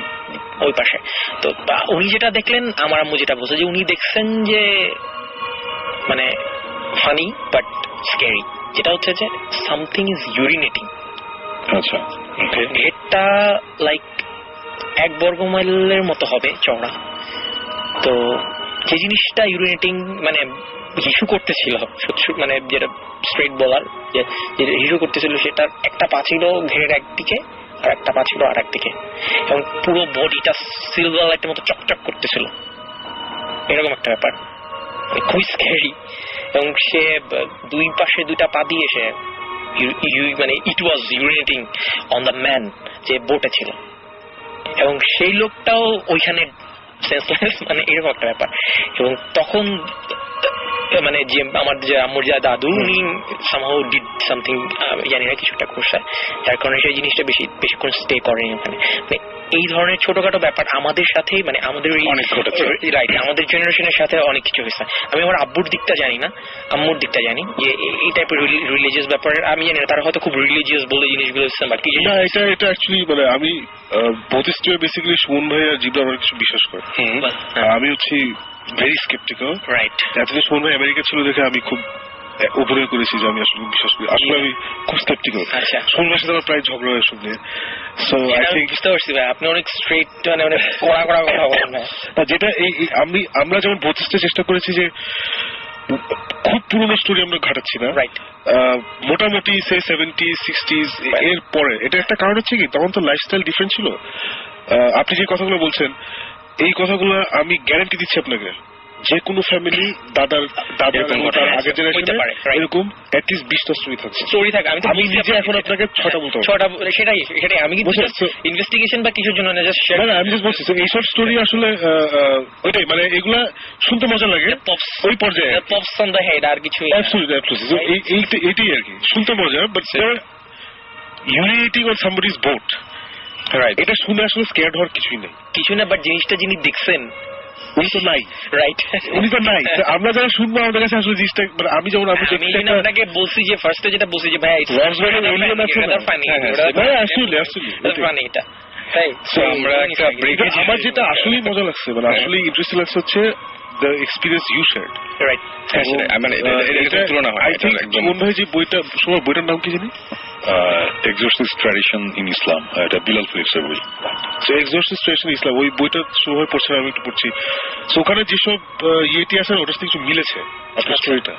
ওই পাশে। তো উনি যেটা দেখলেন, আমার আম্মু যেটা বলছে যে উনি দেখছেন যে মানে ফানি বাট স্ক্যারি, যেটা হচ্ছে যে সামথিং ইজ ইউরিনেটিং। আচ্ছা, ঘেরটা লাইক 1 বর্গ মাইলের মতো হবে চওড়া। তো যে জিনিসটা ইউরিনেটিং মানে হিসু করতেছিল, মানে যেটা স্ট্রেট বলার যে হিসু করতেছিল, সেটার একটা পা ছিল ঘেরের একদিকে আর একটা পা ছিল আর একদিকে, এবং পুরো বডিটা সিলভার লাইটের মতো চকচক করতেছিল, এরকম একটা ব্যাপার, খুবই স্ক্যারি। এবং সে দুই পাশে দুইটা পা দিয়ে সে মানে ইট ওয়াজ ইউরিনেটিং অন দ্য ম্যান যে বোটে ছিল, এবং সেই লোকটাও ওইখানে সেন্সলেস, মানে এরকম একটা ব্যাপার। এবং তখন মানে যে আমার যে আম্মুর যা দাদু, উনি সামহাউ ডিড সামথিং, জানি না কিছু একটা করছে, যার কারণে সেই জিনিসটা বেশিক্ষণ স্টে করেনি ওখানে। মানে এই ধরনের ছোটখাটো ব্যাপার আমাদের সাথে, মানে আমাদের রাইট, আমাদের জেনারেশনের সাথে অনেক কিছু হয়েছে। আমি আমার আব্বুর দিকটা জানি না, আম্মুর দিকটা জানি যে এই টাইপের রিলিজিয়াস ব্যাপার আমি জানি না, তারা হয়তো খুব রিলিজিয়াস বলে জিনিসগুলো বাকি না, এটা অ্যাকচুয়ালি মানে আমি বুদ্ধিস্ট বেসিক্যালি সুমন ভাই আর জিবরা আমার কিছু বিশ্বাস করে, আমি হচ্ছি ভেরি স্কেপটিক্যাল। রাইট, এতদিন সুমন ভাই আমেরিকা ছিল দেখে আমি খুব অভিনয় করেছি যে আমি আসলে বিশ্বাস করি, আসলে আমি খুব স্কেপটিক্যাল। সুমন ভাইয়ের সাথে আমার প্রায় ঝগড়া হয় এসব নিয়ে। সো আই থিংক বুঝতে পারছি ভাই, আপনি অনেক স্ট্রেট, মানে অনেক কড়া কড়া কথা বলেন। যেটা আমরা যেমন বুদ্ধিস্টের চেষ্টা করেছি যে খুব পুরোনো স্টোরি আমরা ঘাটাচ্ছি না, রাইট, মোটামুটি সে 70s 60s এর পরে। এটা একটা কারণ হচ্ছে কি, তখন তো লাইফস্টাইল ডিফারেন্ট ছিল। আপনি যে কথাগুলো বলছেন, এই কথাগুলো আমি গ্যারান্টি দিচ্ছি আপনাকে, যে কোনো ফ্যামিলি দাদার আগের জেনারেশনে এরকম অ্যাটলিস্ট 20টা স্টোরি থাকে। আমি নিজে এখন আপনাকে 6টা বলতে পারবো। সেটাই আমি কিন্তু ইনভেস্টিগেশন বা কিছুর জন্য না, জাস্ট আমি জাস্ট বলছি এইসব স্টোরি আসলে ওইটাই, মানে এগুলা শুনতে মজা লাগে ওই পর্যায়ে, পপস অন দ্য হেড, আর কিছু এইটাই আর কি, শুনতে মজা। But urinating on somebody's boat, right, এটা শুনে আসলে স্কেয়ার্ড হওয়ার কিছুই না। বাট জিনিসটা যিনি দেখছেন উনি তো নাই, রাইট, উনি তো নাই। আমরা যারা শুনবো আমাদের কাছে আসলে জিনিসটা, মানে আমি যেমন আপনাকে বলছি যে ফার্স্টে যেটা বলছি যে ভাই আমার যেটা আসলেই মজা লাগছে, মানে আসলেই ইন্টারেস্টিং লাগছে হচ্ছে the experience you shared, right? মানে এটা তুলনা হয়। I think মনে হয় যে বইটার নাম কি জানি, এক্সোরসিস্ট ট্র্যাডিশন ইন ইসলাম, এটা বিলাল ফিলিপসের বই। এক্সোরসিস্ট ট্র্যাডিশন ইসলাম, ওই বইটা সময় পড়ছে, আমি একটু পড়ছি। সো ওখানে যেসব ইয়েটি আছে ওটার সাথে কিছু মিলেছে আপনার স্টোরিটা।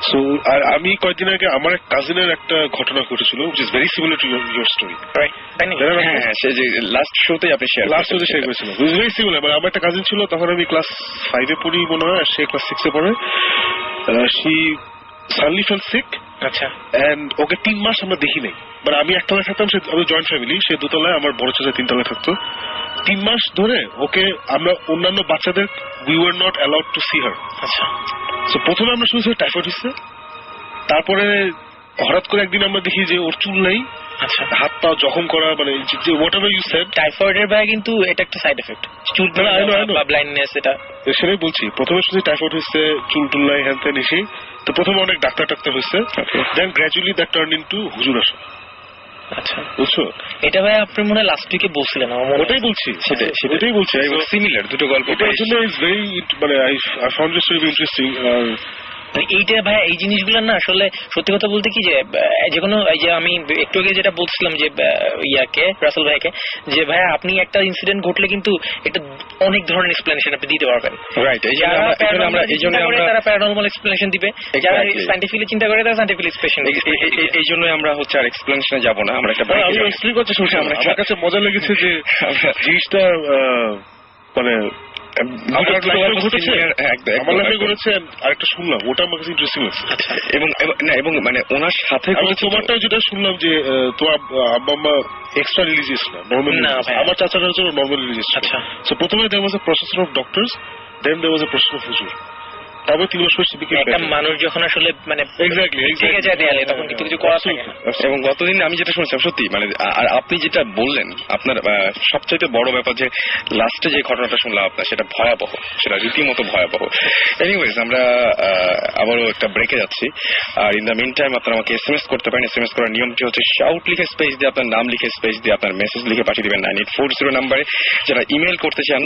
সো আর আমি কয়েকদিন আগে আমার এক কাজিনের একটা ঘটনা ঘটেছিল, which is very similar to your story, right? হ্যাঁ, সে যে লাস্ট শোতে আপনি শেয়ার করেছিলেন, it was very similar। মানে আমার একটা কাজিন ছিল, তখন আমি ক্লাস 5-এ পড়ি মনে হয়, সে ক্লাস 6-এ পড়ে। she suddenly fell sick, আচ্ছা, এন্ড ওকে 3 মাস আমরা দেখি নাই। মানে আমি একতলায় থাকতাম, আমি জয়েন্ট ফ্যামিলি, সে দোতলায়, আমার বড় চাচা 3 তলায় থাকতো। 3 মাস ধরে ওকে আমরা অন্যান্য বাচ্চাদের we were not allowed to see her। আচ্ছা, সো প্রথমে আমরা শুনছি টাইফয়েড হচ্ছে, তারপরে হঠাৎ করে একদিন আমরা দেখি যে ওর চুল নাই, আচ্ছা, হাত পা জখম করা, মানে যে হোয়াটএভার ইউ সেড। টাইফয়েডের ভাই কিন্তু এটা একটা সাইড এফেক্ট, চুল বা ব্লাইন্ডনেস, এটা সেটাই বলছি। প্রথমে শুনছি টাইফয়েড হচ্ছে, চুল টুল নাই, হ্যান ত্যান এসে। তো প্রথমে অনেক ডাক্তার হচ্ছে, দেন গ্র্যাজুয়ালি দ্যাট টার্ন ইনটু হুজুর আসা। আচ্ছা, বুঝছো? এটা ভাই আপনি মনে হয় লাস্ট উইকে বলছিলেন, ওটাই বলছি, সেটাই বলছি। সিমিলার দুটো গল্প। এটার জন্য ইজ ভেরি, মানে I found this very interesting. মানে এইটা ভাই এই জিনিসগুলো না আসলে সত্যি কথা বলতে কি যে যে কোনো এই যে আমি একটু আগে যেটা বলছিলাম যে ইয়াকে রাসেল ভাইকে যে ভাই আপনি একটা ইনসিডেন্ট ঘটলে কিন্তু এটা অনেক ধরনের এক্সপ্লেনেশন আপনি দিতে পারবেন। রাইট, এই জন্য আমরা তারা প্যারানর্মাল এক্সপ্লেনেশন দিবে, যারা সায়েন্টিফিক্যালি চিন্তা করে তারা সায়েন্টিফিক্যালি এক্সপ্লেনেশন। এই জন্য আমরা হচ্ছে আর এক্সপ্লেনেশনে যাব না, আমরা একটা আমি এক্সপ্লেন করতে শুনছি। আমার কাছে মজা লেগেছে যে জিনিসটা মানে আমার লাইফে ঘটেছে, আরেকটা শুনলাম, ওটা আমার কাছে ইন্টারেস্টিং লাগছে। এবং মানে ওনার সাথে তোমারটা যেটা শুনলাম যে তোমার আব্বা আম্মা এক্সট্রা রিলিজিয়াস না, নর্মাল। আমার চাচারা হচ্ছে নর্মাল রিলিজিয়াস। আচ্ছা, সো প্রথমে there was a procession of doctors, then there was a procession of হুজুর। তবে 3 বছর একটা মানুষ যখন আসলে মানে থেকে যায় দেয়ালে তখন কিন্তু কিছু করা থাকে না। এবং গতদিন আমি যেটা শুনছিলাম সত্যি মানে, আর আপনি যেটা বললেন আপনার সবচাইতে বড় ব্যাপার যে লাস্টে যে ঘটনাটা শুনলাম আপনার, সেটা ভয়াবহ, সেটা রীতিমতো ভয়াবহ। এনিওয়েজ আমরা আবারও একটা ব্রেকে যাচ্ছি, আর ইন দ্য মিন টাইম আপনারা আমাকে SMS করতে পারেন। SMS করার নিয়মটি হচ্ছে শাউট লিখে স্পেস দিয়ে আপনার নাম লিখে স্পেস দিয়ে আপনার মেসেজ লিখে পাঠিয়ে দেবেন 9840 নাম্বারে। যারা ইমেল করতে চান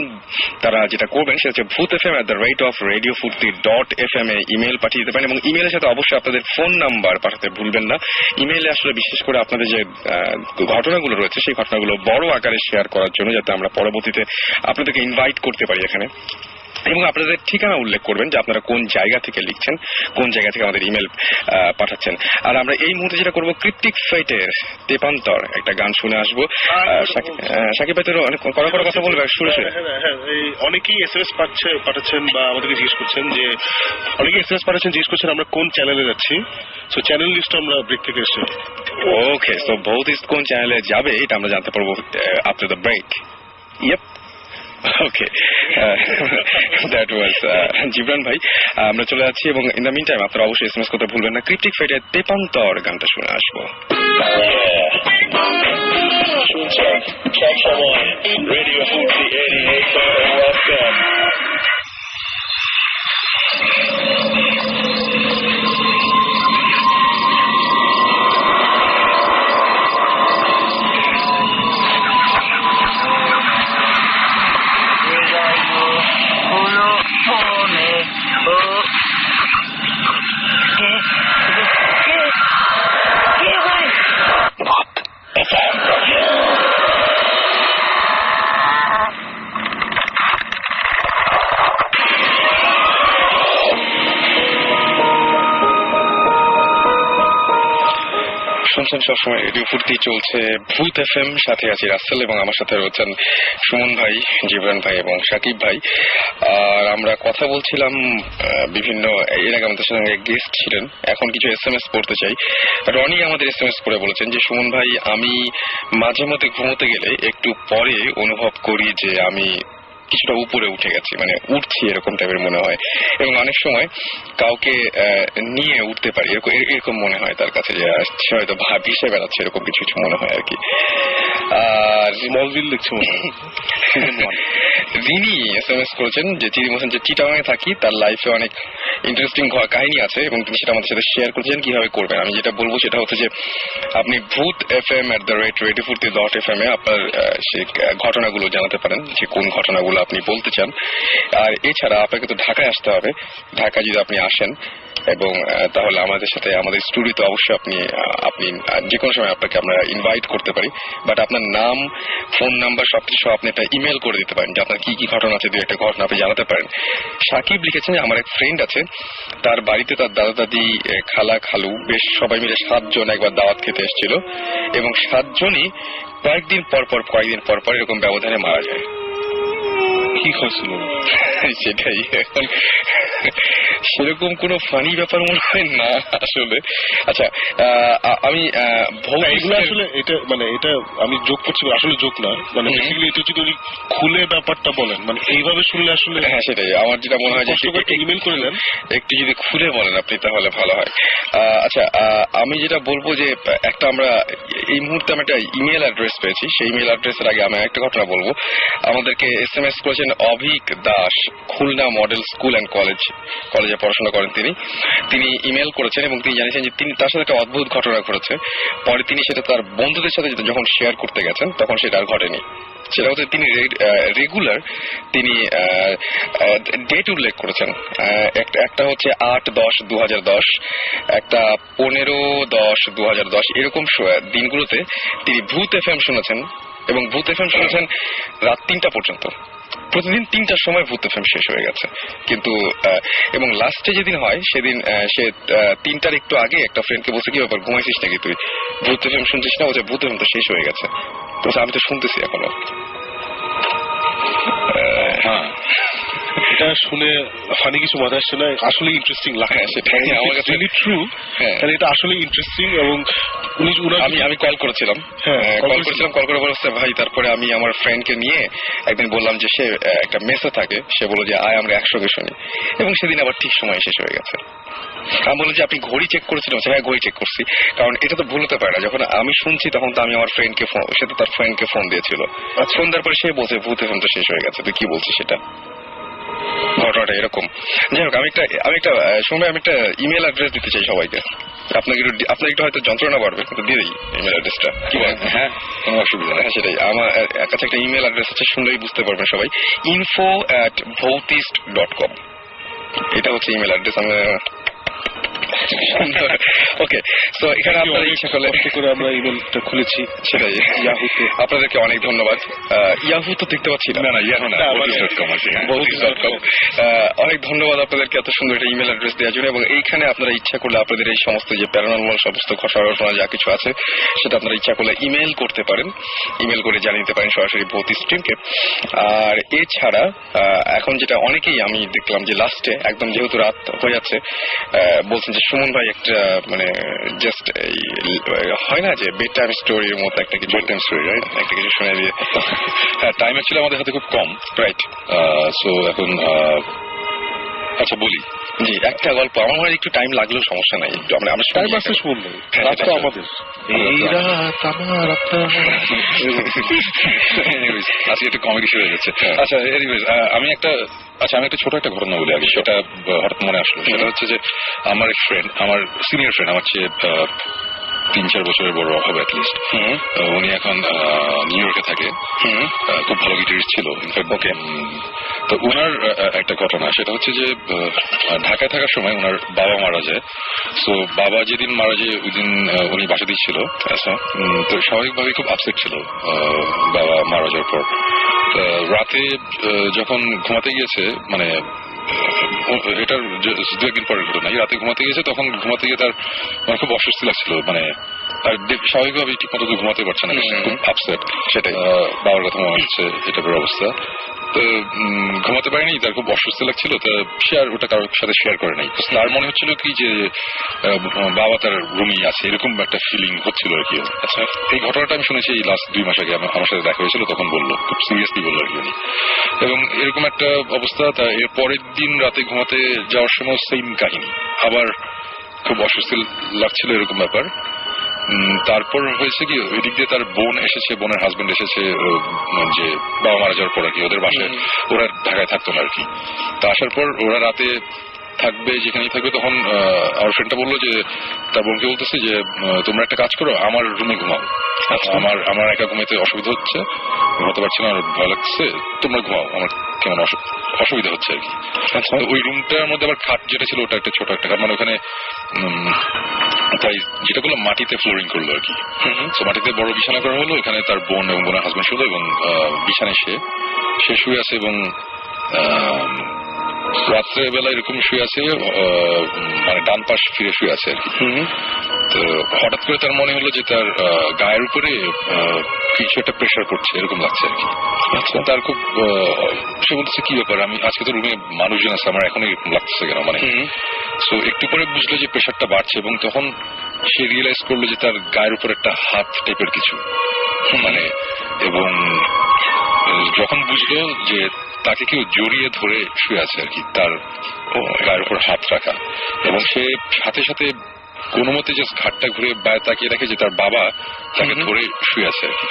তারা যেটা করবেন সেটা হচ্ছে bhutfm@radiofurti.fm এ ইমেল পাঠিয়ে দিতে পারেন, এবং ইমেলের সাথে অবশ্যই আপনাদের ফোন নাম্বার পাঠাতে ভুলবেন না। ইমেলে আসলে বিশেষ করে আপনাদের যে ঘটনাগুলো রয়েছে সেই ঘটনাগুলো বড় আকারে শেয়ার করার জন্য, যাতে আমরা পরবর্তীতে আপনাদেরকে ইনভাইট করতে পারি এখানে। এবং আপনাদের ঠিকানা উল্লেখ করবেন যে আপনারা কোন জায়গা থেকে লিখছেন, কোন জায়গা থেকে আমাদের ইমেল পাঠাচ্ছেন। আর আমরা এই মুহূর্তে যেটা করবো, ক্রিপ্টিক ফাইটের তেপান্তর একটা গান শুনে আসবো। সাকিব ভাই তো অনেক কড়া কথা বলবে শুনে শুনে। অনেকেই SMS পাঠাচ্ছেন বা আমাদেরকে জিজ্ঞেস করছেন যে, অনেকেই SMS পাঠাচ্ছেন জিজ্ঞেস করছেন আমরা কোন চ্যানেলে যাচ্ছি। সো চ্যানেল লিস্ট আমরা ব্রেক থেকে এসেছি। ওকে, সো বহুত ইস্ট কোন চ্যানেলে যাবে এটা আমরা জানতে পারবো after the break. Yep, okay, that was Jibran ভাই। আমরা চলে যাচ্ছি, এবং ইন দ্য মিন টাইম আপনারা অবশ্যই SMS করতে ভুলবেন না। ক্রিপ্টিক ফাইটের তেপান্তর গানটা শুনে আসবো। Radio Fuji 88, welcome. শুনছেন সবসময় রেডিও ফুর্তি, চলছে ভূত FM, সাথে আছি রাসেল, এবং আমার সাথে রয়েছেন সুমন ভাই, জিবরান ভাই এবং সাকিব ভাই। আর আমরা কথা বলছিলাম বিভিন্ন, এর আগে আমাদের সঙ্গে গেস্ট ছিলেন। এখন কিছু SMS পড়তে চাই। রনি আমাদের SMS করে বলেছেন যে, সুমন ভাই, আমি মাঝে মধ্যে ঘুমোতে গেলে একটু পরে অনুভব করি যে আমি কিছুটা উপরে উঠে গেছি, মানে উঠছি এরকম টাইপের মনে হয়, এবং অনেক সময় কাউকে নিয়ে উঠতে পারি এরকম মনে হয় তার কাছে, যে হয়তো ভেসে বেড়াচ্ছে এরকম কিছু কিছু মনে হয় আর কি। আর স্মলভিল লিখছে মনে হয়। রিনি SMS করেছেন যে, চিনি বলছেন যে চিটাগাঙে থাকি, তার লাইফে অনেক ইন্টারেস্টিং কাহিনী আছে, এবং তিনি সেটা আমাদের সাথে শেয়ার করেছেন কিভাবে করবেন। আমি যেটা বলবো সেটা হচ্ছে যে, আপনি bhutfm@radiofurti.fm এ আপনার সেই ঘটনাগুলো জানাতে পারেন, যে কোন ঘটনাগুলো আপনি বলতে চান। আর এছাড়া আপনাকে তো ঢাকায় আসতে হবে। ঢাকায় যদি আপনি আসেন, এবং তাহলে আমাদের সাথে আমাদের স্টুডিওতে অবশ্যই আপনি যে কোনো সময় আপনাকে আমরা ইনভাইট করতে পারি। বাট আপনার নাম, ফোন নাম্বার সবকিছু আপনি একটা ইমেল করে দিতে পারেন, যে আপনার কি কি ঘটনা আছে, 2-1টা ঘটনা আপনি জানাতে পারেন। সাকিব লিখেছেন যে, আমার এক ফ্রেন্ড আছে, তার বাড়িতে তার দাদা দাদি, খালা খালু, বেশ সবাই মিলে 7 জন একবার দাওয়াত খেতে এসেছিল, এবং 7 জনই কয়েকদিন পর পর এরকম ব্যবধানে মারা যায়। কি হয়েছিল সেটাই, এখন সেরকম কোন ফানি ব্যাপার মনে হয় না আসলে। আচ্ছা, আমি এগুলো আসলে এটা মানে এটা আমি যোগ করছি, আসলে যোগ না, মানে বেসিক্যালি এটা যদি খুলে ব্যাপারটা বলেন, মানে এইভাবে শুনলে আসলে। হ্যাঁ, সেটাই আমার যেটা মনে হয় যে ইমেল করে দেন, একটু যদি খুলে বলেন আপনি তাহলে ভালো হয়। আচ্ছা, আমি যেটা বলবো যে, আমরা এই মুহূর্তে আমি একটা ইমেল অ্যাড্রেস পেয়েছি। সেই ইমেল অ্যাড্রেসের আগে আমি একটা ঘটনা বলবো। আমাদেরকে SMS করেছেন Avik Das, Khulna model school and কলেজে পড়াশোনা করেন তিনি ইমেল করেছেন, এবং তিনি জানিয়েছেন যে তার সাথে একটা অদ্ভুত ঘটনা ঘটেছে। পরে তিনি সেটা তার বন্ধুদের সাথে যখন শেয়ার করতে গেছেন তখন সেটা আর ঘটেনি। সেটা হচ্ছে তিনি রেগুলার তিনি ডেট উল্লেখ করেছেন। একটা হচ্ছে 8-10-2010, একটা 15-10-2010, এরকম দিনগুলোতে তিনি ভূত এফএম শুনেছেন এবং ভূত এফএম শুনেছেন রাত 3টা পর্যন্ত। প্রতিদিন 3টার সময় ভূত এফএম শেষ হয়ে গেছে। কিন্তু এবং লাস্টে যেদিন হয় সেদিন সে 3টার একটু আগে একটা ফ্রেন্ডকে বলছে, কি ব্যাপার, ঘুমাইছিস নাকি তুই, ভূত এফএম শুনছিস না? বলছে ভূত এফএম তো শেষ হয়ে গেছে। তো আমি তো শুনতেছি এখনো। হ্যাঁ, এটা শুনে ফানি কিছু মাথায় আসছে না, আসলে ইন্টারেস্টিং লাগে। সেটাই আমার কাছে ট্রু, এটা আসলে ইন্টারেস্টিং। এবং আমি কল করেছিলাম, কল করে বলছে ভাই, তারপরে আমি আমার ফ্রেন্ডকে নিয়ে একদিন বললাম যে সে একটা মেসে থাকে, সে বলল যে আয় আমরা একসঙ্গে শুনি, এবং সেদিন আবার ঠিক সময় শেষ হয়ে গেছে। আমি বললাম যে আপনি ঘড়ি চেক করেছিলেন? হ্যাঁ, ঘড়ি চেক করছি, কারণ এটা তো ভুল হতে পারে না। যখন আমি শুনছি তখন তো আমি আমার ফ্রেন্ডকে সে তো তার ফ্রেন্ডকে ফোন দিয়েছিল, ফোন দেওয়ার পরে সে বলছে ভূত এফএম তো শেষ হয়ে গেছে। তুই কি বলছিস? সেটা ঘটনাটা এরকম। যাই হোক, আমি একটা সময় আমি একটা ইমেল অ্যাড্রেস দিতে চাই সবাইকে। আপনার একটু হয়তো যন্ত্রণা বাড়বে, কিন্তু দিয়ে দিই ইমেল অ্যাড্রেসটা। কি বলেন? হ্যাঁ, কোনো অসুবিধা নেই। হ্যাঁ, সেটাই। আমার কাছে একটা ইমেল অ্যাড্রেস আছে, শুনলেই বুঝতে পারবেন সবাই। info@bhautist.com, এটা হচ্ছে ইমেল অ্যাড্রেস। ওকে, তো এখানে আপনারা ইচ্ছা করলে আমরা ইমেলটা খুলেছি, সেটাই ইয়াহুতে। আপনাদেরকে অনেক ধন্যবাদ। ইয়াহু তো দেখতে পাচ্ছি না, ইয়াহু না, Bhautist.com আছে। Bhautist.com। অনেক ধন্যবাদ আপনাদেরকে এত সুন্দর একটা ইমেল অ্যাড্রেস দেওয়ার জন্য। এবং এইখানে আপনারা ইচ্ছা করলে আপনাদের এই সমস্ত যে প্যারানর্মাল সমস্ত ঘটনা যা কিছু আছে সেটা আপনারা ইচ্ছা করলে ইমেল করতে পারেন, ইমেল করে জানিয়ে দিতে পারেন সরাসরি Bhautist টিমকে। আর এছাড়া এখন যেটা অনেকেই আমি দেখলাম যে লাস্টে একদম যেহেতু রাত হয়ে যাচ্ছে, বলছেন যে সুমন ভাই একটা মানে জাস্ট হয় না যে বেড টাইম স্টোরির মতো একটা কিছু, বেড টাইম স্টোরি, রাইট, একটা কিছু শুনে দিয়ে। হ্যাঁ, টাইম অ্যাকচুয়ালি আমাদের হাতে খুব কম, রাইট। সো এখন আচ্ছা বলি, জি, একটা গল্প। আমার মনে হয় একটু টাইম লাগলেও সমস্যা নাই, আমরা টাইম আসতে শুনবো, রাত তো আমাদের, এই রাত আমার আপনার। আজকে একটু কমেডি শুরু হয়ে যাচ্ছে। আচ্ছা, এনিওয়েজ আমি একটা ছোট একটা ঘটনা বলি আগে, সেটা হঠাৎ মনে আসলো। সেটা হচ্ছে যে আমার এক ফ্রেন্ড, আমার সিনিয়র ফ্রেন্ড, আমার চেয়ে 3-4 বছরের বড় হবে অ্যাটলিস্ট। উনি এখন নিউ ইয়র্কে থাকে, খুব ভালো গিটারিস্ট ছিল ইনফ্যাক্ট। ওকে, তো ওনার একটা ঘটনা, সেটা হচ্ছে যে ঢাকায় থাকার সময় ওনার বাবা মারা যায়। তো বাবা যেদিন মারা যায় ওই দিন উনি বাসা দিচ্ছিল। আচ্ছা, তো স্বাভাবিকভাবেই খুব আপসেট ছিল বাবা মারা যাওয়ার পর। রাতে যখন ঘুমাতে গিয়েছে, মানে এটার 2-1 দিন পরের ঘটনা, রাতে ঘুমাতে গিয়েছে, তখন ঘুমাতে গিয়ে তার মানে খুব অস্বস্তি লাগছিল, মানে স্বাভাবিকভাবে ঠিক মতো ঘুমাতে পারছে না, খুব আপসেট। সেটাই, বাবার কথা মনে হচ্ছে, এটা অবস্থা। তো ঘুমাতে পারেনি, তার খুব অস্বস্তি লাগছিল। তো সে আর ওটা কারোর সাথে শেয়ার করে নাই। তার মনে হচ্ছিল কি যে বাবা তার রুমেই আছে, এরকম একটা ফিলিং হচ্ছিল আর কি। আচ্ছা, এই ঘটনাটা আমি শুনেছি এই লাস্ট 2 মাস আগে আমার সাথে দেখা হয়েছিল, তখন বললো, খুব সিরিয়াসলি বললো আর কি উনি। এবং এরকম একটা অবস্থা। তা এর পরের দিন রাতে ঘুমাতে যাওয়ার সময় সেম কাহিনী, আবার খুব অস্বস্তি লাগছিল, এরকম ব্যাপার। তারপর হয়েছে কি, ওই দিক দিয়ে তার বোন এসেছে, বোনের হাজবেন্ড এসেছে, যে বাবা মারা যাওয়ার পর আর কি, ওদের বাসায় ওরা ঢাকায় থাকতো না আর কি। তা আসার পর ওরা রাতে থাকবে, যেখানেই থাকবে, তখন আমার ফ্রেন্ডটা বললো যে তার বোনকে বলতেছে যে তোমরা একটা কাজ করো, আমার রুমে ঘুমাও, আমার একা ঘুমাইতে অসুবিধা হচ্ছে, ঘুমাতে পারছি না, আমার ভয় লাগছে, তোমরা ঘুমাও, আমার কেমন অসুবিধা হচ্ছে আর কি। ওই রুমটার মধ্যে আবার খাট যেটা ছিল, ওটা একটা ছোট একটা খাট, মানে ওখানে তাই যেটা করলো মাটিতে ফ্লোরিং করলো আর কি। তো মাটিতে বড় বিছানা করা হলো, এখানে তার বোন এবং বোনের হাজবেন্ড শুলো, এবং বিছানায় সে শুয়ে আছে, এবং রাত্রের বেলা এরকম শুয়ে আছে, মানে ডান পাশ ফিরে শুয়ে আছে আর কি। তো হঠাৎ করে তার মনে হলো যে তার গায়ের উপরে কিছু একটা প্রেশার করছে, এরকম লাগছে আর কি। আচ্ছা, তার খুব সে বলতেছে কি ব্যাপার, আমি আজকে তো রুমে মানুষজন আছে, আমার এখনই এরকম লাগতেছে কেন, মানে। সো একটু পরে বুঝলো যে প্রেশারটা বাড়ছে, এবং তখন সে রিয়েলাইজ করলো যে তার গায়ের উপর একটা হাত টাইপের কিছু, মানে, এবং যখন বুঝলো যে তাকে কেউ জড়িয়ে ধরে শুয়ে আছে আর কি, তার গায়ের উপর হাত রাখা, এবং সে সাথে সাথে কোনো মতে জাস্ট ঘাটটা ঘুরে বাইরে তাকিয়ে দেখে যে তার বাবা তাকে ধরে শুয়ে আছে আর কি।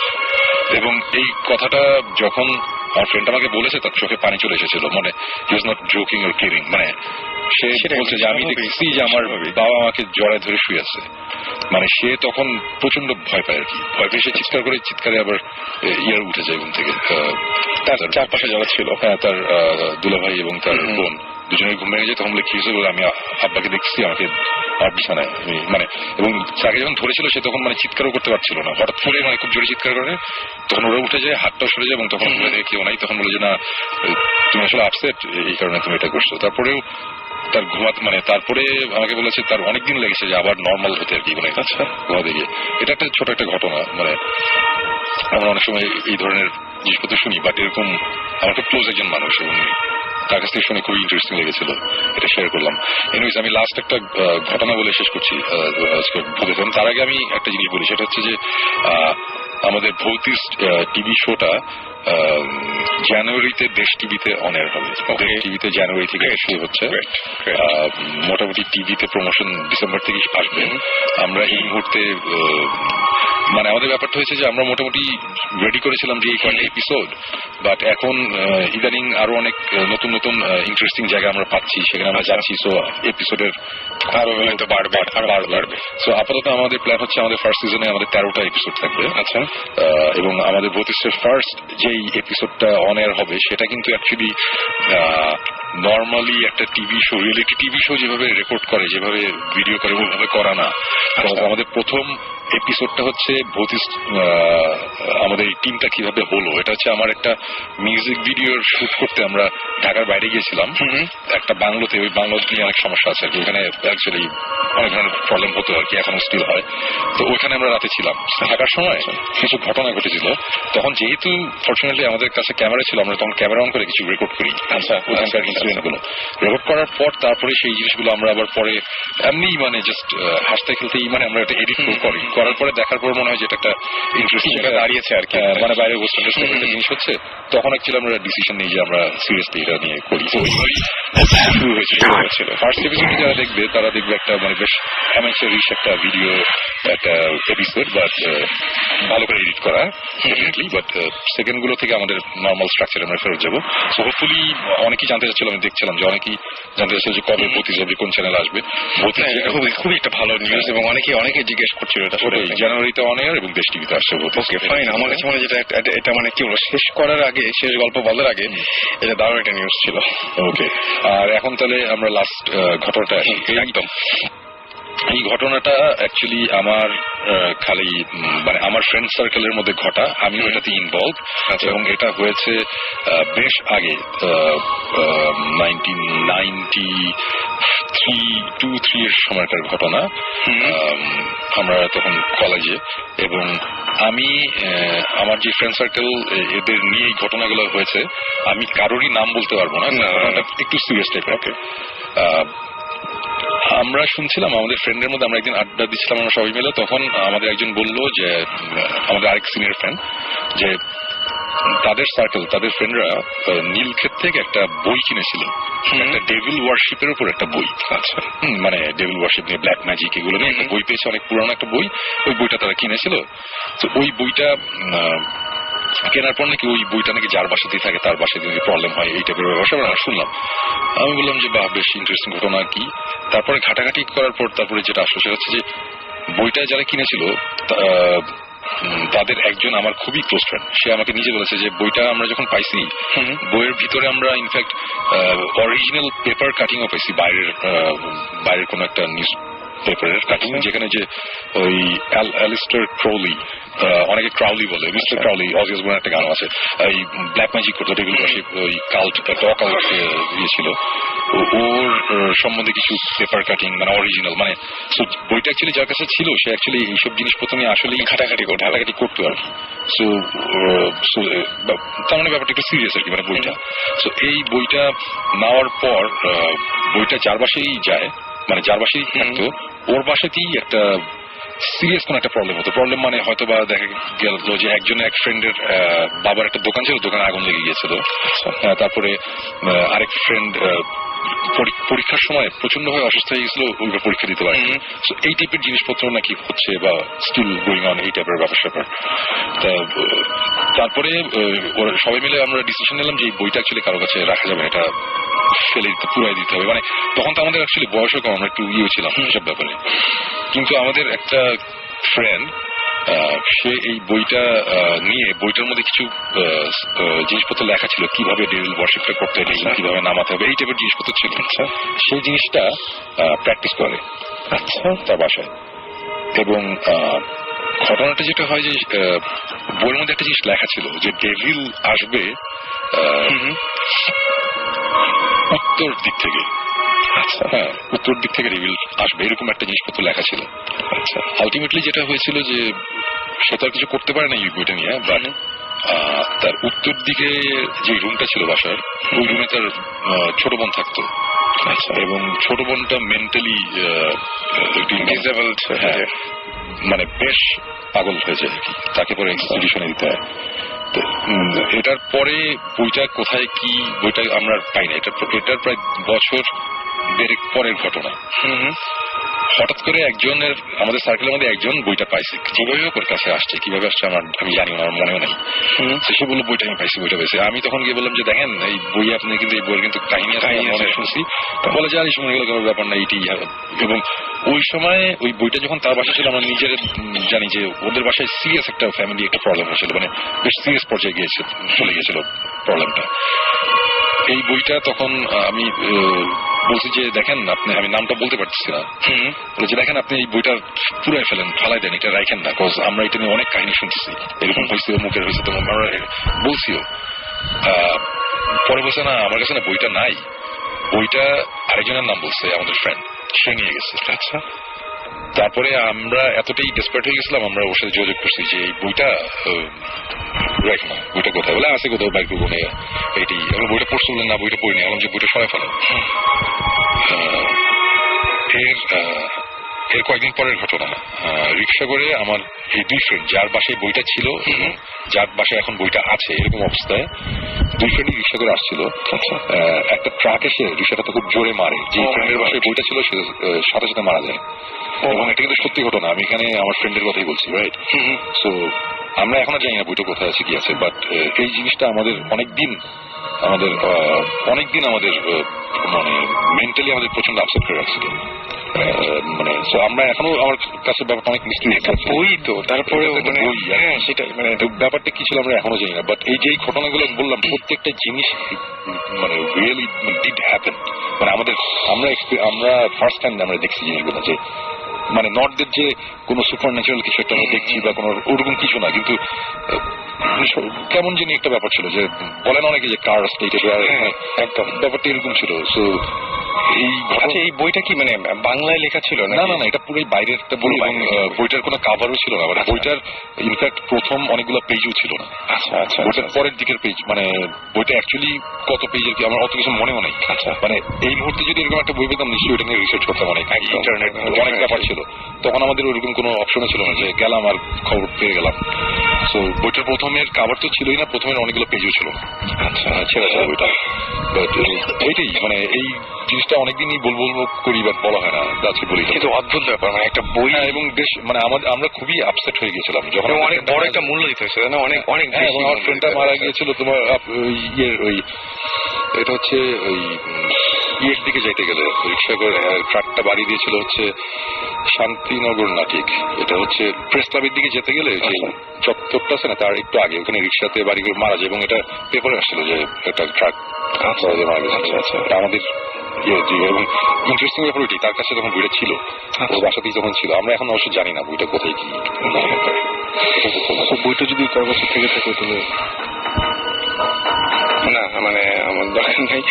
এবং এই কথাটা যখন আমার ফ্রেন্ড আমাকে বলেছে, তার চোখে পানি চলে এসেছিল, মানে he was not joking or kidding, মানে সে সেটাই বলছে যে আমি স্বাভাবিক, দেখছি যে আমার স্বাভাবিক। বাবা আমাকে জড়ায় ধরে শুয়ে আছে। মানে সে তখন প্রচন্ড ভয় পায় আর কি, ভয় পেয়ে সে চিৎকার করে, চিৎকারে আবার ইয়ার উঠে যায় ঘুম থেকে। তার চারপাশে যারা ছিল, হ্যাঁ, তার দুলাভাই এবং তার বোন দুজনেই ঘুম ভেঙে যায়। তখন বলে কি হয়েছে, বলে আমি আব্বাকে দেখছি আমাকে আর বিছানায়, আমি মানে, এবং তাকে যখন ধরেছিল সে তখন মানে চিৎকারও করতে পারছিল না, হঠাৎ করে মানে খুব জোরে চিৎকার করে, তখন ওরা উঠে যায়, হাতটাও সরে যায় এবং তখন ঘুরে দেখে কেউ নাই। তখন বলে যে না, তুমি আসলে আপসেট, এই কারণে তুমি এটা করছো। তারপরেও তার ঘুমাতে মানে তারপরে আমাকে বলেছে তার অনেকদিন লেগেছে যে আবার নর্মাল হতে আর কি, মানে ঘুমাতে গিয়ে। এটা একটা ছোট একটা ঘটনা, মানে আমরা অনেক সময় এই ধরনের জিনিসপত্র শুনি, বাট এরকম আমার খুব ক্লোজ একজন মানুষ এবং তার কাছ থেকে শুনে খুবই ইন্টারেস্টিং লেগেছিল, এটা শেয়ার করলাম। এনিওয়েজ, আমি লাস্ট একটা ঘটনা বলে শেষ করছি আজকে ভূতের। তার আগে আমি একটা জিনিস বলি, সেটা হচ্ছে যে আমাদের ভৌতিস্ট টিভি শোটা জানুয়ারিতে দেশ টিভিতে অন এয়ার হবে। দেশ টিভিতে জানুয়ারি থেকে শুরু হচ্ছে, মোটামুটি টিভিতে প্রমোশন ডিসেম্বর থেকে আসবে। আমরা এই মুহূর্তে মানে আমাদের ব্যাপারটা হয়েছে যে আমরা মোটামুটি রেডি করেছিলাম যে এই কয়েকটা এপিসোড, বাট এখন ইদানিং আরো অনেক নতুন নতুন ইন্টারেস্টিং জায়গা আমরা পাচ্ছি, সেখানে আমরা যাচ্ছি। সো এপিসোডের আরো বাড়বে। সো আপাতত আমাদের প্ল্যান হচ্ছে আমাদের ফার্স্ট সিজনে আমাদের 13টা এপিসোড থাকবে। আচ্ছা, এবং আমাদের ভৌতিস্টের ফার্স্ট যেই এপিসোডটা অন এয়ার হবে সেটা কিন্তু অ্যাকচুয়ালি নর্মালি একটা TV show, reality TV show যেভাবে রেকর্ড করে, যেভাবে ভিডিও করে, ওইভাবে করা না। আমাদের প্রথম এপিসোডটা হচ্ছে ভৌতিস্ট, আমাদের এই টিমটা কিভাবে হলো, এটা হচ্ছে আমার একটা মিউজিক ভিডিওর শুট করতে আমরা ঢাকার বাইরে গিয়েছিলাম একটা বাংলোতে। ওই বাংলোতে নিয়ে অনেক সমস্যা আছে আর কি, ওখানে অ্যাকচুয়ালি অনেক ধরনের প্রবলেম হতো আর কি, এখনো স্টিল হয়। তো ওইখানে আমরা রাতে ছিলাম, থাকার সময় কিছু ঘটনা ঘটেছিল। তখন যেহেতু ফর্চুনেটলি আমাদের কাছে ক্যামেরা ছিল, আমরা তখন ক্যামেরা অন করে কিছু রেকর্ড করি। আচ্ছা, ওখানকার ইনসিডেন্টগুলো রেকর্ড করার পর তারপরে সেই জিনিসগুলো আমরা আবার পরে এমনি মানে জাস্ট হাসতে খেলতেই মানে আমরা এটা এডিট করি, করার পরে দেখার পর মনে হয় যে এটা একটা ইন্টারেস্টিং দাঁড়িয়েছে আর কি, মানে বাইরে বসে একটা জিনিস হচ্ছে। তখন অ্যাকচুয়ালি আমরা ডিসিশন নিই যে আমরা সিরিয়াসলি এটা নিয়ে করি। শুরু হয়েছিল ফার্স্ট এপিসোডে, যারা দেখবে তারা দেখবে একটা মানে বেশ অ্যামেচারিশ একটা ভিডিও, একটা এপিসোড, বাট ভালো করে এডিট করা ডেফিনেটলি। বাট সেকেন্ড গুলো থেকে আমাদের নর্মাল স্ট্রাকচারে আমরা ফেরত যাবো। সো হোপফুলি অনেকেই জানতে চাচ্ছিল, আমি দেখছিলাম যে অনেকেই জানতে চাচ্ছিল যে কবে ভৌতিক হবে, কোন চ্যানেল আসবে। খুবই একটা ভালো নিউজ, এবং অনেকে জিজ্ঞেস করছিল এটা। জানুয়ারিতে অন এয়ার এবং দেশ টিভিতে আসছে। ওকে, ফাইন। আমার কাছে মনে হয় যেটা এটা মানে কি বলবো, শেষ করার আগে, শেষ গল্প বলার আগে এটা দারুণ একটা নিউজ ছিল। ওকে, আর এখন তাহলে আমরা লাস্ট ঘটনাটা একদম। এই ঘটনাটা অ্যাকচুয়ালি আমার খালি মানে আমার ফ্রেন্ড সার্কেলের মধ্যে ঘটা, আমিও এটাতে ইনভলভ, এবং এটা হয়েছে বেশ আগে 1993 এর সময়কার ঘটনা। আমরা তখন কলেজে, এবং আমি আমার যে ফ্রেন্ড সার্কেল এদের নিয়ে এই ঘটনাগুলো হয়েছে, আমি কারোরই নাম বলতে পারবো না, একটু সিরিয়াস টাইপের। আমরা শুনছিলাম আমাদের ফ্রেন্ডের মধ্যে, আমরা একদিন আড্ডা দিচ্ছিলাম আমরা সবাই মিলে, তখন আমাদের একজন বলল যে আমাদের আরেক সিনিয়র ফ্রেন্ড, যে তাদের সার্কেল, তাদের ফ্রেন্ডরা নীলক্ষেত থেকে একটা বই কিনেছিল, একটা ডেভিল ওয়ারশিপের উপর একটা বই। আচ্ছা, মানে ডেভিল ওয়ারশিপ নিয়ে, ব্ল্যাক ম্যাজিক, এগুলো নিয়ে একটা বই পেয়েছে, অনেক পুরানো একটা বই। ওই বইটা তারা কিনেছিল। তো ওই বইটা কেনার পর নাকি ওই বইটা নাকি যার বাসাতেই থাকে তার বাসায় নাকি প্রবলেম হয়, এই টাইপের ব্যবসা আমরা শুনলাম। আমি বললাম যে বাহ, বেশ ইন্টারেস্টিং ঘটনা কি। তারপরে ঘাটাঘাটি করার পর তারপরে যেটা আসলো সেটা হচ্ছে যে বইটা যারা কিনেছিল তাদের একজন আমার খুবই ক্লোজ ফ্রেন্ড, সে আমাকে নিজে বলেছে যে বইটা আমরা যখন পাইছি, বইয়ের ভিতরে আমরা ইনফ্যাক্ট অরিজিনাল পেপার কাটিংও পাইছি, বাইরের কোন একটা নিউজ পেপারের কাটিং, যেখানে যে ওই অ্যালিস্টার ক্রাউলি, অনেকে ক্রাউলি বলে, মিস্টার ক্রাউলি, অজি অসবর্নের একটা গান আছে, এই ব্ল্যাক ম্যাজিক করতো, ডেভিল ওয়ারশিপ, ওই কাল্ট, একটা অকাল্ট দিয়েছিল, ওর সম্বন্ধে কিছু পেপার কাটিং, মানে অরিজিনাল, মানে বইটা অ্যাকচুয়ালি যার কাছে ছিল সে অ্যাকচুয়ালি এইসব জিনিসপত্র নিয়ে আসলেই ঘাটাঘাটি করতো আর কি। সো তার মানে ব্যাপারটা একটু সিরিয়াস আর কি, মানে বইটা। সো এই বইটা নেওয়ার পর বইটা যার বাসায় যায়, মানে যার বাসায় থাকতো, ওর বাসাতেই একটা সিরিয়াস কোন একটা প্রবলেম হতো। প্রবলেম মানে হয়তো বা দেখা গেল যে একজনের এক ফ্রেন্ডের বাবার একটা দোকান ছিল, দোকানে আগুন লেগে গিয়েছিল। তারপরে আরেক ফ্রেন্ড পরীক্ষার সময় প্রচন্ড ভাবে অসুস্থ হয়ে গেছিল, ওইভাবে পরীক্ষা দিতে পারেনি। এই টাইপের জিনিসপত্র নাকি হচ্ছে বা স্টিল গোয়িং অন, এই টাইপের ব্যাপার। তারপরে সবাই মিলে আমরা ডিসিশন নিলাম যে এই বইটা অ্যাকচুয়ালি কারো কাছে রাখা যাবে, এটা ফেলে দিতে পুরাই দিতে হবে, মানে তখন তো আমাদের অ্যাকচুয়ালি বয়সও কম, আমরা একটু ছিলাম এসব ব্যাপারে। কিন্তু আমাদের একটা ফ্রেন্ড সে এই বইটা নিয়ে বইটার মধ্যে কিছু জিনিসপত্র লেখা ছিল, কিভাবে ডেভিল ওয়ার্শিপটা করতে হবে, কিভাবে নামাতে হবে, এই টাইপের জিনিসপত্র ছিল। সেই জিনিসটা প্র্যাকটিস করে তার বাসায়। এবং ঘটনাটা যেটা হয় যে বইয়ের মধ্যে একটা জিনিস লেখা ছিল যে ডেভিল আসবে উত্তর দিক থেকে। হ্যাঁ, উত্তর দিক থেকে ডেভিল আসবে, এরকম একটা জিনিসপত্র লেখা ছিল। আলটিমেটলি যেটা হয়েছিল যে সে তো আর কিছু করতে পারে না এই বইটা নিয়ে, বাট তার উত্তর দিকে যে রুমটা ছিল বাসার, ওই রুমে তার ছোট বোন থাকতো। এবং ছোট বোনটা মেন্টালি ডিসেবল, মানে বেশ পাগল হয়ে যায় আর কি, তাকে পরে ইনস্টিটিউশনে দিতে হয়। তো এটার পরে বইটা কোথায় কি, বইটা আমরা পাই না। এটার প্রায় বছর দেড়েক পরের ঘটনা। হঠাৎ করে একজনের, আমাদের সার্কেলের মধ্যে একজন বইটা পাইছে, কিভাবে ওর কাছে আসছে, কিভাবে আসছে আমি জানি না, আমার মনেও নেই। সে বললো বইটা আমি পাইছি, বইটা পাইছি। আমি তখন গিয়ে বললাম যে দেখেন এই বই আপনি কিন্তু এই বইয়ের কিন্তু কাহিনী আছে, অনেক শুনছি। বলে যে আর এই সময় গেলে কোনো ব্যাপার না, এইটি। এবং ওই সময় ওই বইটা যখন তার বাসা ছিল, আমরা নিজের জানি যে ওদের বাসায় সিরিয়াস একটা ফ্যামিলি একটা প্রবলেম হয়েছিল, মানে বেশ সিরিয়াস পর্যায়ে চলে গিয়েছিল প্রবলেমটা। এই বইটা তখন আমি বলছি যে দেখেন আপনি, আমি নামটা বলতে পারতেছি না, যে দেখেন আপনি এই বইটা পুরাই ফেলেন, ফালাই দেন, এটা রাখেন না, কজ আমরা এটা নিয়ে অনেক কাহিনী শুনতেছি, এরকম হয়েছে, মুখের হয়েছে, তখন আমরা বলছিও। পরে বলছে না, আমার কাছে না বইটা নাই, বইটা আরেকজনের নাম বলছে, আমাদের ফ্রেন্ড, সে নিয়ে গেছে। আচ্ছা, তারপরে আমরা এতটাই ডেসপারেট হয়ে গেছিলাম, আমরা ওর সাথে যোগাযোগ করছি যে এই বইটা রাখ না, বইটা কোথায়, বলে আছে কোথাও বাইক রুমে, এইটি। আমরা বইটা পড়তে বললেন না, বইটা পড়িনি, এখন যে বইটা সরাই ফেলেন। এর কয়েকদিন পরের ঘটনা, রিক্সা করে আমার এই দুই ফ্রেন্ড, যার বাসায় বইটা ছিল এবং যার বাসায় এখন বইটা আছে, এরকম অবস্থায় দুই ফ্রেন্ডই রিক্সা করে আসছিল। একটা ট্রাক এসে রিক্সাটা তো খুব জোরে মারে, যে ফ্রেন্ডের বাসায় বইটা ছিল সে সাথে সাথে মারা যায়। এবং এটা কিন্তু সত্যি ঘটনা, আমি এখানে আমার ফ্রেন্ডের কথাই বলছি, রাইট? সো আমরা এখনো জানি না বইটা কোথায় আছে, কি আছে, বাট এই জিনিসটা আমাদের অনেকদিন আমাদের মানে মেন্টালি আমাদের প্রচন্ড আপসেট করে রাখছিল। মানে আমরা এখনো, আমার কাছে ব্যাপারটা অনেক মিস্ট্রি। বই তো তারপরে বই, সেটাই, মানে ব্যাপারটা কি ছিল আমরা এখনো জানি না। বাট এই যে ঘটনাগুলো বললাম, প্রত্যেকটা জিনিস মানে রিয়েলি ডিড হ্যাপেন। মানে আমরা ফার্স্ট টাইম আমরা দেখছি জিনিসগুলো, যে মানে নট দ্যাট যে কোনো সুপার ন্যাচারাল কিছু একটা আমরা দেখছি বা কোনো ওরকম কিছু না, কিন্তু কেমন জানি একটা ব্যাপার ছিল, যে বলেন অনেকে যে কার স্টেট, একদম ব্যাপারটা এরকম ছিল। সো এই বইটা কি মানে বাংলায় লেখা ছিল? না না না, এটা পুরোই বাইরের একটা বই, এবং বইটার কোনো কাভারও ছিল না, বইটার ইনফ্যাক্ট প্রথম অনেকগুলো পেজও ছিল না। আচ্ছা, বইটার পরের দিকের পেজ, মানে বইটা অ্যাকচুয়ালি কত পেজের কি আমার অত কিছু মনেও নেই। মানে এই মুহূর্তে যদি এরকম একটা বই পেতাম, নিশ্চয়ই ওটা নিয়ে রিসার্চ করতাম, অনেক ইন্টারনেট অনেক ব্যাপার ছিল, তখন আমাদের ওইরকম কোনো অপশনও ছিল না যে গেলাম আর খবর পেয়ে গেলাম। সো বইটার প্রথমের কাভার তো ছিলই না, প্রথমের অনেকগুলো পেজও ছিল। আচ্ছা, ছেড়ে যায় বইটা। বাট এইটাই, মানে এই জিনিসটা অনেকদিনই বলবো করি, বাট বলা হয় না, আজকে বলি। কিন্তু অদ্ভুত ব্যাপার, মানে একটা বই, এবং বেশ মানে আমরা খুবই আপসেট হয়ে গেছিলাম যখন অনেক বড় একটা মূল্য দিতে হয়েছে, অনেক অনেক। আমার ফ্রেন্ডটা মারা গিয়েছিল তোমার ওই এটা হচ্ছে ওই ইয়ের দিকে যাইতে গেলে রিক্সা করে ট্রাকটা বাড়ি দিয়েছিল হচ্ছে শান্তিনগর, না ঠিক, এটা হচ্ছে প্রেস ক্লাবের দিকে যেতে গেলে যে চত্বরটা আছে না, তার একটু আগে ওখানে রিক্সাতে বাড়ি করে মারা যায়, এবং এটা পেপারে আসছিল যে একটা ট্রাক মারা গেছে। আচ্ছা, আমাদের এবং ইন্টারেস্টিং ব্যাপার ওইটি, তার কাছে তখন বইটা ছিল, ওর বাসাতেই যখন ছিল। আমরা এখন অবশ্য জানি না বইটা কোথায় কি। বইটা যদি কারোর কাছে থেকে থাকে তাহলে না, মানে আমার দরকার নেই,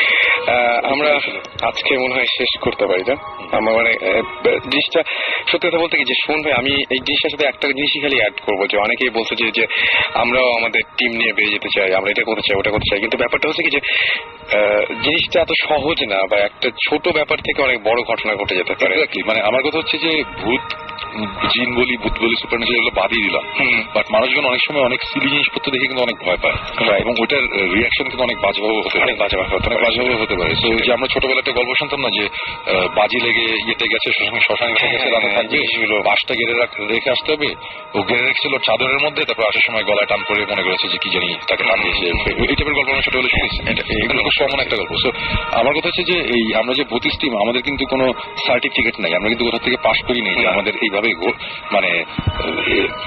আমরা আজকে মনে হয় শেষ করতে পারি না। আমার মানে জিনিসটা সত্যি কথা বলতে কি, যে শুন ভাই, আমি এই জিনিসটার সাথে একটা জিনিসই খালি অ্যাড করবো, যে অনেকেই বলছে যে আমরাও আমাদের টিম নিয়ে বেরিয়ে যেতে চাই, আমরা এটা করতে চাই, ওটা করতে চাই, কিন্তু ব্যাপারটা হচ্ছে কি যে জিনিসটা এত সহজ না, বা একটা ছোট ব্যাপার থেকে অনেক বড় ঘটনা ঘটে যেতে পারে। মানে আমার কথা হচ্ছে যে ভূত জিন বলি, ভূত বলি, সুপারন্যাচুরাল এগুলো বাদই দিলাম, বাট মানুষজন অনেক সময় অনেক সিলি জিনিসপত্র দেখে কিন্তু অনেক ভয় পায়, এবং ওইটার রিয়াকশন কিন্তু অনেক বাজেভাবে হতে পারে, বাজেভাবে হতে পারে। তো যে আমরা ছোটবেলায় একটা গল্প শুনতাম না যে বাজি লেগে ইয়েতে গেছে, শ্মশানে গেছে, রাতে থাকবে, বাসটা গেড়ে রেখে আসতে হবে, ও গেড়ে রেখেছিল চাদরের মধ্যে, তারপর আসার সময় গলায় টান করে মনে করেছে যে কি জানি তাকে টান দিয়েছে। এই টাইপের গল্প আমরা ছোটবেলায় শুনেছি, এগুলো খুব কমন একটা গল্প। সো আমার কথা হচ্ছে যে এই আমরা যে ভূতিস টিম, আমাদের কিন্তু কোনো সার্টিফিকেট নাই, আমরা কিন্তু কোথা থেকে পাশ করি নেই যে আমাদের এইভাবে মানে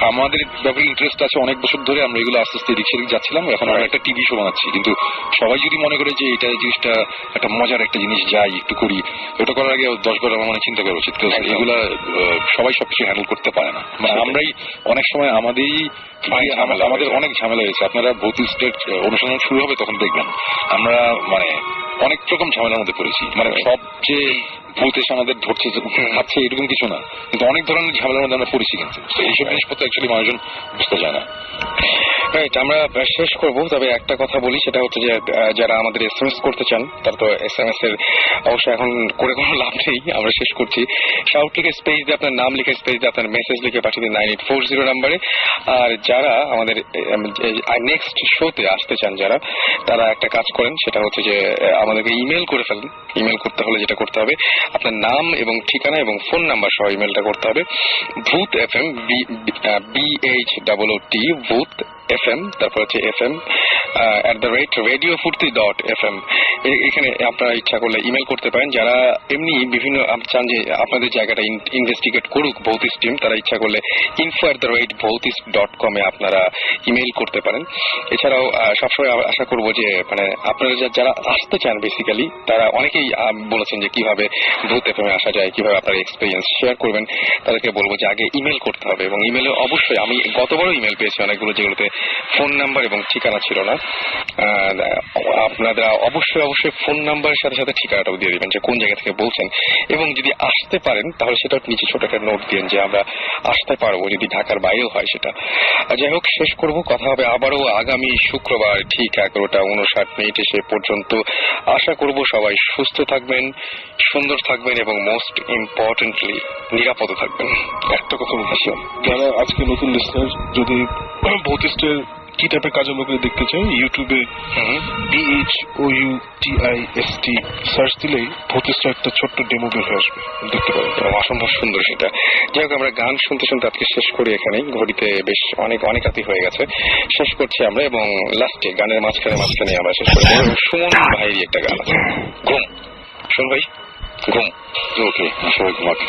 আমাদের ব্যাপারে ইন্টারেস্ট আছে অনেক বছর ধরে, আমরা এগুলো আস্তে আস্তে এদিক সেদিক যাচ্ছিলাম, এখন আমরা একটা টিভি শো বানাচ্ছি। কিন্তু সবাই যদি মনে করে যে এটা জিনিসটা একটা মজার একটা জিনিস, যাই একটু করি, ওটা করার আগে 10 বার আমার মনে চিন্তা করা উচিত। এগুলা সবাই সবকিছু হ্যান্ডেল করতে পারে না, মানে আমরাই অনেক সময় আমাদের অনেক ঝামেলা হয়েছে। আপনারা ভৌতিস্টের অনুসন্ধান শুরু হবে তখন দেখবেন আমরা মানে অনেক রকম ঝামেলার মধ্যে পড়েছি, মানে সব যে ভূত এসে আমাদের ধরছে খাচ্ছে এরকম কিছু না, কিন্তু অনেক ধরনের ঝামেলার মধ্যে আমরা পড়েছি। কিন্তু এইসব জিনিসপত্র অ্যাকচুয়ালি মানুষজন বুঝতে চায় না। রাইট, আমরা শেষ করব, তবে একটা কথা বলি, সেটা হচ্ছে যে যারা আমাদের SMS করতে চান তারা তো SMS এর অবশ্যই এখন করে কোনো লাভ নেই, আমরা শেষ করছি। শাউট লিখে স্পেস দিয়ে আপনার নাম লিখে স্পেস দিয়ে আপনার মেসেজ লিখে পাঠিয়ে দিন 9840 নাম্বারে। আর যারা আমাদের নেক্সট শোতে আসতে চান যারা, তারা একটা কাজ করেন, সেটা হচ্ছে যে আমাদেরকে ইমেল করে ফেলেন। ইমেল করতে হলে যেটা করতে হবে, আপনার নাম এবং ঠিকানা এবং ফোন নাম্বার সহ ইমেলটা করতে হবে ভূত FM BHOOT ভূত FM, তারপর হচ্ছে FM @radiofurti.fm। এখানে আপনারা ইচ্ছা করলে ইমেল করতে পারেন। যারা এমনি বিভিন্ন চান যে আপনাদের জায়গাটা ইনভেস্টিগেট করুক ভৌতিস টিম, তারা ইচ্ছা করলে info@bhautis.com আপনারা ইমেল করতে পারেন। এছাড়াও সবসময় আশা করবো যে মানে আপনারা যারা আসতে চান বেসিক্যালি, তারা অনেকেই বলেছেন যে কিভাবে ভূত FM আসা যায়, কিভাবে আপনার এক্সপিরিয়েন্স শেয়ার করবেন, তাদেরকে বলবো যে আগে ইমেল করতে হবে। এবং ইমেলে অবশ্যই আমি গতবারও ইমেল পেয়েছি অনেকগুলো, যেগুলোতে ফোন নাম্বার এবং ঠিকানা ছিল না। আপনারা অবশ্যই ফোন নাম্বারের সাথে সাথে ঠিকানাটাও দিয়ে দিবেন যে কোন জায়গা থেকে বলছেন, এবং যদি আসতে পারেন তাহলে সেটা নিচে ছোট একটা নোট দিন যে আমরা আসতে পারবো, যদি ঢাকার বাইরেও হয় সেটা। যাই হোক, শেষ করব, কথা হবে আবারও আগামী শুক্রবার ঠিক 11:59 সে পর্যন্ত। আশা করব সবাই সুস্থ থাকবেন, সুন্দর থাকবেন এবং মোস্ট ইম্পর্টেন্টলি নিরাপদ থাকবেন। একটা কথা বলছি, যারা আজকে নতুন লিসনার, যদি ভৌতিস্টের কি টাইপের কাজ আমরা করে দেখতে চাই, ইউটিউবে BHOUTIST সার্চ দিলেই ভৌতিস্টের একটা ছোট্ট ডেমো বের হয়ে আসবে, দেখতে পাবেন। অসম্ভব সুন্দর সেটা। যাই হোক, আমরা গান শুনতে শুনতে আজকে শেষ করি এখানেই, ঘড়িতে বেশ অনেক রাতি হয়ে গেছে, শেষ করছি আমরা। এবং লাস্টে গানের মাঝখানে আমরা শেষ করি সুমন ভাইয়েরই একটা গান আছে, ঘুম। শুন ভাই, ঘুম। ওকে, সবাই ঘুমাতে।